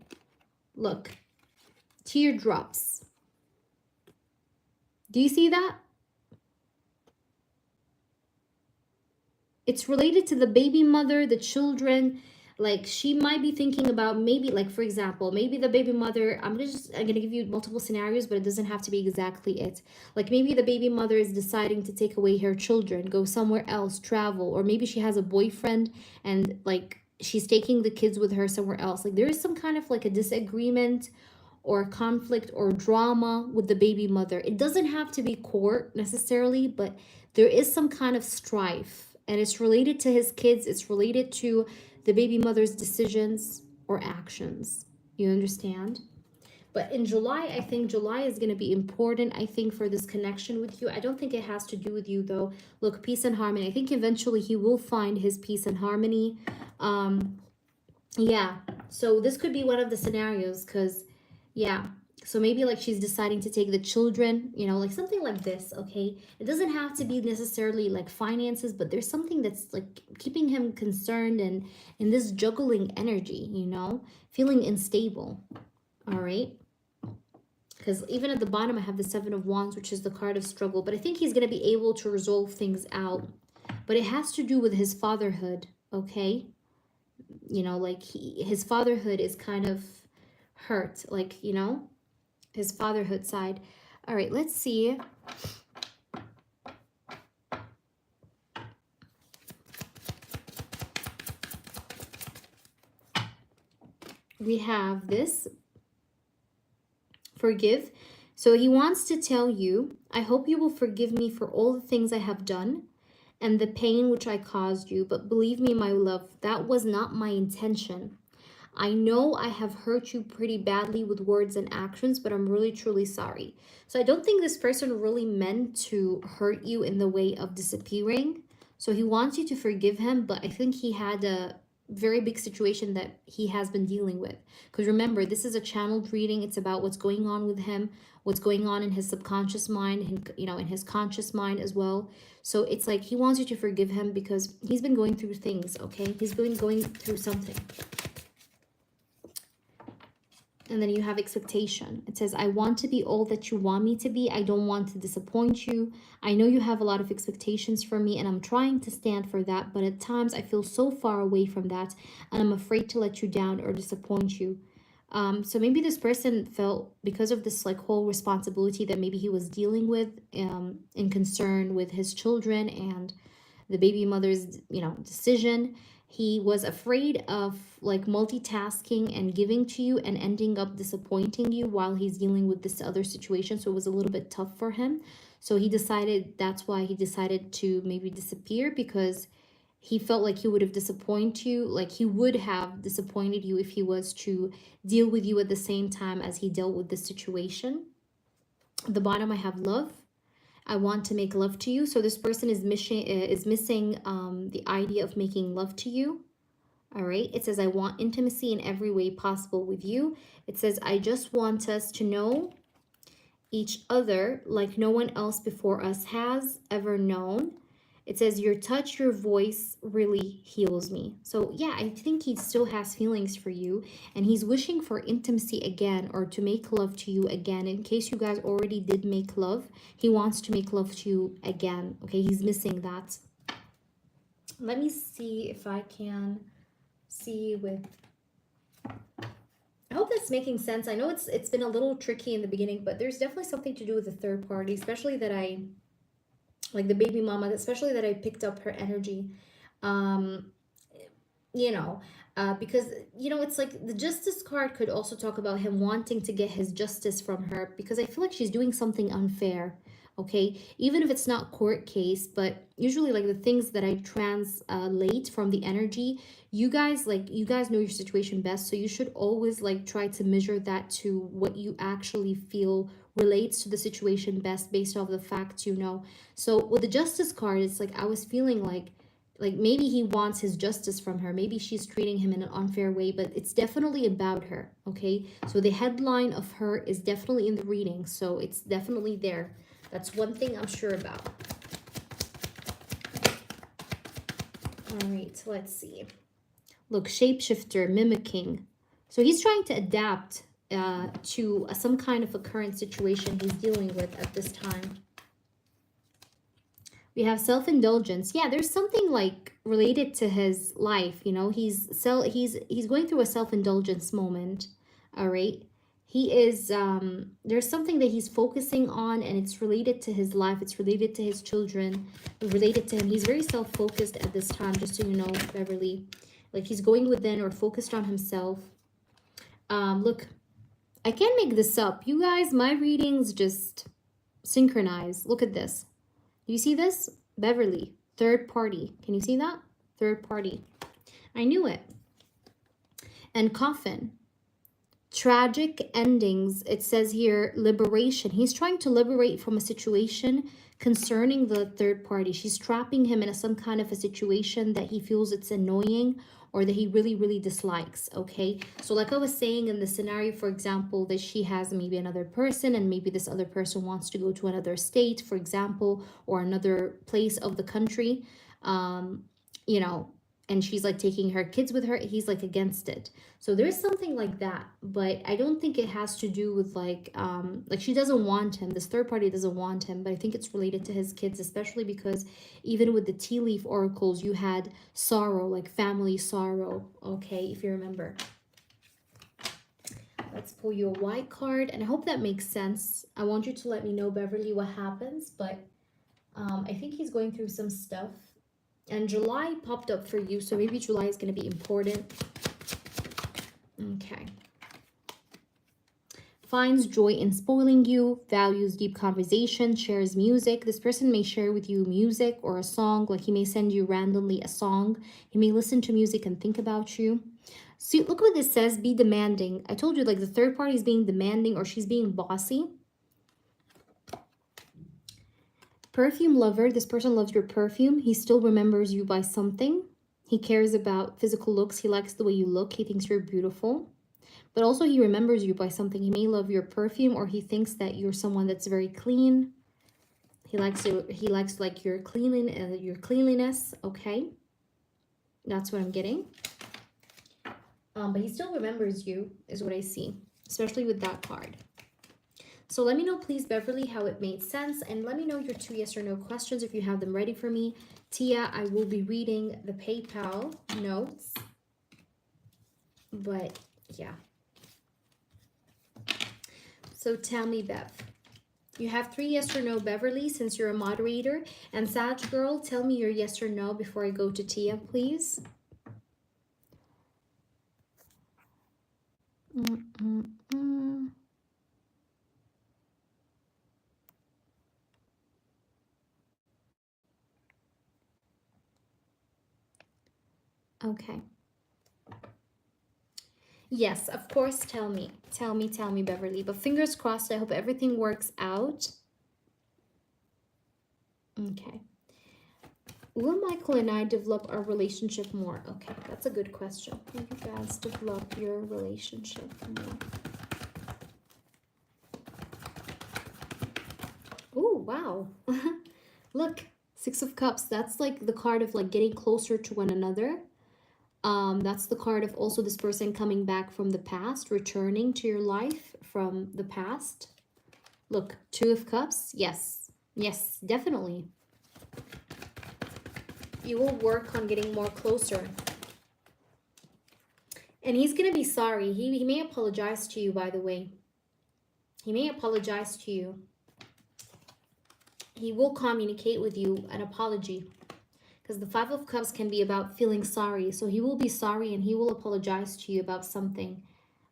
Look, teardrops. Do you see that? It's related to the baby mother, the children. Like she might be thinking about maybe, like for example, maybe the baby mother, I'm gonna give you multiple scenarios, but it doesn't have to be exactly it. Like maybe the baby mother is deciding to take away her children, go somewhere else, travel, or maybe she has a boyfriend and like she's taking the kids with her somewhere else. Like there is some kind of like a disagreement or conflict or drama with the baby mother. It doesn't have to be court necessarily, but there is some kind of strife, and it's related to his kids. It's related to the baby mother's decisions or actions. You understand? But in July, I think July is going to be important, I think, for this connection with you. I don't think it has to do with you, though. Look, peace and harmony. I think eventually he will find his peace and harmony. Yeah, so this could be one of the scenarios because, yeah. So maybe like she's deciding to take the children, you know, like something like this, okay? It doesn't have to be necessarily like finances, but there's something that's like keeping him concerned and in this juggling energy, you know, feeling unstable, all right? Because even at the bottom, I have the Seven of Wands, which is the card of struggle, but I think he's going to be able to resolve things out. But it has to do with his fatherhood, okay? You know, like his fatherhood is kind of hurt, like, you know, his fatherhood side. All right, let's see. We have this. Forgive. So he wants to tell you, I hope you will forgive me for all the things I have done and the pain which I caused you. But believe me, my love, that was not my intention. I know I have hurt you pretty badly with words and actions, but I'm really, truly sorry. So I don't think this person really meant to hurt you in the way of disappearing. So he wants you to forgive him, but I think he had a very big situation that he has been dealing with. Because remember, this is a channeled reading. It's about what's going on with him, what's going on in his subconscious mind, you know, in his conscious mind as well. So it's like he wants you to forgive him because he's been going through things, okay? He's been going through something. And then you have expectation. It says, I want to be all that you want me to be. I don't want to disappoint you. I know you have a lot of expectations for me, and I'm trying to stand for that. But at times, I feel so far away from that, and I'm afraid to let you down or disappoint you. So maybe this person felt, because of this like whole responsibility that maybe he was dealing with, in concern with his children and the baby mother's, decision, he was afraid of like multitasking and giving to you and ending up disappointing you while he's dealing with this other situation. So it was a little bit tough for him. So he decided, that's why he decided to maybe disappear, because he felt like he would have disappointed you, like he would have disappointed you if he was to deal with you at the same time as he dealt with the situation. At the bottom, I have love. I want to make love to you. So this person is missing the idea of making love to you. All right. It says, I want intimacy in every way possible with you. It says, I just want us to know each other like no one else before us has ever known. It says, your touch, your voice really heals me. So yeah, I think he still has feelings for you, and he's wishing for intimacy again, or to make love to you again. In case you guys already did make love, he wants to make love to you again. Okay, he's missing that. Let me see if I can see with... I hope that's making sense. I know it's been a little tricky in the beginning, but there's definitely something to do with the third party, especially that like the baby mama, especially that I picked up her energy. Um, because, it's like the justice card could also talk about him wanting to get his justice from her, because I feel like she's doing something unfair. Okay, even if it's not court case, but usually like the things that I translate from the energy, you guys know your situation best, so you should always like try to measure that to what you actually feel relates to the situation best based off the facts. So with the justice card, it's like I was feeling like maybe he wants his justice from her, maybe she's treating him in an unfair way, but it's definitely about her. Okay, so the headline of her is definitely in the reading, so it's definitely there. That's one thing I'm sure about. All right, let's see. Look, shapeshifter, mimicking. So he's trying to adapt to some kind of a current situation he's dealing with at this time. We have self-indulgence. Yeah, there's something like related to his life, he's going through a self-indulgence moment. All right. He is there's something that he's focusing on, and it's related to his life, it's related to his children, related to him. He's very self-focused at this time, just so you know, Beverly. Like he's going within or focused on himself. Look, I can't make this up. You guys, my readings just synchronize. Look at this. Do you see this? Beverly, third party. Can you see that? Third party. I knew it. And coffin. Tragic endings. It says here, liberation. He's trying to liberate from a situation concerning the third party. She's trapping him in some kind of a situation that he feels it's annoying, or that he really, really dislikes. Okay, so like I was saying in the scenario, for example, that she has maybe another person, and maybe this other person wants to go to another state, for example, or another place of the country, and she's like taking her kids with her. He's like against it. So there's something like that, but I don't think it has to do with like she doesn't want him. This third party doesn't want him, but I think it's related to his kids, especially because even with the tea leaf oracles, you had sorrow, like family sorrow. Okay, if you remember. Let's pull you a white card, and I hope that makes sense. I want you to let me know, Beverly, what happens, but I think he's going through some stuff. And July popped up for you, so maybe July is going to be important. Okay. Finds joy in spoiling you, values deep conversation, shares music. This person may share with you music or a song, like he may send you randomly a song. He may listen to music and think about you. See, look what this says, be demanding. I told you, like the third party is being demanding, or she's being bossy. Perfume lover, this person loves your perfume. He still remembers you by something. He cares about physical looks. He likes the way you look. He thinks you're beautiful. But also he remembers you by something. He may love your perfume, or he thinks that you're someone that's very clean. He likes like your cleanliness, okay? That's what I'm getting. But he still remembers you, is what I see, especially with that card. So let me know, please, Beverly, how it made sense. And let me know your 2 yes or no questions if you have them ready for me. Tia, I will be reading the PayPal notes. But, yeah. So tell me, Bev. You have 3 yes or no, Beverly, since you're a moderator. And Sag girl, tell me your yes or no before I go to Tia, please. Okay. Yes, of course, tell me. Tell me, Beverly. But fingers crossed, I hope everything works out. Okay. Will Michael and I develop our relationship more? Okay, that's a good question. Will you guys develop your relationship more? Oh, wow. Look, 6 of Cups. That's like the card of like getting closer to one another. That's the card of also this person coming back from the past, returning to your life from the past. Look, 2 of Cups. Yes. Yes, definitely. You will work on getting more closer. And he's going to be sorry. He may apologize to you, by the way. He may apologize to you. He will communicate with you an apology. Because the 5 of Cups can be about feeling sorry. So he will be sorry and he will apologize to you about something.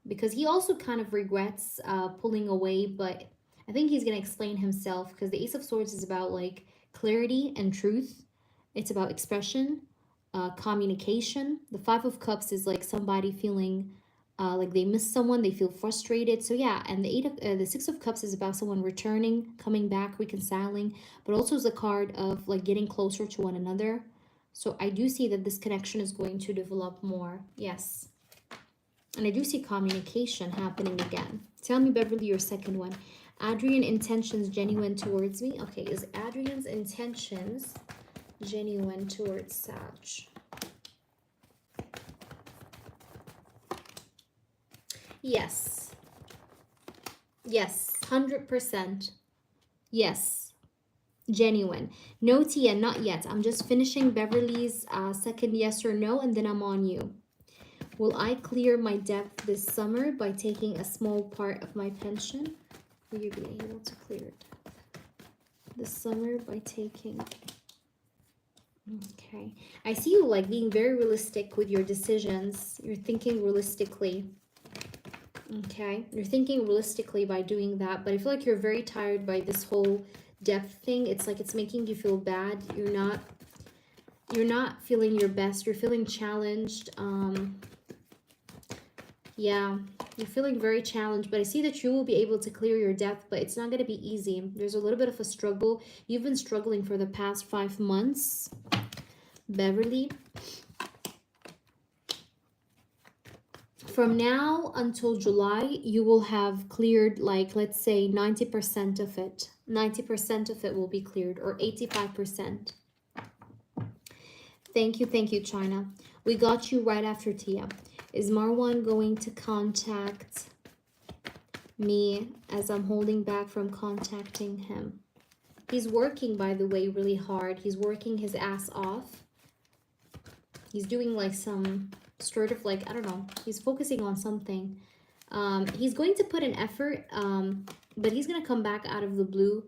Because he also kind of regrets pulling away. But I think he's going to explain himself. Because the Ace of Swords is about like clarity and truth. It's about expression, communication. The 5 of Cups is like somebody feeling like they miss someone, they feel frustrated. So yeah, and the 6 of Cups is about someone returning, coming back, reconciling, but also is a card of like getting closer to one another. So I do see that this connection is going to develop more. Yes. And I do see communication happening again. Tell me, Beverly, your second one. Adrian intentions genuine towards me. Okay, is Adrian's intentions genuine towards Sag? Yes. Yes, 100%. Yes, genuine. No, Tia, not yet. I'm just finishing Beverly's second yes or no, and then I'm on you. Will I clear my debt this summer by taking a small part of my pension? Will you be able to clear it this summer by taking... Okay. I see you like being very realistic with your decisions. You're thinking realistically. Okay. You're thinking realistically by doing that. But I feel like you're very tired by this whole depth thing. It's like it's making you feel bad. You're not feeling your best. You're feeling challenged. Yeah. You're feeling very challenged. But I see that you will be able to clear your debt. But it's not going to be easy. There's a little bit of a struggle. You've been struggling for the past 5 months. Beverly, from now until July, you will have cleared, like, let's say 90% of it. 90% of it will be cleared, or 85%. Thank you, China. We got you right after Tia. Is Marwan going to contact me as I'm holding back from contacting him? He's working, by the way, really hard. He's working his ass off. He's doing like some sort of like, I don't know, he's focusing on something. He's going to put an effort, but he's going to come back out of the blue.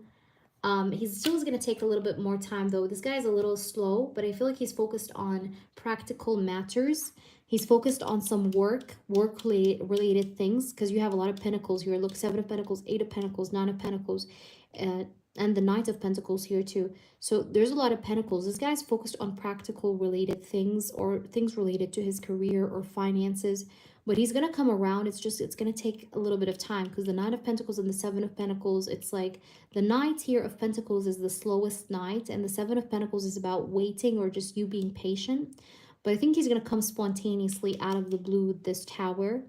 He's still going to take a little bit more time though. This guy is a little slow, but I feel like he's focused on practical matters. He's focused on some work-related things, because you have a lot of pentacles here. Look, 7 of Pentacles, 8 of Pentacles, 9 of Pentacles, and the Knight of Pentacles here too. So there's a lot of pentacles. This guy's focused on practical related things, or things related to his career or finances. But he's going to come around. It's going to take a little bit of time, because the Knight of Pentacles and the 7 of Pentacles, it's like the Knight here of Pentacles is the slowest Knight, and the 7 of Pentacles is about waiting or just you being patient. But I think he's going to come spontaneously out of the blue with this Tower.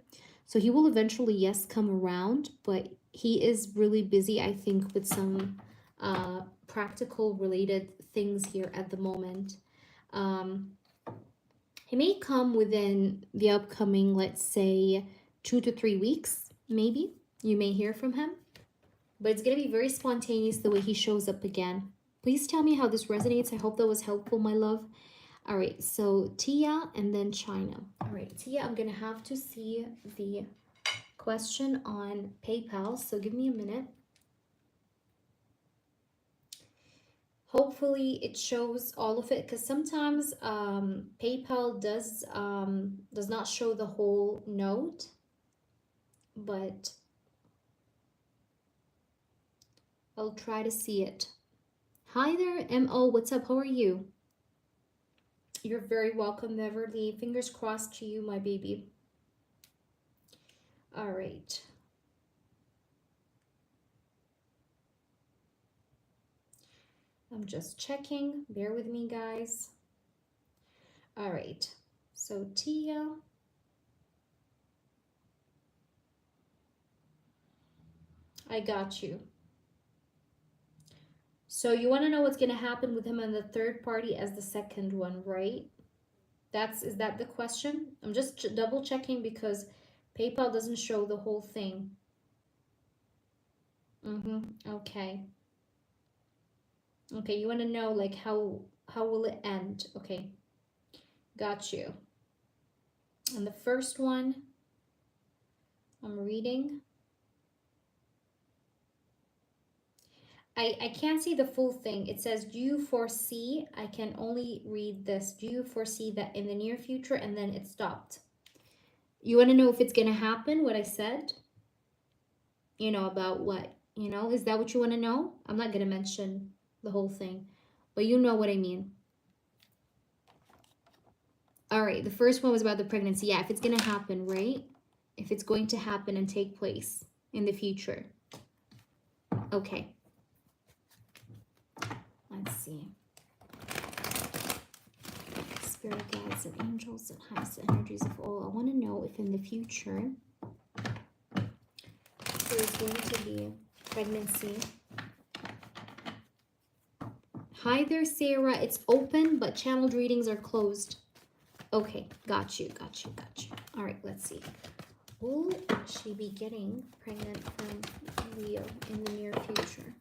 So he will eventually, yes, come around, but he is really busy, I think, with some practical related things here at the moment. He may come within the upcoming, let's say, 2 to 3 weeks, maybe. You may hear from him. But it's going to be very spontaneous the way he shows up again. Please tell me how this resonates. I hope that was helpful, my love. All right, so Tia and then China. All right, Tia, I'm going to have to see the question on PayPal, so give me a minute. Hopefully it shows all of it, because sometimes PayPal does not show the whole note, but I'll try to see it. Hi there, MO, what's up? How are you? You're very welcome, Beverly. Fingers crossed to you, my baby. All right. I'm just checking. Bear with me, guys. All right. So Tia. I got you. So you want to know what's going to happen with him and the third party as the second one, right? Is that the question? I'm just double checking because PayPal doesn't show the whole thing. Okay. Okay, you want to know like how will it end? Okay. Got you. And the first one I'm reading. I can't see the full thing. It says, do you foresee? I can only read this. Do you foresee that in the near future? And then it stopped. You want to know if it's going to happen, what I said? You know, about what? You know, is that what you want to know? I'm not going to mention the whole thing, but you know what I mean. All right, the first one was about the pregnancy. Yeah, if it's going to happen, right? If it's going to happen and take place in the future. Okay. Let's see. Spirit guides and angels and highest energies of all. I want to know if in the future there's going to be pregnancy. Hi there, Sarah. It's open, but channeled readings are closed. Okay, got you. All right, let's see. Will she be getting pregnant from Leo in the near future?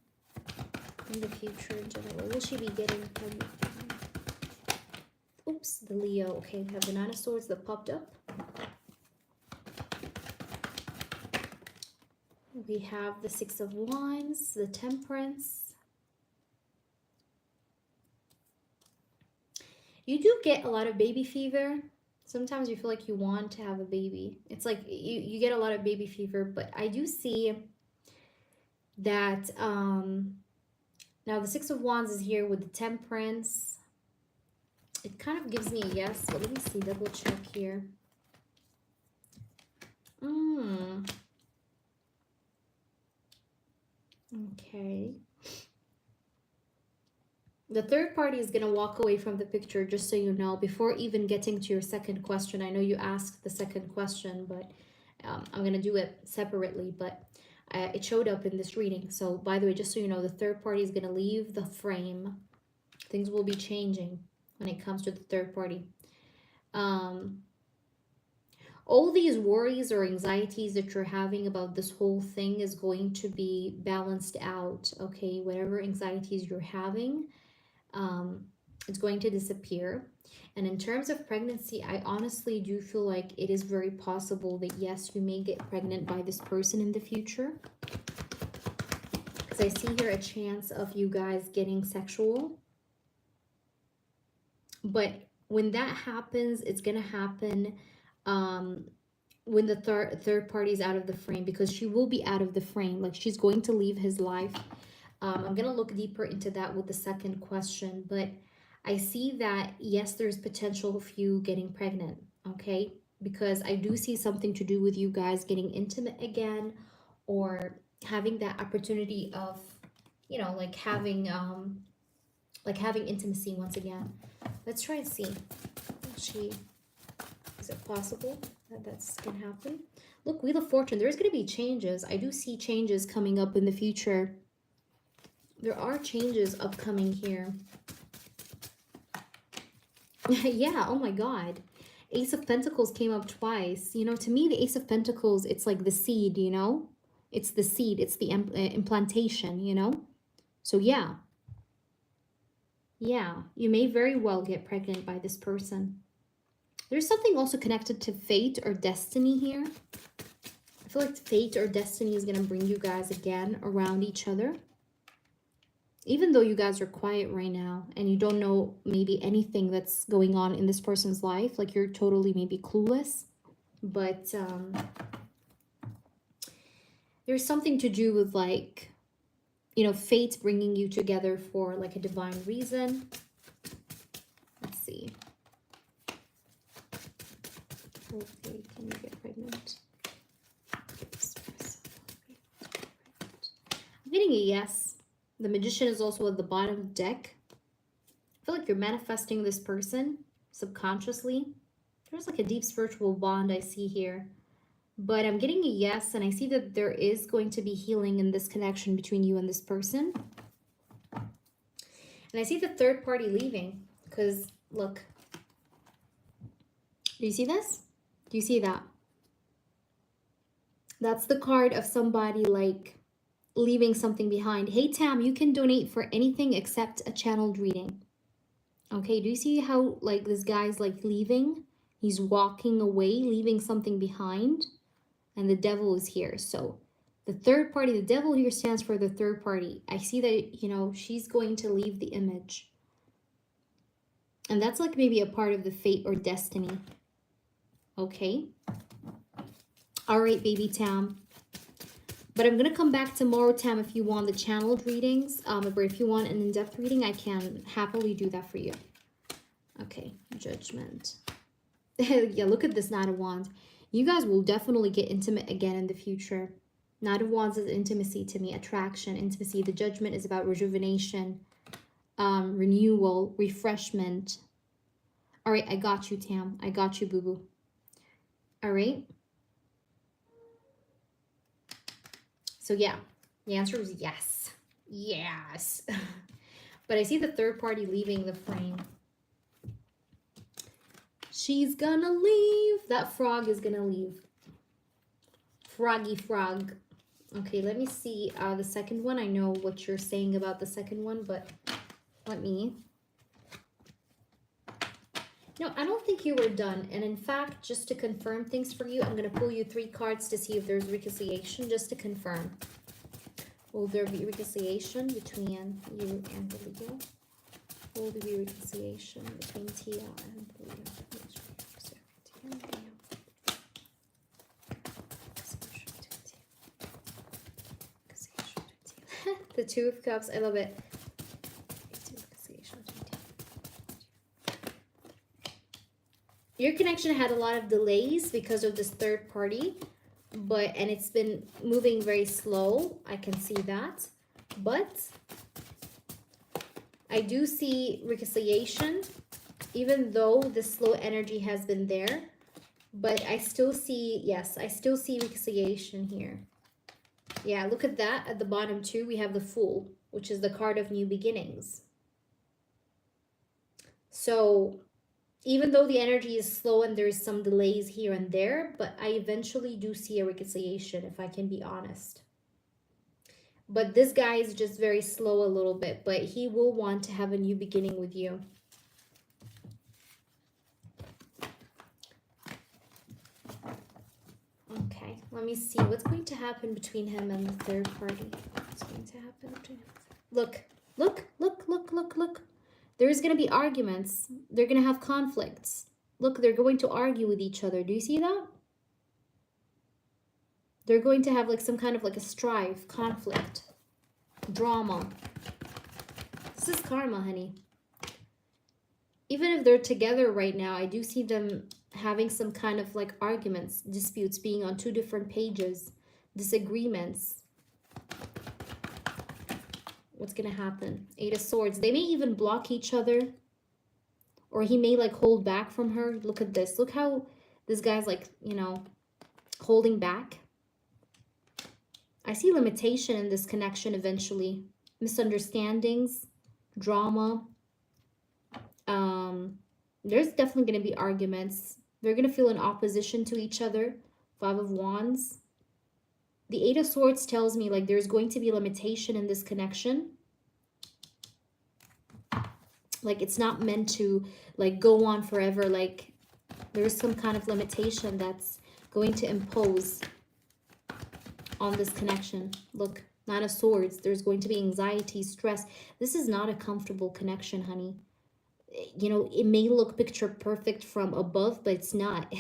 In the future in general, will she be getting pregnant? Oops, the Leo. Okay, we have the Nine of Swords that popped up. We have the Six of Wands, the Temperance. You do get a lot of baby fever. Sometimes you feel like you want to have a baby. It's like you get a lot of baby fever, but I do see that now the Six of Wands is here with the Temperance. It kind of gives me a yes, but let me see, double check here. Okay. The third party is going to walk away from the picture, just so you know, before even getting to your second question. I know you asked the second question, but I'm going to do it separately, but it showed up in this reading. So, by the way, just so you know, the third party is going to leave the frame. Things will be changing when it comes to the third party. All these worries or anxieties that you're having about this whole thing is going to be balanced out, okay? Whatever anxieties you're having, it's going to disappear. And in terms of pregnancy, I honestly do feel like it is very possible that, yes, you may get pregnant by this person in the future. Because I see here a chance of you guys getting sexual. But when that happens, it's going to happen when the third party is out of the frame, because she will be out of the frame. Like, she's going to leave his life. I'm going to look deeper into that with the second question, but I see that, yes, there's potential of you getting pregnant, okay? Because I do see something to do with you guys getting intimate again, or having that opportunity of, you know, like having intimacy once again. Let's try and see. Is it possible that that's going to happen? Look, Wheel of Fortune, there's going to be changes. I do see changes coming up in the future. There are changes upcoming here. Yeah, oh my God. Ace of Pentacles came up twice. You know, to me, the Ace of Pentacles, it's like the seed, you know? It's the seed. It's the implantation, you know? So, yeah. Yeah, you may very well get pregnant by this person. There's something also connected to fate or destiny here. I feel feel like fate or destiny is going to bring you guys again around each other. Even though you guys are quiet right now and you don't know maybe anything that's going on in this person's life, like you're totally maybe clueless, but there's something to do with like, you know, fate bringing you together for like a divine reason. Let's see. Okay, can you get pregnant? I'm getting a yes. The Magician is also at the bottom of the deck. I feel like you're manifesting this person subconsciously. There's like a deep spiritual bond I see here. But I'm getting a yes, and I see that there is going to be healing in this connection between you and this person. And I see the third party leaving because, look. Do you see this? Do you see that? That's the card of somebody like leaving something behind. Hey, Tam, you can donate for anything except a channeled reading. Okay, do you see how like this guy's like leaving? He's walking away, leaving something behind. And the devil is here. So the third party, the devil here stands for the third party. I see that, you know, she's going to leave the image. And that's like maybe a part of the fate or destiny. Okay. All right, baby Tam. But I'm going to come back tomorrow, Tam, if you want the channeled readings. But if you want an in-depth reading, I can happily do that for you. Okay, Judgment. Yeah, look at this Knight of Wands. You guys will definitely get intimate again in the future. Knight of Wands is intimacy to me, attraction, intimacy. The Judgment is about rejuvenation, renewal, refreshment. All right, I got you, Tam. I got you, boo-boo. All right. So yeah, the answer is yes. Yes. But I see the third party leaving the frame. She's gonna leave. That frog is gonna leave. Froggy frog. Okay, let me see the second one. I know what you're saying about the second one, but let me. No, I don't think you were done. And in fact, just to confirm things for you, I'm going to pull you 3 cards to see if there's reconciliation, just to confirm. Will there be reconciliation between you and the Leo? Will there be reconciliation between Tia and the Leo? The Two of Cups, I love it. Your connection had a lot of delays because of this third party, and it's been moving very slow. I can see that. But I do see reconciliation, even though the slow energy has been there. But I still see, yes, I still see reconciliation here. Yeah, look at that. At the bottom too, we have the Fool, which is the card of new beginnings. So even though the energy is slow and there's some delays here and there, but I eventually do see a reconciliation, if I can be honest. But this guy is just very slow a little bit, but he will want to have a new beginning with you. Okay, let me see what's going to happen between him and the third party. What's going to happen between him? Look, look, look, look, look, look. There's going to be arguments. They're going to have conflicts. Look, they're going to argue with each other. Do you see that? They're going to have like some kind of like a strife, conflict, drama. This is karma, honey. Even if they're together right now, I do see them having some kind of like arguments, disputes, being on 2 different pages, disagreements. What's gonna happen? 8 of Swords. They may even block each other, or he may like hold back from her. Look at this. Look how this guy's like, you know, holding back. I see limitation in this connection eventually. Misunderstandings, drama. There's definitely going to be arguments. They're going to feel in opposition to each other. 5 of Wands. The 8 of Swords tells me like there's going to be limitation in this connection. Like it's not meant to like go on forever. Like there's some kind of limitation that's going to impose. on this connection. Look, Nine of Swords. There's going to be anxiety, stress. This is not a comfortable connection, honey. You know, it may look picture perfect from above, but it's not.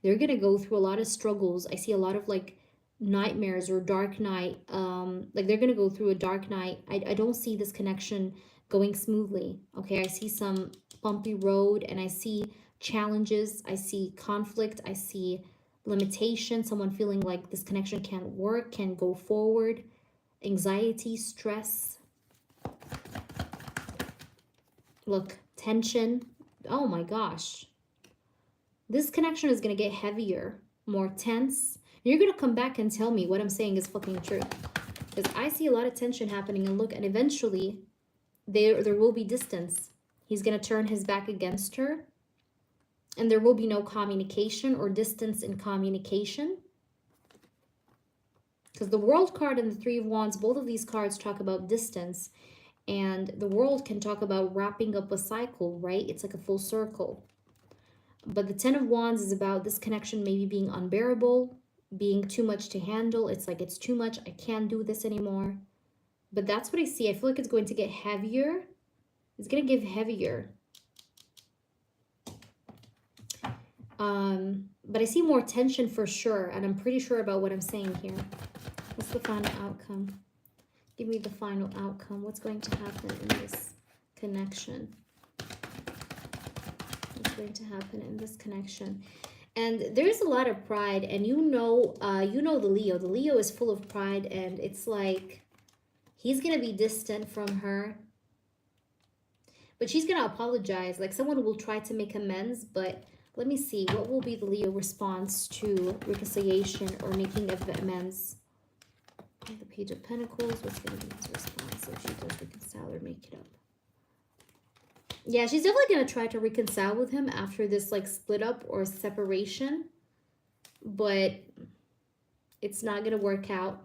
They're going to go through a lot of struggles. I see a lot of like nightmares or dark night. Like they're going to go through a dark night. I don't see this connection going smoothly. Okay, I see some bumpy road, and I see challenges. I see conflict. I see limitation. Someone feeling like this connection can't work, can't go forward. Anxiety, stress. Look, tension. Oh my gosh. This connection is going to get heavier, more tense. You're going to come back and tell me what I'm saying is fucking true. Because I see a lot of tension happening, and look, and eventually there will be distance. He's going to turn his back against her, and there will be no communication or distance in communication. Because the World card and the Three of Wands, both of these cards talk about distance. And the World can talk about wrapping up a cycle, right? It's like a full circle. But the Ten of Wands is about this connection maybe being unbearable, being too much to handle. It's like, it's too much. I can't do this anymore. But that's what I see. I feel like it's going to get heavier. It's going to get heavier. But I see more tension for sure. And I'm pretty sure about what I'm saying here. What's the final outcome? Give me the final outcome. What's going to happen in this connection? What's going to happen in this connection? And there's a lot of pride, and you know the Leo. The Leo is full of pride, and it's like he's gonna be distant from her, but she's gonna apologize. Like someone will try to make amends, but let me see, what will be the Leo response to reconciliation or making amends? The Page of Pentacles. What's going to be his response if she does reconcile or make it up? Yeah, she's definitely going to try to reconcile with him after this like split up or separation, but it's not going to work out.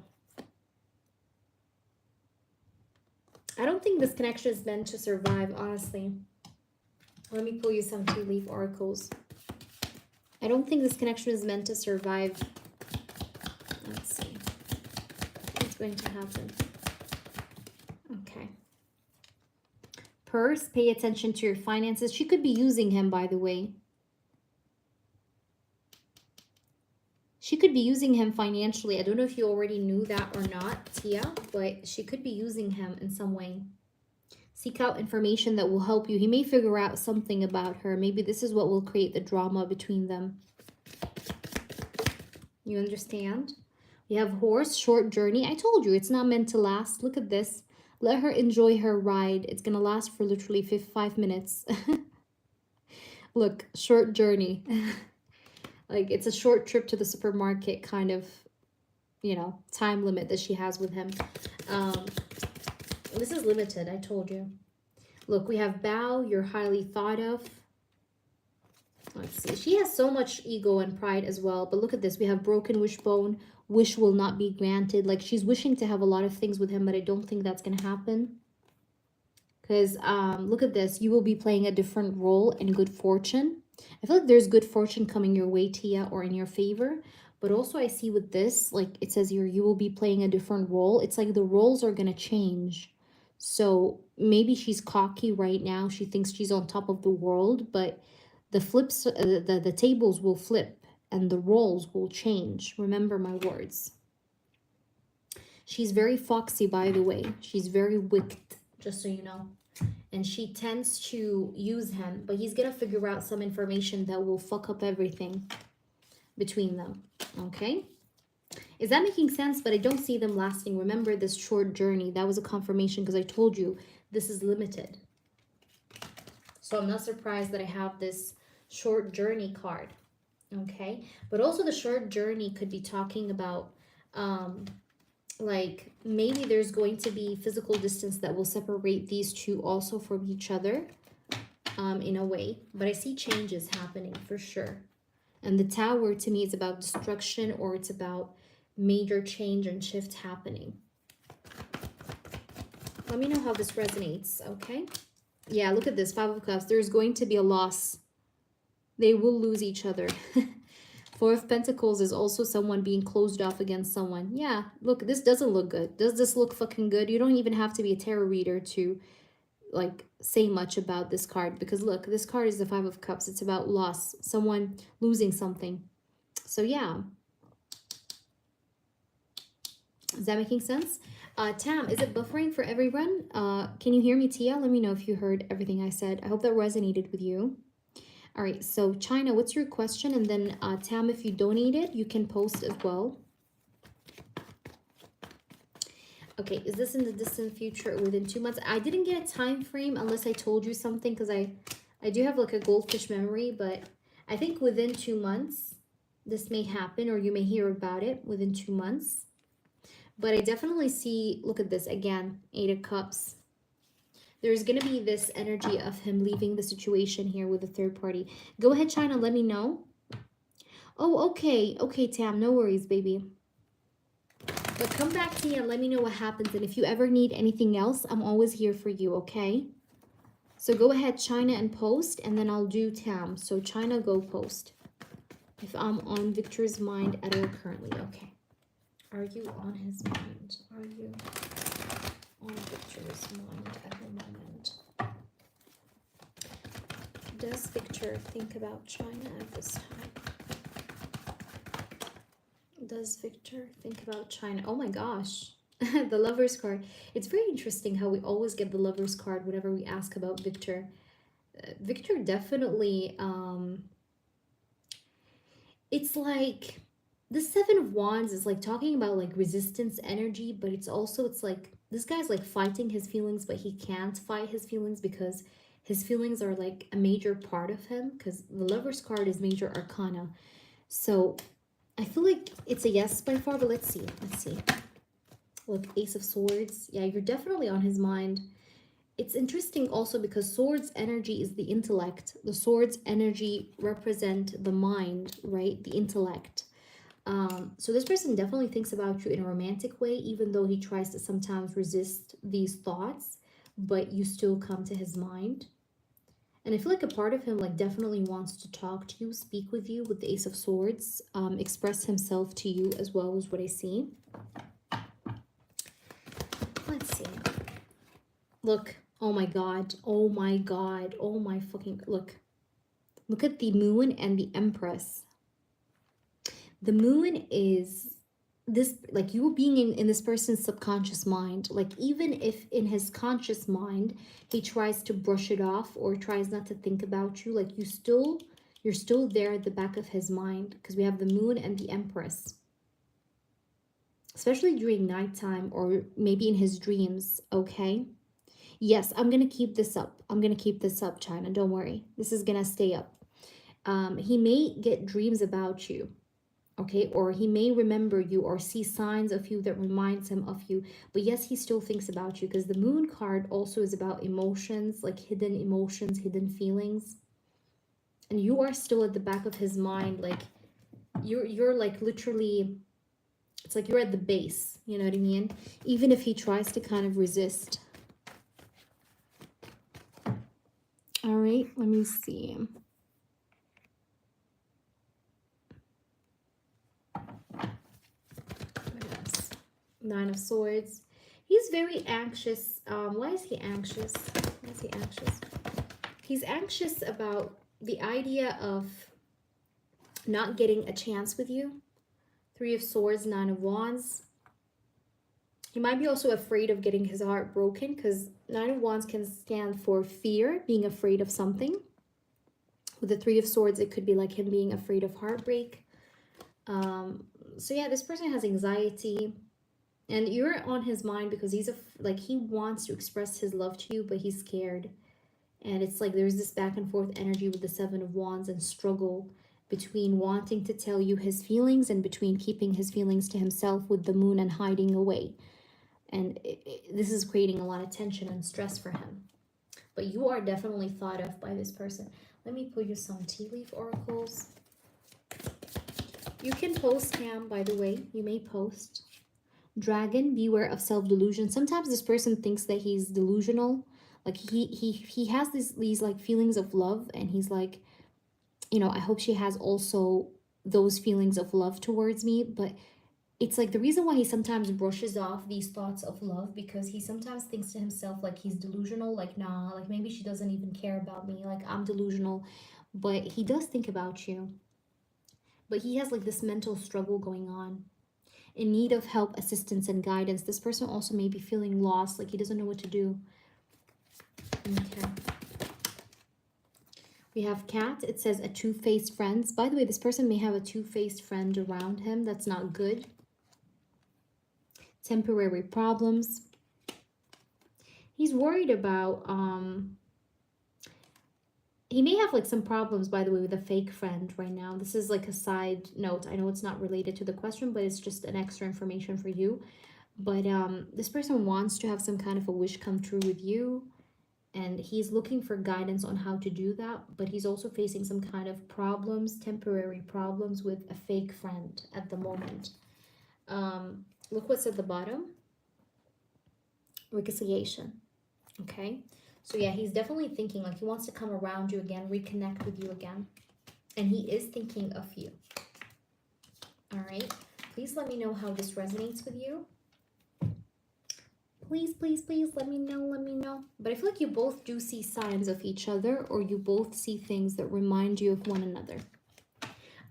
I don't think this connection is meant to survive, honestly. Let me pull you some tea leaf oracles. I don't think this connection is meant to survive. Let's see. What's going to happen? Okay. Purse, pay attention to your finances. She could be using him, by the way. She could be using him financially. I don't know if you already knew that or not, Tia, but she could be using him in some way. Seek out information that will help you. He may figure out something about her. Maybe this is what will create the drama between them. You understand? We have horse, short journey. I told you, it's not meant to last. Look at this. Let her enjoy her ride. It's going to last for literally 5 minutes. Look, short journey. Like, it's a short trip to the supermarket kind of, you know, time limit that she has with him. This is limited, I told you. Look, we have bow, you're highly thought of. Let's see. She has so much ego and pride as well. But look at this. We have broken wishbone. Wish will not be granted. Like, she's wishing to have a lot of things with him, but I don't think that's going to happen. Because look at this. You will be playing a different role in good fortune. I feel like there's good fortune coming your way, Tia, or in your favor. But also I see with this, like it says here, you will be playing a different role. It's like the roles are going to change. So maybe she's cocky right now. She thinks she's on top of the world, but the flips, the tables will flip and the roles will change. Remember my words. She's very foxy, by the way. She's very wicked, just so you know. And she tends to use him, but he's going to figure out some information that will fuck up everything between them. Okay? Is that making sense? But I don't see them lasting. Remember this short journey. That was a confirmation because I told you this is limited. So I'm not surprised that I have this short journey card. Okay? But also the short journey could be talking about like maybe there's going to be physical distance that will separate these two also from each other in a way. But I see changes happening for sure. And the Tower to me is about destruction, or it's about major change and shift happening. Let me know how this resonates, okay? Yeah, look at this, 5 of Cups. There's going to be a loss. They will lose each other. Four of Pentacles is also someone being closed off against someone. Yeah, look, this doesn't look good. Does this look fucking good? You don't even have to be a tarot reader to like say much about this card, because look, this card is the Five of Cups. It's about loss, someone losing something. So yeah, is that making sense? Tam, is it buffering for everyone? Can you hear me, Tia? Let me know if you heard everything I said. I hope that resonated with you. All right, so China, what's your question? And then Tam, if you donated, you can post as well. Okay, is this in the distant future, within 2 months? I didn't get a time frame unless I told you something, because I do have like a goldfish memory, but I think within 2 months this may happen, or you may hear about it within 2 months. But I definitely see, look at this again, Eight of Cups. There's going to be this energy of him leaving the situation here with a third party. Go ahead, China, let me know. Oh, okay. Okay, Tam, no worries, baby. But come back to me and let me know what happens. And if you ever need anything else, I'm always here for you, okay? So go ahead, China, and post, and then I'll do Tam. So China, go post. If I'm on Victor's mind at all currently, okay. Are you on his mind? Are you on Victor's mind at the moment? Does Victor think about China at this time? Does Victor think about China? Oh my gosh. The Lover's card. It's very interesting how we always get the Lover's card whenever we ask about Victor. Victor definitely, it's like the Seven of Wands is like talking about like resistance energy, but it's also, it's like this guy's like fighting his feelings, but he can't fight his feelings because his feelings are like a major part of him, because the Lover's card is major arcana. So I feel like it's a yes by far, but let's see. Let's see. Look, Ace of Swords. Yeah, you're definitely on his mind. It's interesting also because Swords energy is the intellect. The Swords energy represent the mind, right? The intellect. So this person definitely thinks about you in a romantic way, even though he tries to sometimes resist these thoughts, but you still come to his mind. And I feel like a part of him like definitely wants to talk to you, speak with you with the Ace of Swords, express himself to you as well, as what I see. Let's see. Look, oh my God, oh my God, oh my fucking, look. Look at the Moon and the Empress. The Moon is this, like you being in this person's subconscious mind. Like even if in his conscious mind he tries to brush it off or tries not to think about you, like you're still there at the back of his mind, because we have the Moon and the Empress, especially during nighttime or maybe in his dreams. Okay, yes, I'm gonna keep this up. I'm gonna keep this up, China, don't worry, this is gonna stay up. He may get dreams about you, okay, or he may remember you or see signs of you that reminds him of you, but yes, he still thinks about you, because the Moon card also is about emotions, like hidden emotions, hidden feelings, and you are still at the back of his mind. Like you're like literally, it's like you're at the base, you know what I mean, even if he tries to kind of resist. All right, let me see. Nine of Swords. He's very anxious. Why is he anxious? Why is he anxious? He's anxious about the idea of not getting a chance with you. Three of Swords, Nine of Wands. He might be also afraid of getting his heart broken, because Nine of Wands can stand for fear, being afraid of something. With the Three of Swords, it could be like him being afraid of heartbreak. So yeah, this person has anxiety. And you're on his mind because he's like he wants to express his love to you, but he's scared. And it's like there's this back and forth energy with the Seven of Wands and struggle between wanting to tell you his feelings and between keeping his feelings to himself with the Moon and hiding away. And this is creating a lot of tension and stress for him. But you are definitely thought of by this person. Let me pull you some tea leaf oracles. You can post, Cam, by the way. You may post. Dragon, beware of self-delusion. Sometimes this person thinks that he's delusional. Like he has these like feelings of love, and he's like, you know, I hope she has also those feelings of love towards me, but it's like the reason why he sometimes brushes off these thoughts of love, because he sometimes thinks to himself like he's delusional, like nah, like maybe she doesn't even care about me, like I'm delusional. But he does think about you, but he has like this mental struggle going on, in need of help, assistance, and guidance. This person also may be feeling lost, like he doesn't know what to do. Okay. We have cat. It says a two-faced friend. By the way, this person may have a two-faced friend around him. That's not good. Temporary problems. He's worried about, he may have like some problems, by the way, with a fake friend right now. This is like a side note. I know it's not related to the question, but it's just an extra information for you. But this person wants to have some kind of a wish come true with you, and he's looking for guidance on how to do that, but he's also facing some kind of problems, temporary problems with a fake friend at the moment. Look what's at the bottom. Reconciliation. Okay, so yeah, he's definitely thinking like he wants to come around you again, reconnect with you again, and he is thinking of you. All right, please let me know how this resonates with you. Please, please, please let me know. But I feel like you both do see signs of each other, or you both see things that remind you of one another.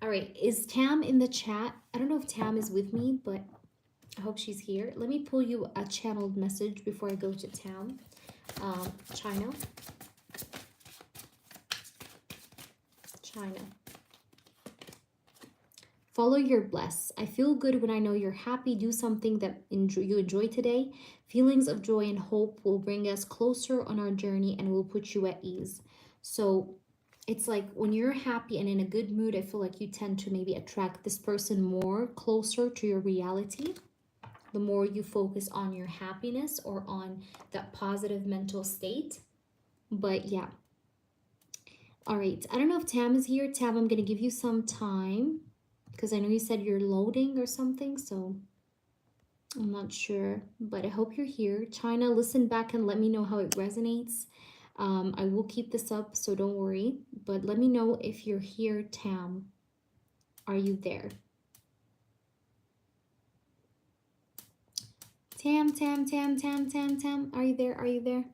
All right, is Tam in the chat? I don't know if Tam is with me, but I hope she's here. Let me pull you a channeled message before I go to Tam. China. Follow your bless. I feel good when I know you're happy. Do something that you enjoy today. Feelings of joy and hope will bring us closer on our journey and will put you at ease. So it's like when you're happy and in a good mood, I feel like you tend to maybe attract this person more closer to your reality. The more you focus on your happiness or on that positive mental state. But yeah. All right. I don't know if Tam is here. Tam, I'm going to give you some time, because I know you said you're loading or something, so I'm not sure, but I hope you're here. China, listen back and let me know how it resonates. I will keep this up, so don't worry, but let me know if you're here. Tam, are you there? Tam, are you there? Are you there?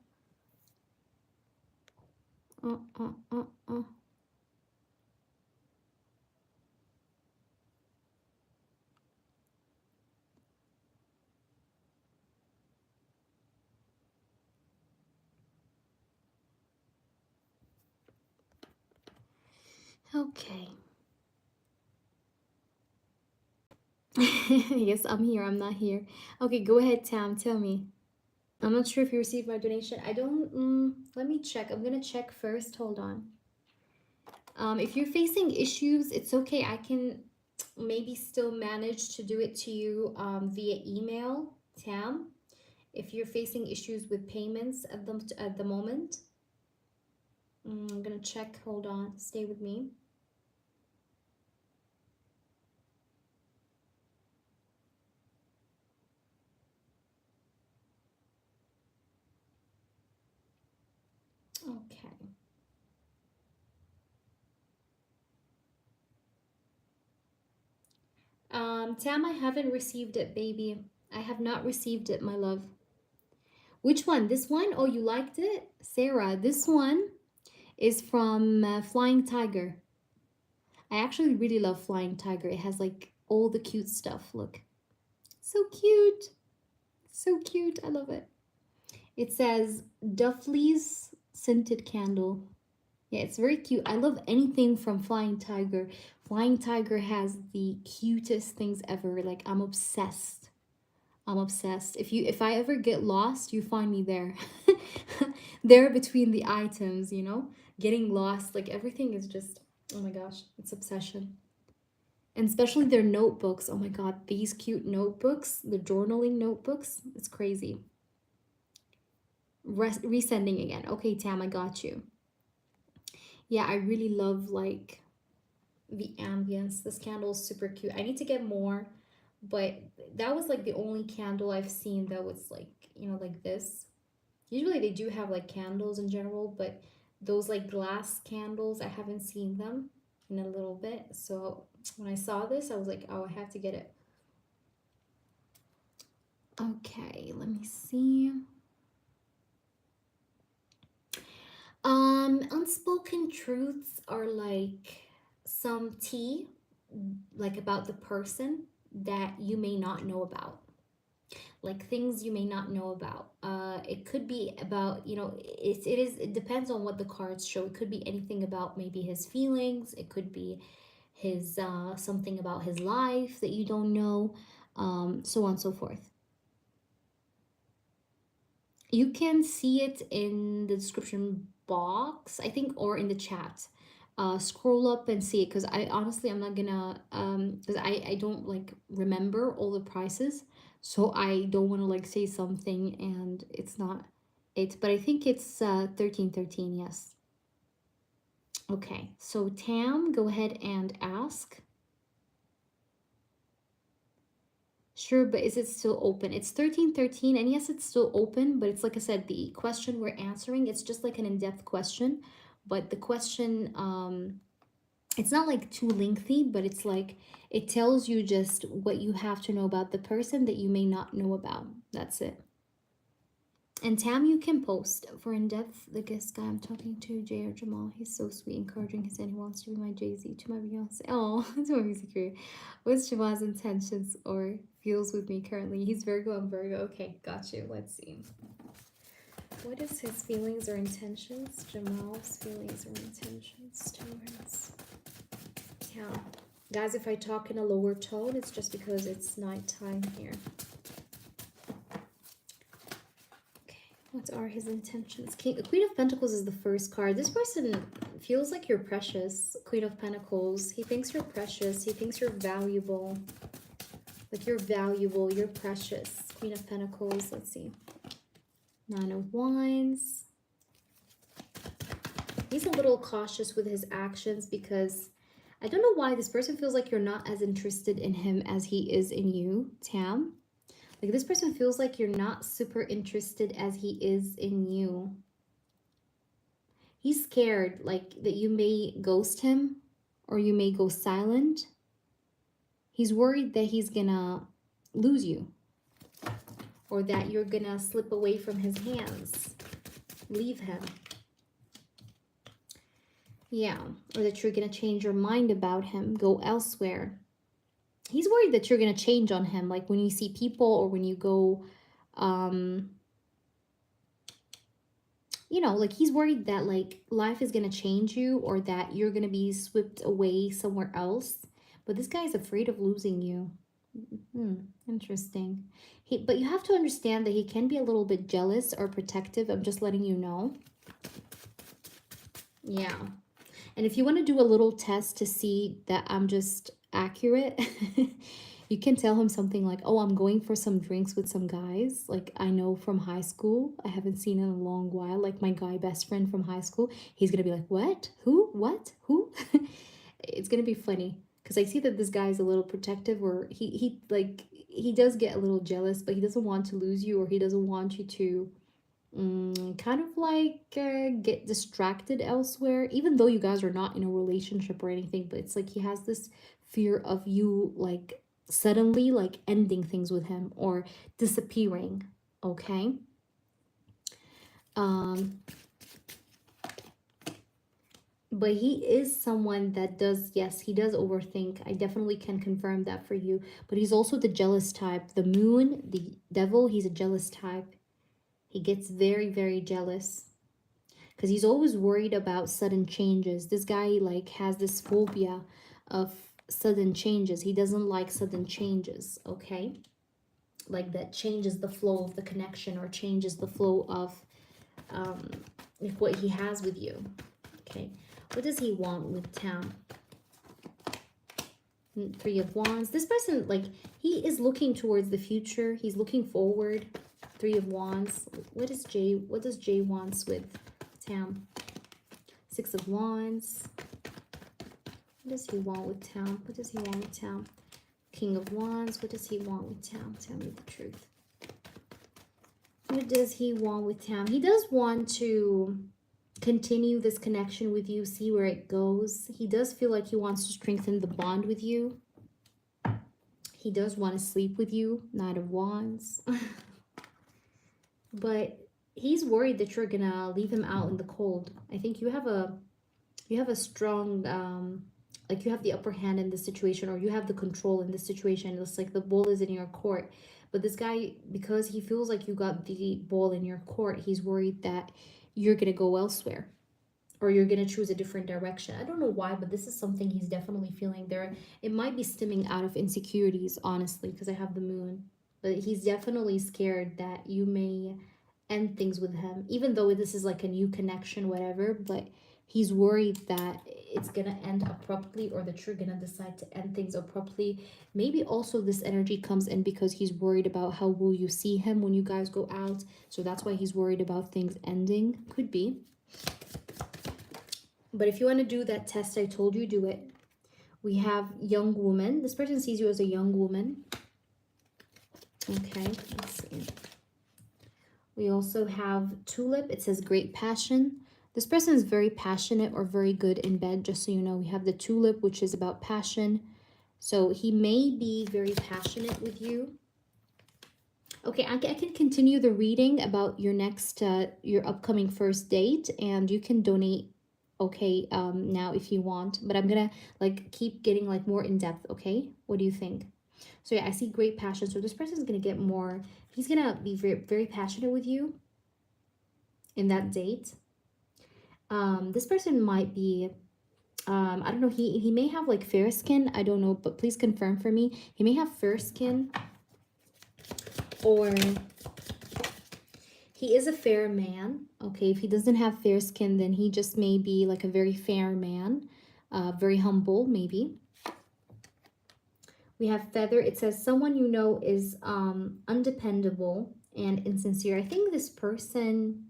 Okay. Yes, I'm here. I'm not here. Okay, go ahead, Tam. Tell me. I'm not sure if you received my donation. I don't, let me check. I'm gonna check first. Hold on. If you're facing issues, it's okay. I can maybe still manage to do it to you via email, Tam. If you're facing issues with payments at the moment, I'm gonna check. Hold on. Stay with me. Okay. Tam, I haven't received it, baby. I have not received it, my love. Which one? This one? Oh, you liked it? Sarah, this one is from Flying Tiger. I actually really love Flying Tiger. It has like all the cute stuff. Look. So cute. So cute. I love it. It says Duffley's Scented Candle. Yeah, it's very cute. I love anything from Flying Tiger. Flying Tiger has the cutest things ever. Like, I'm obsessed. I'm obsessed. If I ever get lost, you find me there. There between the items, you know? Getting lost. Like, everything is just, oh my gosh, it's obsession. And especially their notebooks. Oh my god, these cute notebooks, the journaling notebooks, it's crazy. Resending again. Okay, Tam, I got you. Yeah, I really love like the ambience. This candle is super cute. I need to get more, but that was like the only candle I've seen that was like, you know, like this. Usually they do have like candles in general, but those like glass candles, I haven't seen them. in a little bit. So when I saw this, I was like, oh, I have to get it. Okay, let me see. Unspoken truths are like some tea, like about the person that you may not know about. Like things you may not know about. It could be about, you know, it depends on what the cards show. It could be anything about maybe his feelings. It could be his something about his life that you don't know, so on and so forth. You can see it in the description box, I think, or in the chat. Scroll up and see it, because I honestly, I'm not gonna, because I don't like remember all the prices, so I don't want to like say something and it's not it, but I think it's 1313, yes. Okay, so Tam, go ahead and ask. Sure, but is it still open? It's 1313, and yes, it's still open, but it's like I said, the question we're answering, it's just like an in-depth question, but the question, it's not like too lengthy, but it's like, it tells you just what you have to know about the person that you may not know about. That's it. And Tam, you can post for in-depth, the guest guy I'm talking to, Jay or Jamal. He's so sweet, encouraging. He said he wants to be my Jay-Z, to my Beyonce. Oh, to my music career. What's Jamal's intentions or feels with me currently? He's Virgo, I'm Virgo. Okay, got you. Let's see. What is his feelings or intentions? Jamal's feelings or intentions towards... Yeah. Guys, if I talk in a lower tone, it's just because it's nighttime here. What are his intentions? Queen of Pentacles is the first card. This person feels like you're precious. Queen of Pentacles. He thinks you're precious. He thinks you're valuable. Like you're valuable. You're precious. Queen of Pentacles. Let's see. Nine of Wands. He's a little cautious with his actions because I don't know why this person feels like you're not as interested in him as he is in you, Tam. Like this person feels like you're not super interested as he is in you. He's scared like that you may ghost him or you may go silent. He's worried that he's gonna lose you or that you're gonna slip away from his hands, leave him. Yeah, or that you're gonna change your mind about him, go elsewhere. He's worried that you're going to change on him. Like when you see people or when you go, you know, like he's worried that like life is going to change you or that you're going to be swept away somewhere else. But this guy is afraid of losing you. Interesting. But you have to understand that he can be a little bit jealous or protective. I'm just letting you know. Yeah. And if you want to do a little test to see that I'm just accurate, you can tell him something like, oh, I'm going for some drinks with some guys like I know from high school. I haven't seen in a long while, like my guy best friend from high school. He's gonna be like, what, who, what, who? It's gonna be funny because I see that this guy is a little protective, or he does get a little jealous, but he doesn't want to lose you, or he doesn't want you to kind of like get distracted elsewhere, even though you guys are not in a relationship or anything. But it's like he has this fear of you like suddenly like ending things with him or disappearing. Okay. But he is someone that does, yes, he does overthink. I definitely can confirm that for you. But he's also the jealous type. The moon, the devil, he's a jealous type. He gets very, very jealous because he's always worried about sudden changes. This guy like has this phobia of sudden changes. He doesn't like sudden changes, okay? Like that changes the flow of the connection or changes the flow of like what he has with you, okay? What does he want with Tam? Three of Wands. This person, like, he is looking towards the future. He's looking forward. Three of Wands. What does Jay wants with Tam? Six of Wands. What does he want with Tam? What does he want with Tam? King of Wands. What does he want with Tam? Tell me the truth. What does he want with Tam? He does want to continue this connection with you, see where it goes. He does feel like he wants to strengthen the bond with you. He does want to sleep with you, Knight of Wands. But he's worried that you're gonna leave him out in the cold. I think you have a strong like you have the upper hand in this situation, or you have the control in this situation. It's like the ball is in your court. But this guy, because he feels like you got the ball in your court, he's worried that you're gonna go elsewhere, or you're gonna choose a different direction. I don't know why, but this is something he's definitely feeling there. It might be stemming out of insecurities, honestly, because I have the moon. But he's definitely scared that you may end things with him, even though this is like a new connection, whatever. But he's worried that it's gonna end abruptly, or that you're gonna decide to end things abruptly. Maybe also this energy comes in because he's worried about how will you see him when you guys go out. So that's why he's worried about things ending. Could be. But if you want to do that test I told you, do it. We have young woman. This person sees you as a young woman. Okay, let's see. We also have tulip. It says great passion. This person is very passionate or very good in bed, just so you know. We have the tulip, which is about passion. So he may be very passionate with you. Okay, I can continue the reading about your next, your upcoming first date, and you can donate, okay, now if you want. But I'm gonna like keep getting like more in depth, okay? What do you think? So yeah, I see great passion. So this person is gonna get more, he's gonna be very, very passionate with you in that date. This person might be, I don't know, he may have like fair skin, I don't know, but please confirm for me. He may have fair skin, or he is a fair man. Okay, if he doesn't have fair skin, then he just may be like a very fair man, very humble maybe. We have feather. It says someone you know is undependable and insincere. I think this person,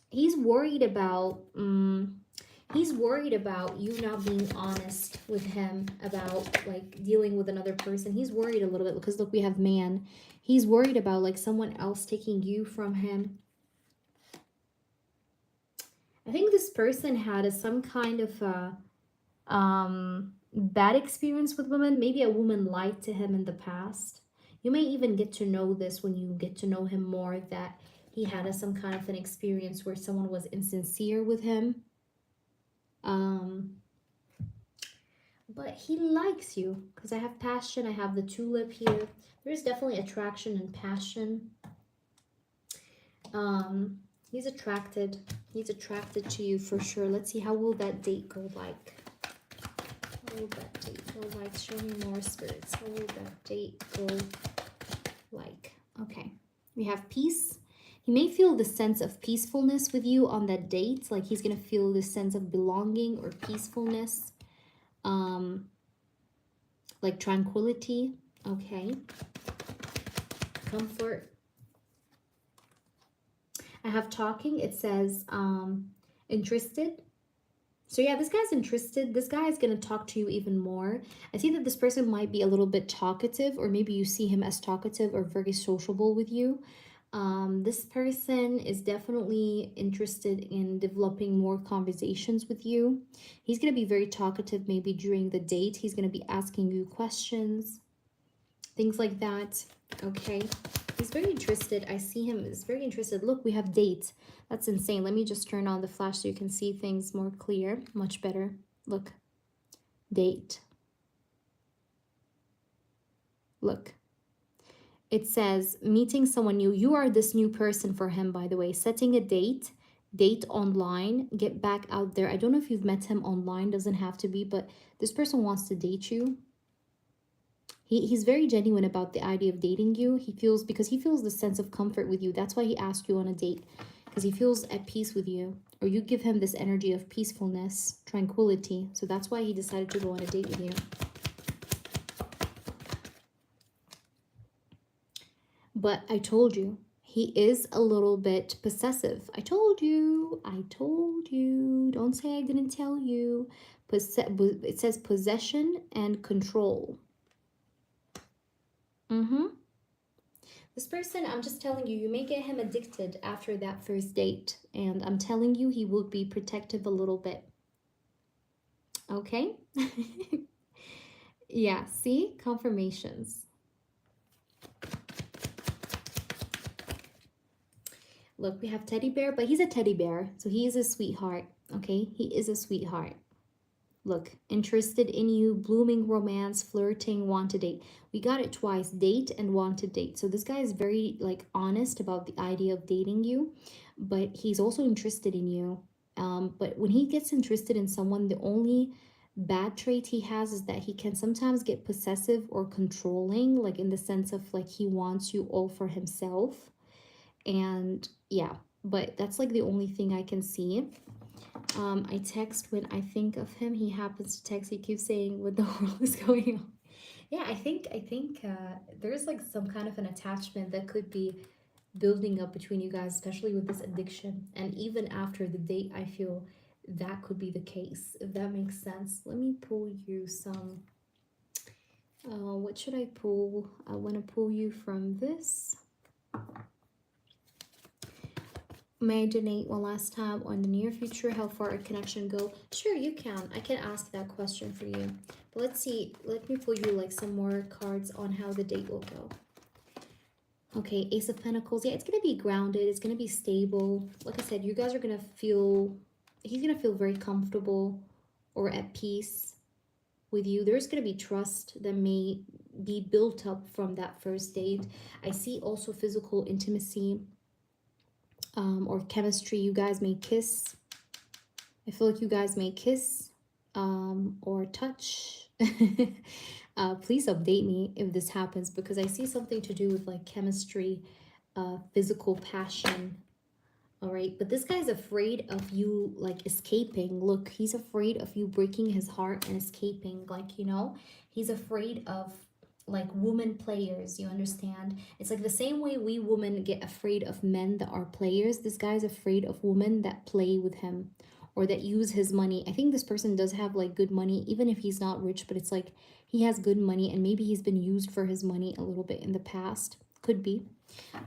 he's worried about you not being honest with him about like dealing with another person. He's worried a little bit because look, we have man. He's worried about like someone else taking you from him. I think this person had some kind of bad experience with women. Maybe a woman lied to him in the past. You may even get to know this when you get to know him more, that he had some kind of an experience where someone was insincere with him. But he likes you because I have passion. I have the tulip here. There's definitely attraction and passion. He's attracted to you for sure. Let's see, how will that date go like? How will that date go like? Show me more, spirits. How will that date go like? Okay, we have peace. He may feel the sense of peacefulness with you on that date. Like he's gonna feel this sense of belonging or peacefulness. Like tranquility. Okay. Comfort. I have talking. It says interested. So yeah, this guy's interested. This guy is going to talk to you even more. I see that this person might be a little bit talkative, or maybe you see him as talkative or very sociable with you. This person is definitely interested in developing more conversations with you. He's going to be very talkative maybe during the date. He's going to be asking you questions, things like that. Okay. He's very interested. I see him is very interested. Look, we have dates. That's insane. Let me just turn on the flash so you can see things more clear, much better. Look, date. Look. It says meeting someone new. You are this new person for him, by the way. Setting a date online, get back out there. I don't know if you've met him online, doesn't have to be, but this person wants to date you. He's very genuine about the idea of dating you. Because he feels the sense of comfort with you. That's why he asked you on a date, because he feels at peace with you, or you give him this energy of peacefulness, tranquility. So that's why he decided to go on a date with you. But I told you, he is a little bit possessive. I told you. Don't say I didn't tell you. It says possession and control. This person, I'm just telling you, you may get him addicted after that first date. And I'm telling you, he will be protective a little bit. Okay? Yeah, see? Confirmations. Look, we have teddy bear, but he's a teddy bear. So he is a sweetheart. Okay? He is a sweetheart. Look, interested in you, blooming romance, flirting, want to date. We got it twice, date and want to date. So this guy is very like honest about the idea of dating you, but he's also interested in you. But when he gets interested in someone, the only bad trait he has is that he can sometimes get possessive or controlling, like in the sense of like he wants you all for himself. And yeah, but that's like the only thing I can see. I text when I think of him. He happens to text. He keeps saying what the world is going on. Yeah, I think there's like some kind of an attachment that could be building up between you guys, especially with this addiction. And even after the date, I feel that could be the case, if that makes sense. Let me pull you some. What should I pull? I want to pull you from this. May I donate one last time on the near future? How far a connection go? Sure, you can. I can ask that question for you. But let's see. Let me pull you like some more cards on how the date will go. Okay, Ace of Pentacles. Yeah, it's going to be grounded. It's going to be stable. Like I said, you guys are going to feel... He's going to feel very comfortable or at peace with you. There's going to be trust that may be built up from that first date. I see also physical intimacy. Or chemistry. You guys may kiss. I feel like you guys may kiss or touch. Please update me if this happens, because I see something to do with like chemistry, physical passion. All right, but this guy's afraid of you like escaping. Look, he's afraid of you breaking his heart and escaping. Like, you know, he's afraid of like woman players, you understand? It's like the same way we women get afraid of men that are players. This guy's afraid of women that play with him or that use his money. I think this person does have like good money, even if he's not rich, but it's like he has good money and maybe he's been used for his money a little bit in the past. Could be.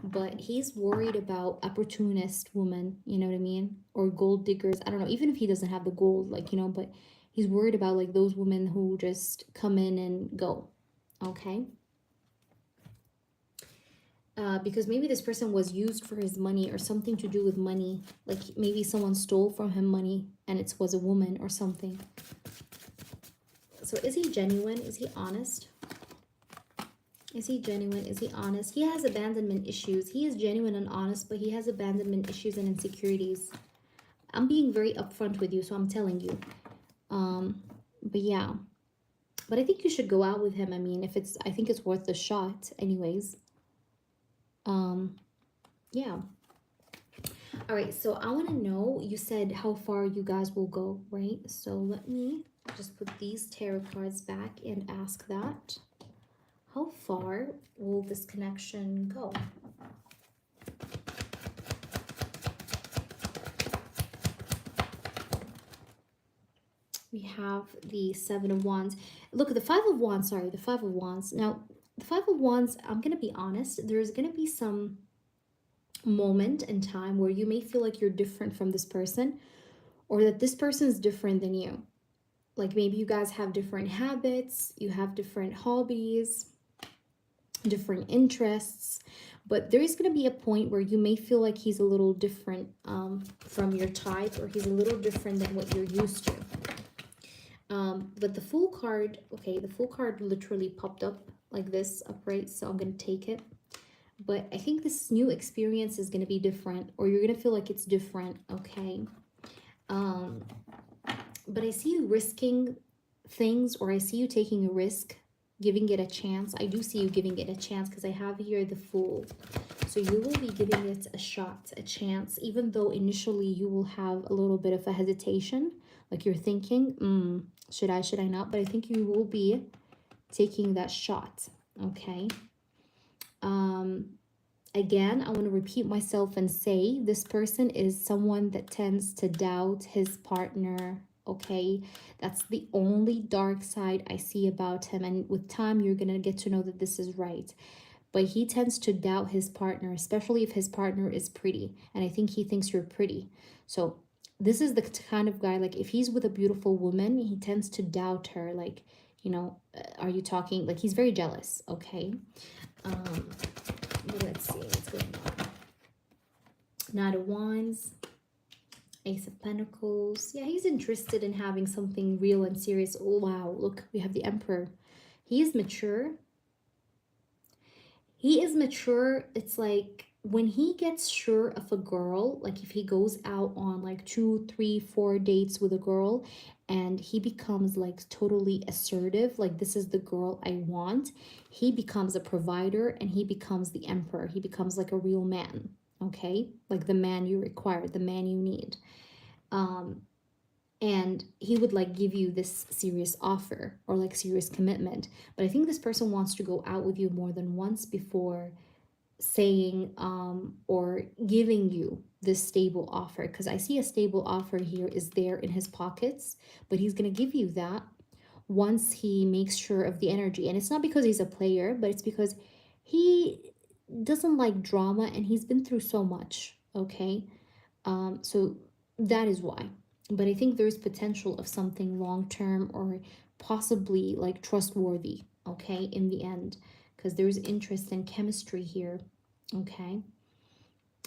But he's worried about opportunist women, you know what I mean? Or gold diggers. I don't know, even if he doesn't have the gold, like, you know, but he's worried about like those women who just come in and go. Okay, because maybe this person was used for his money or something to do with money. Like maybe someone stole from him money and it was a woman or something. So is he genuine? Is he honest? Is he genuine? Is he honest? He has abandonment issues. He is genuine and honest, but he has abandonment issues and insecurities. I'm being very upfront with you, so I'm telling you. But yeah. But I think you should go out with him. I mean, if it's, I think it's worth the shot anyways. Yeah. All right, so I want to know, you said how far you guys will go, right? So let me just put these tarot cards back and ask that. How far will this connection go? We have the Seven of Wands. Look, the Five of Wands, sorry, the Five of Wands. Now, the Five of Wands, I'm going to be honest, there's going to be some moment in time where you may feel like you're different from this person, or that this person is different than you. Like maybe you guys have different habits, you have different hobbies, different interests, but there is going to be a point where you may feel like he's a little different from your type, or he's a little different than what you're used to. But the Fool card, okay, the Fool card literally popped up like this upright, so I'm going to take it. But I think this new experience is going to be different, or you're going to feel like it's different, okay? But I see you risking things, or I see you taking a risk, giving it a chance. I do see you giving it a chance because I have here the Fool. So you will be giving it a shot, a chance, even though initially you will have a little bit of a hesitation. Like you're thinking, should I not? But I think you will be taking that shot, okay? Again, I want to repeat myself and say this person is someone that tends to doubt his partner, okay? That's the only dark side I see about him. And with time, you're going to get to know that this is right.
but he tends to doubt his partner, especially if his partner is pretty. And I think he thinks you're pretty. So this is the kind of guy, like if he's with a beautiful woman, he tends to doubt her. Like, you know, are you talking? Like he's very jealous. Okay. But let's see what's going on. Knight of Wands, Ace of Pentacles. Yeah, he's interested in having something real and serious. Oh, wow. Look, we have the Emperor. He is mature. He is mature. It's like when he gets sure of a girl, like if he goes out on like 2, 3, 4 dates with a girl and he becomes like totally assertive, like this is the girl I want, he becomes a provider and he becomes the emperor. He becomes like a real man, okay? Like the man you require, the man you need. And he would like give you this serious offer or like serious commitment. But I think this person wants to go out with you more than once before saying or giving you this stable offer, because I see a stable offer here is there in his pockets, but he's going to give you that once he makes sure of the energy. And it's not because he's a player, but it's because he doesn't like drama and he's been through so much. Okay. So that is why. But I think there's potential of something long-term or possibly like trustworthy, okay, in the end, because there's interest and chemistry here, okay.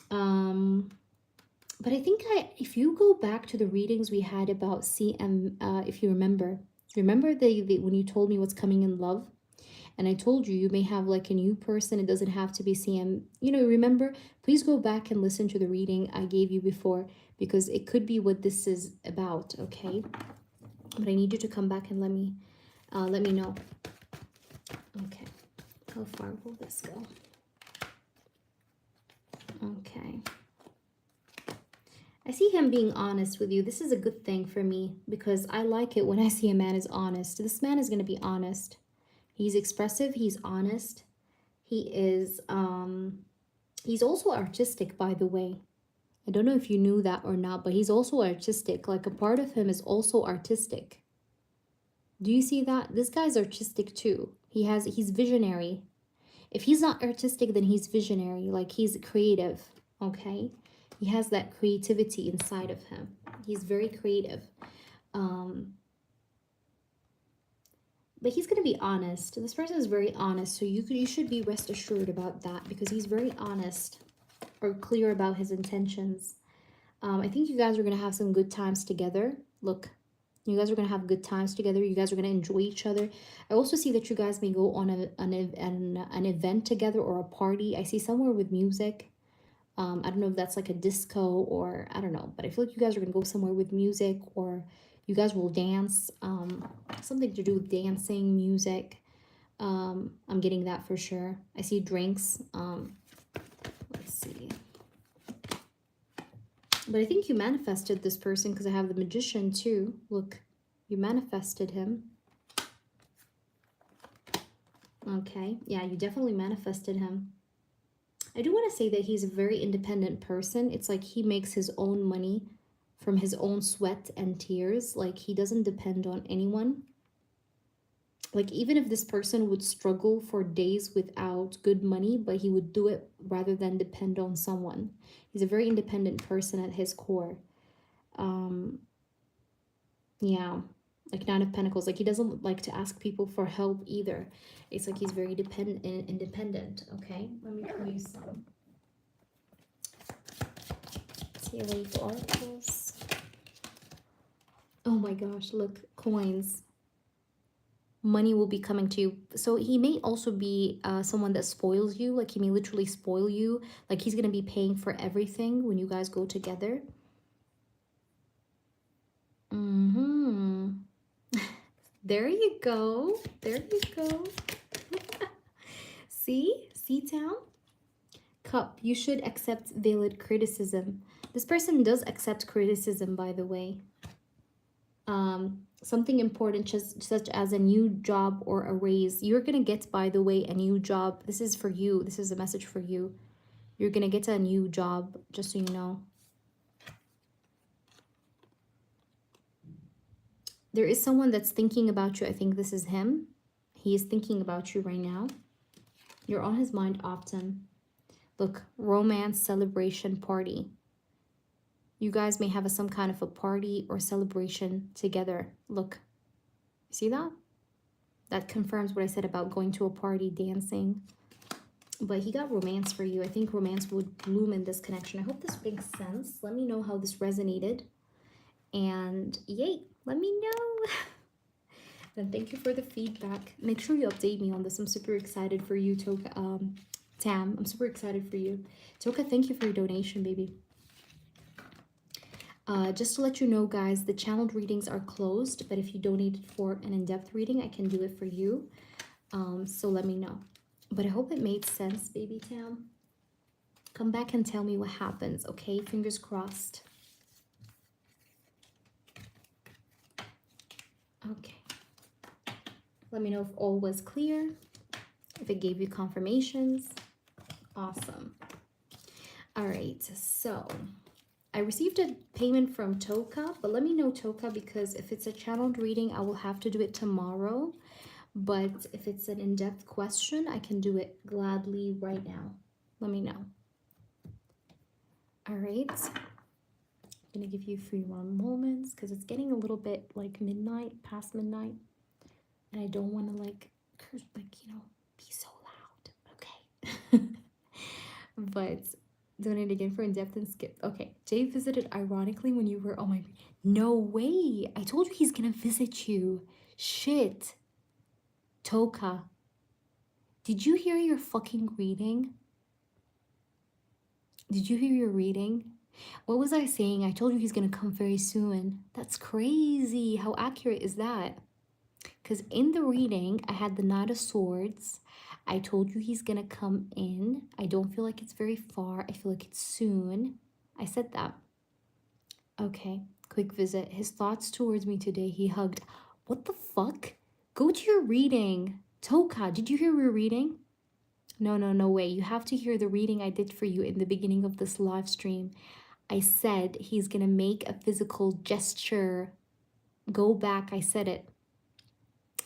But I think if you go back to the readings we had about CM, if you remember the when you told me what's coming in love, and I told you you may have like a new person. It doesn't have to be CM. You know, remember, please go back and listen to the reading I gave you before, because it could be what this is about, okay? But I need you to come back and let me know. Okay, how far will this go? Okay. I see him being honest with you. This is a good thing for me because I like it when I see a man is honest. This man is going to be honest. He's expressive, he's honest. He is he's also artistic, by the way. I don't know if you knew that or not, but he's also artistic. Like a part of him is also artistic. Do you see that? This guy's artistic too. He's visionary. If he's not artistic, then he's visionary. Like he's creative, okay? He has that creativity inside of him. He's very creative. But he's going to be honest. This person is very honest, so you should be rest assured about that because he's very honest or clear about his intentions. I think you guys are going to have some good times together. Look, you guys are going to have good times together. You guys are going to enjoy each other. I also see that you guys may go on an event together or a party. I see somewhere with music. I don't know if that's like a disco or I don't know, but I feel like you guys are going to go somewhere with music or you guys will dance. Something to do with dancing, music. I'm getting that for sure. I see drinks. Let's see. But I think you manifested this person because I have the Magician too. Look, you manifested him. Okay, yeah, you definitely manifested him. I do want to say that he's a very independent person. It's like he makes his own money from his own sweat and tears. Like he doesn't depend on anyone. Like even if this person would struggle for days without good money, but he would do it rather than depend on someone. He's a very independent person at his core. Yeah, like Nine of Pentacles. Like he doesn't like to ask people for help either. It's like he's very independent. Okay, let me pull you some. See, ready for oracles. Oh my gosh, look, coins. Money will be coming to you. So he may also be someone that spoils you. Like he may literally spoil you. Like he's going to be paying for everything when you guys go together. There you go. There you go. See? C-Town? Cup. You should accept valid criticism. This person does accept criticism, by the way. Something important such as a new job or a raise. You're going to get, by the way, a new job. This is for you. This is a message for you. You're going to get a new job, just so you know. There is someone that's thinking about you. I think this is him. He is thinking about you right now. You're on his mind often. Look, romance, celebration, party. You guys may have some kind of a party or celebration together. Look, see that? That confirms what I said about going to a party, dancing. But he got romance for you. I think romance would bloom in this connection. I hope this makes sense. Let me know how this resonated. And yay, let me know. And thank you for the feedback. Make sure you update me on this. I'm super excited for you, Toka. Tam, I'm super excited for you. Toka, thank you for your donation, baby. Just to let you know, guys, the channeled readings are closed, but if you donated for an in-depth reading, I can do it for you. So let me know. But I hope it made sense, baby Tam. Come back and tell me what happens, okay? Fingers crossed. Okay. Let me know if all was clear, if it gave you confirmations. Awesome. All right, so I received a payment from Toka, but let me know, Toka, because if it's a channeled reading, I will have to do it tomorrow. But if it's an in-depth question, I can do it gladly right now. Let me know. All right. I'm going to give you 3 more moments because it's getting a little bit like midnight, past midnight. And I don't want to like curse, like, you know, be so loud. Okay. But donate again for in-depth and skip. Okay. Jay visited ironically when you were, oh my, no way. I told you he's going to visit you. Shit. Toka, did you hear your fucking reading? Did you hear your reading? What was I saying? I told you he's gonna come very soon. That's crazy. How accurate is that? Because in the reading, I had the Knight of Swords. I told you he's gonna come in. I don't feel like it's very far. I feel like it's soon. I said that. Okay, quick visit. His thoughts towards me today. He hugged. What the fuck? Go to your reading. Toka, did you hear your reading? No way. You have to hear the reading I did for you in the beginning of this live stream. I said he's going to make a physical gesture. Go back. I said it.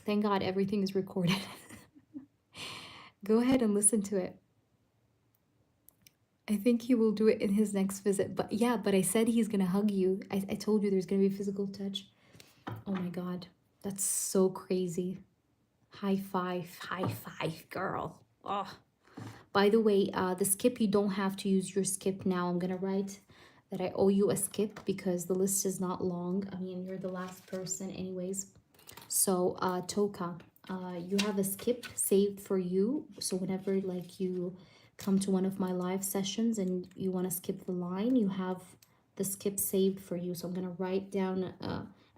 Thank God everything is recorded. Go ahead and listen to it. I think he will do it in his next visit. But yeah, but I said he's going to hug you. I told you there's going to be a physical touch. Oh my God. That's so crazy. High five, girl. Oh. By the way, the skip, you don't have to use your skip now. I'm gonna write that I owe you a skip because the list is not long. I mean, you're the last person anyways. So, Toka, you have a skip saved for you. So whenever like you come to one of my live sessions and you want to skip the line, you have the skip saved for you. So I'm gonna write down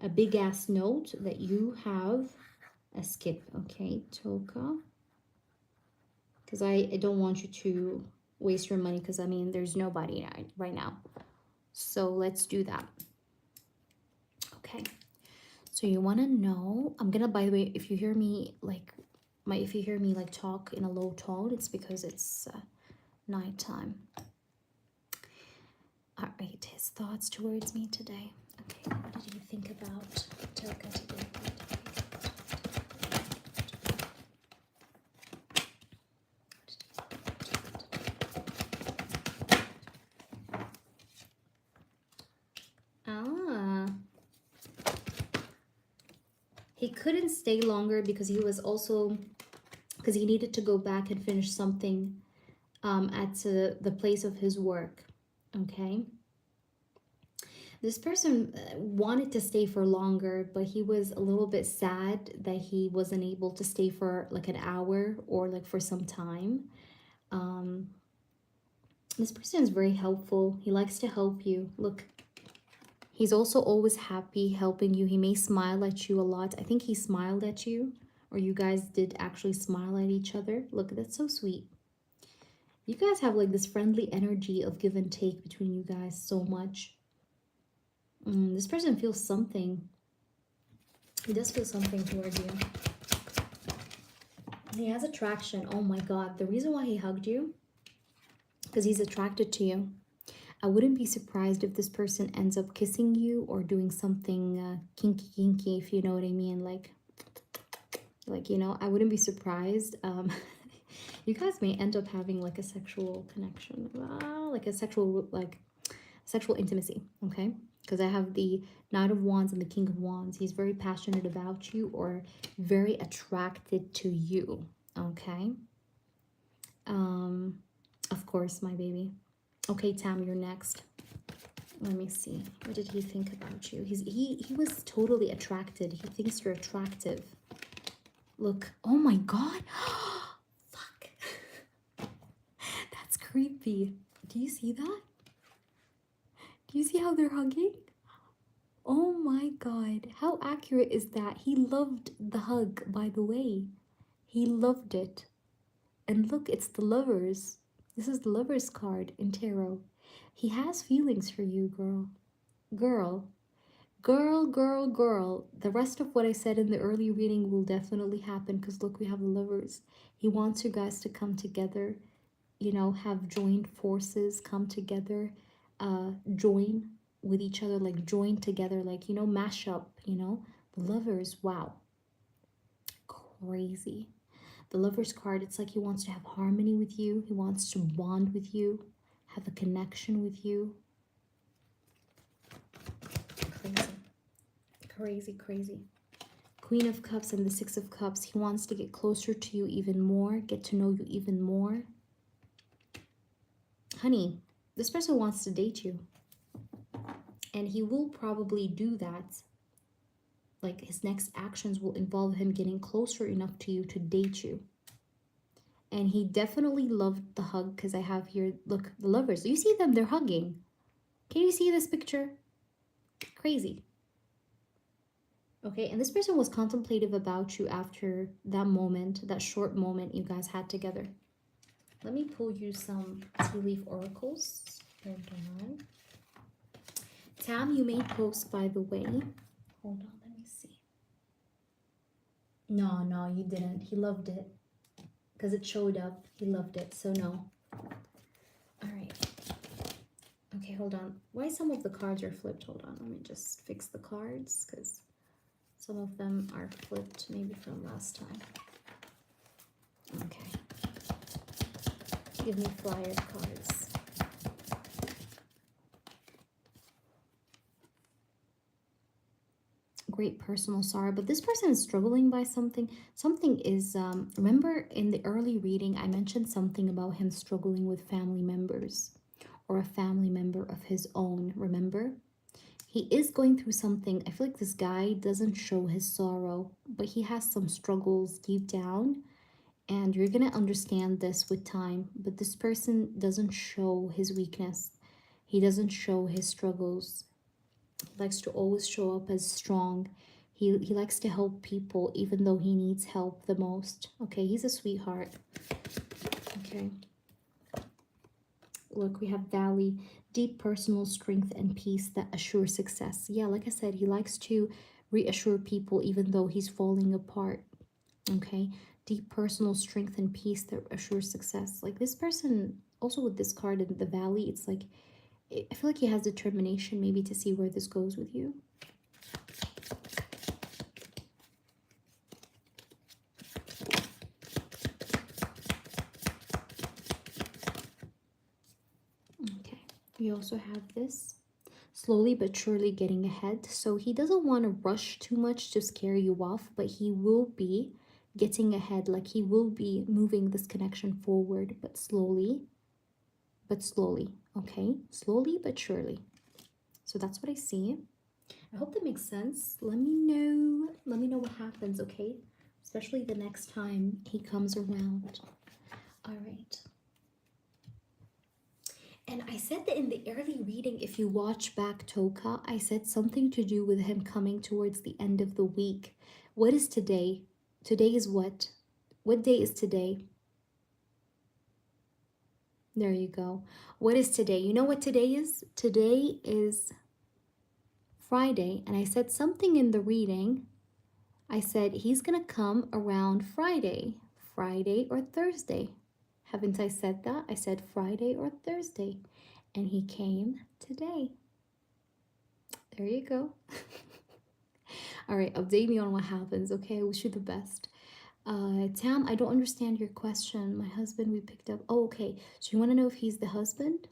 a big ass note that you have a skip. Okay, Toka, because I don't want you to waste your money, because I mean there's nobody right now. So let's do that. Okay, so you want to know, I'm gonna, by the way, if you hear me like talk in a low tone, it's because it's nighttime. All right, his thoughts towards me today. Okay, what did you think about Toka today? He couldn't stay longer because he was also, because he needed to go back and finish something at the place of his work. Okay. This person wanted to stay for longer, but he was a little bit sad that he wasn't able to stay for like an hour or like for some time. This person is very helpful. He likes to help you. Look. He's also always happy helping you. He may smile at you a lot. I think he smiled at you, or you guys did actually smile at each other. Look, that's so sweet. You guys have like this friendly energy of give and take between you guys so much. This person feels something. He does feel something towards you. He has attraction. Oh my God. The reason why he hugged you, because he's attracted to you. I wouldn't be surprised if this person ends up kissing you or doing something kinky, if you know what I mean. Like, you know, I wouldn't be surprised. You guys may end up having like a sexual connection, like a sexual intimacy, okay? Because I have the Knight of Wands and the King of Wands. He's very passionate about you or very attracted to you, okay? Of course, my baby. Okay, Tam, you're next. Let me see. What did he think about you? He was totally attracted. He thinks you're attractive. Look. Oh my God. Fuck. That's creepy. Do you see that? Do you see how they're hugging? Oh my God. How accurate is that? He loved the hug, by the way. He loved it. And look, it's the lovers. This is the lovers card in tarot. He has feelings for you, girl. Girl. Girl, girl, girl. The rest of what I said in the early reading will definitely happen because look, we have the lovers. He wants you guys to come together, you know, have joined forces, come together, join with each other, like join together, like, you know, mash up, you know. The lovers, wow. Crazy. The lovers card, it's like he wants to have harmony with you. He wants to bond with you, have a connection with you. Crazy. Crazy, crazy. Queen of Cups and the Six of Cups. He wants to get closer to you even more, get to know you even more. Honey, this person wants to date you. And he will probably do that. Like his next actions will involve him getting closer enough to you to date you. And he definitely loved the hug because I have here, look, the lovers. You see them, they're hugging. Can you see this picture? Crazy. Okay, and this person was contemplative about you after that moment, that short moment you guys had together. Let me pull you some tea leaf oracles. Hold on. Tam, you made post, by the way. Hold on, let me see. No, you didn't. He loved it. Because it showed up. He loved it, so no. Alright. Okay, hold on. Why some of the cards are flipped? Hold on, let me just fix the cards, because some of them are flipped, maybe from last time. Okay. Give me flyer cards. Great personal sorrow, but this person is struggling by something. Something is, remember in the early reading, I mentioned something about him struggling with family members or a family member of his own, remember? He is going through something. I feel like this guy doesn't show his sorrow, but he has some struggles deep down, and you're gonna understand this with time. But this person doesn't show his weakness. He doesn't show his struggles. He likes to always show up as strong. He likes to help people even though he needs help the most. Okay, he's a sweetheart. Okay. Look, we have Valley. Deep personal strength and peace that assure success. Yeah, like I said, he likes to reassure people even though he's falling apart. Okay. Deep personal strength and peace that assures success. Like this person, also with this card in the Valley, it's like, I feel like he has determination maybe to see where this goes with you. Okay, we also have this. Slowly but surely getting ahead. So he doesn't want to rush too much to scare you off, but he will be getting ahead. Like he will be moving this connection forward, but slowly. Okay, slowly but surely. So that's what I see. I hope that makes sense. Let me know what happens, okay? Especially the next time he comes around. All right. And I said that in the early reading, if you watch back Toka, I said something to do with him coming towards the end of the week. What is today? Today is what? What day is today? There you go. What is today? You know what today is? Today is Friday. And I said something in the reading. I said he's going to come around Friday or Thursday. Haven't I said that? I said Friday or Thursday. And he came today. There you go. All right, update me on what happens, okay? I wish you the best. Tam, I don't understand your question. My husband, we picked up. Oh, okay. So you want to know if he's the husband?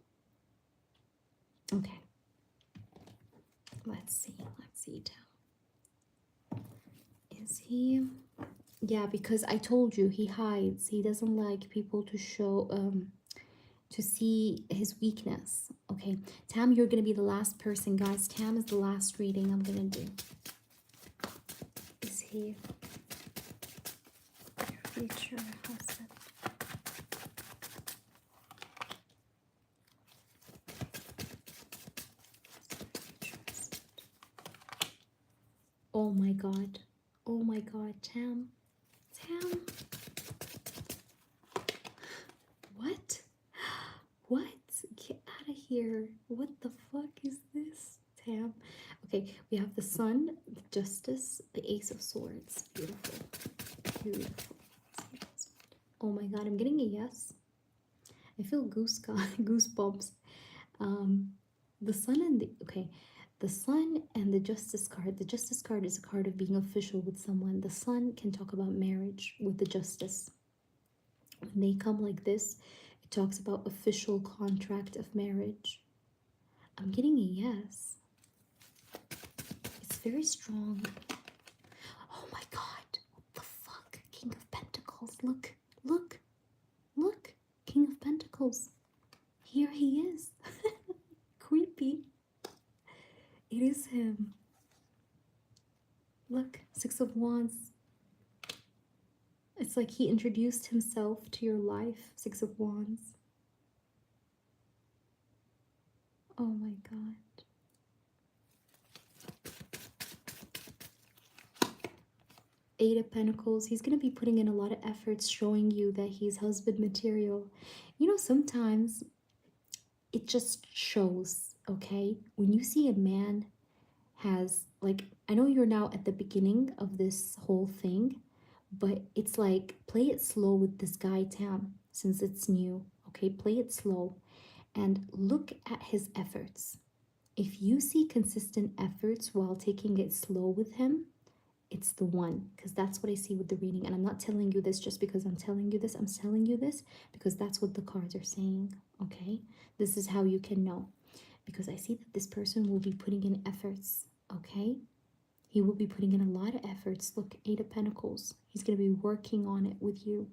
Okay. Let's see. Let's see, Tam. Is he? Yeah, because I told you he hides. He doesn't like people to show, to see his weakness. Okay. Tam, you're going to be the last person, guys. Tam is the last reading I'm going to do. Is he your future husband? Oh my God. Oh my God, Tam. Tam. What? What? Get out of here. What the fuck is this, Tam? Okay, we have the Sun, the Justice, the Ace of Swords. Beautiful. Beautiful. Oh my God, I'm getting a yes. I feel goosebumps. The Sun and the... Okay. The Sun and the Justice card. The Justice card is a card of being official with someone. The Sun can talk about marriage with the Justice. When they come like this, it talks about official contract of marriage. I'm getting a yes. It's very strong. Oh my God. What the fuck? King of Pentacles. Look. Look. Look. King of Pentacles. Here he is. Creepy. It is him. Look. Six of Wands. It's like he introduced himself to your life. Six of Wands. Oh my God. Eight of Pentacles. He's going to be putting in a lot of efforts showing you that he's husband material. You know, sometimes it just shows, okay? When you see a man has, like, I know you're now at the beginning of this whole thing, but it's like, play it slow with this guy, Tam, since it's new, okay? Play it slow and look at his efforts. If you see consistent efforts while taking it slow with him, it's the one, because that's what I see with the reading. And I'm not telling you this just because I'm telling you this. I'm telling you this because that's what the cards are saying, okay? This is how you can know. Because I see that this person will be putting in efforts, okay? He will be putting in a lot of efforts. Look, Eight of Pentacles. He's going to be working on it with you.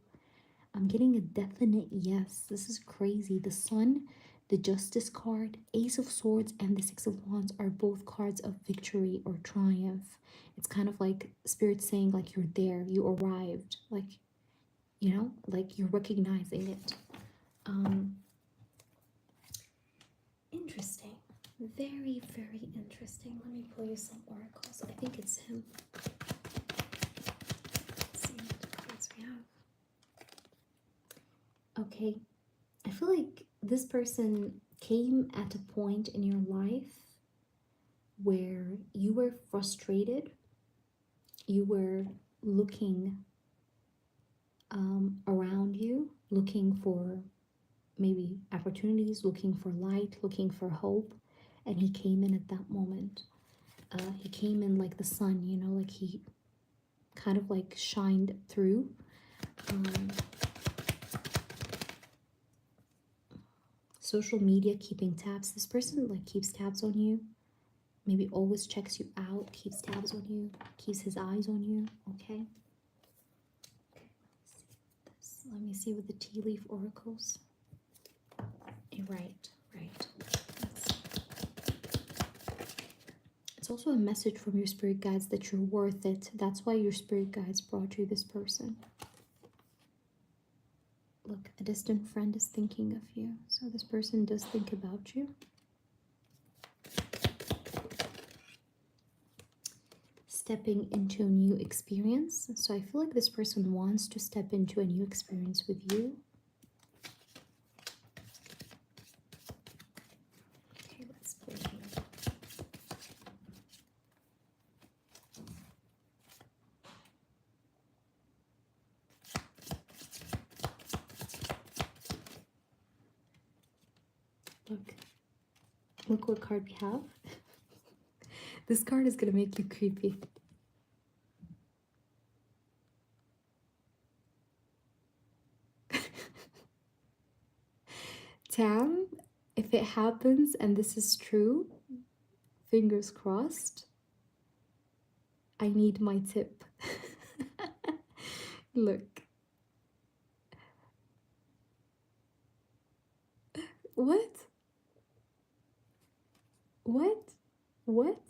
I'm getting a definite yes. This is crazy. The Sun, the Justice card, Ace of Swords, and the Six of Wands are both cards of victory or triumph. It's kind of like Spirit saying, like, you're there, you arrived, like, you know, like you're recognizing it. Interesting. Very, very interesting. Let me pull you some oracles. I think it's him. Let's see what cards we have. Okay. I feel like this person came at a point in your life where you were frustrated. You were looking around you, looking for maybe opportunities, looking for light, looking for hope. And he came in at that moment. He came in like the sun, you know, like he kind of like shined through. Social media, keeping tabs. This person like keeps tabs on you. Maybe always checks you out, keeps tabs on you, keeps his eyes on you, okay? Let me see with the tea leaf oracles. Right. It's also a message from your spirit guides that you're worth it. That's why your spirit guides brought you this person. Look, a distant friend is thinking of you. So this person does think about you. Stepping into a new experience. So I feel like this person wants to step into a new experience with you. Okay, let's pull here. Look what card we have. This card is gonna make you creepy. Tam, if it happens and this is true, fingers crossed, I need my tip. Look. What? What? What?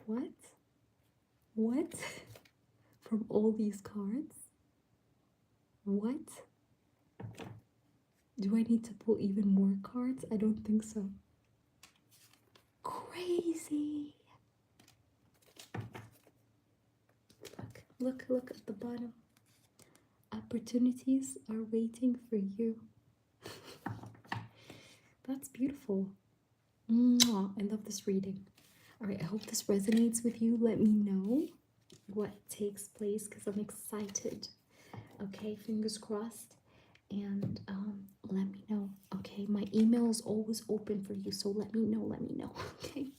What? What? From all these cards? What? Do I need to pull even more cards? I don't think so. Crazy. Look at the bottom. Opportunities are waiting for you. That's beautiful. Mwah, I love this reading. All right, I hope this resonates with you. Let me know what takes place because I'm excited. Okay, fingers crossed. And let me know. Okay, my email is always open for you, so let me know. Okay.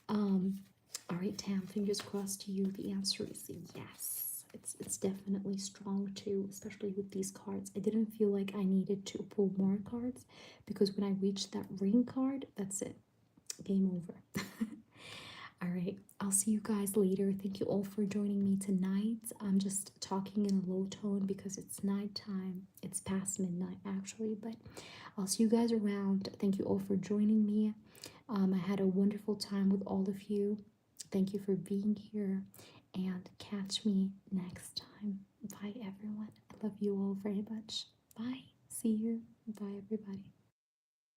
All right, Tam, fingers crossed to you. The answer is yes. It's definitely strong too, especially with these cards. I didn't feel like I needed to pull more cards because when I reached that ring card, that's it. Game over. All right, I'll see you guys later. Thank you all for joining me tonight. I'm just talking in a low tone because it's nighttime. It's past midnight actually, but I'll see you guys around. Thank you all for joining me. I had a wonderful time with all of you. Thank you for being here and catch me next time. Bye everyone. I love you all very much. Bye. See you. Bye everybody.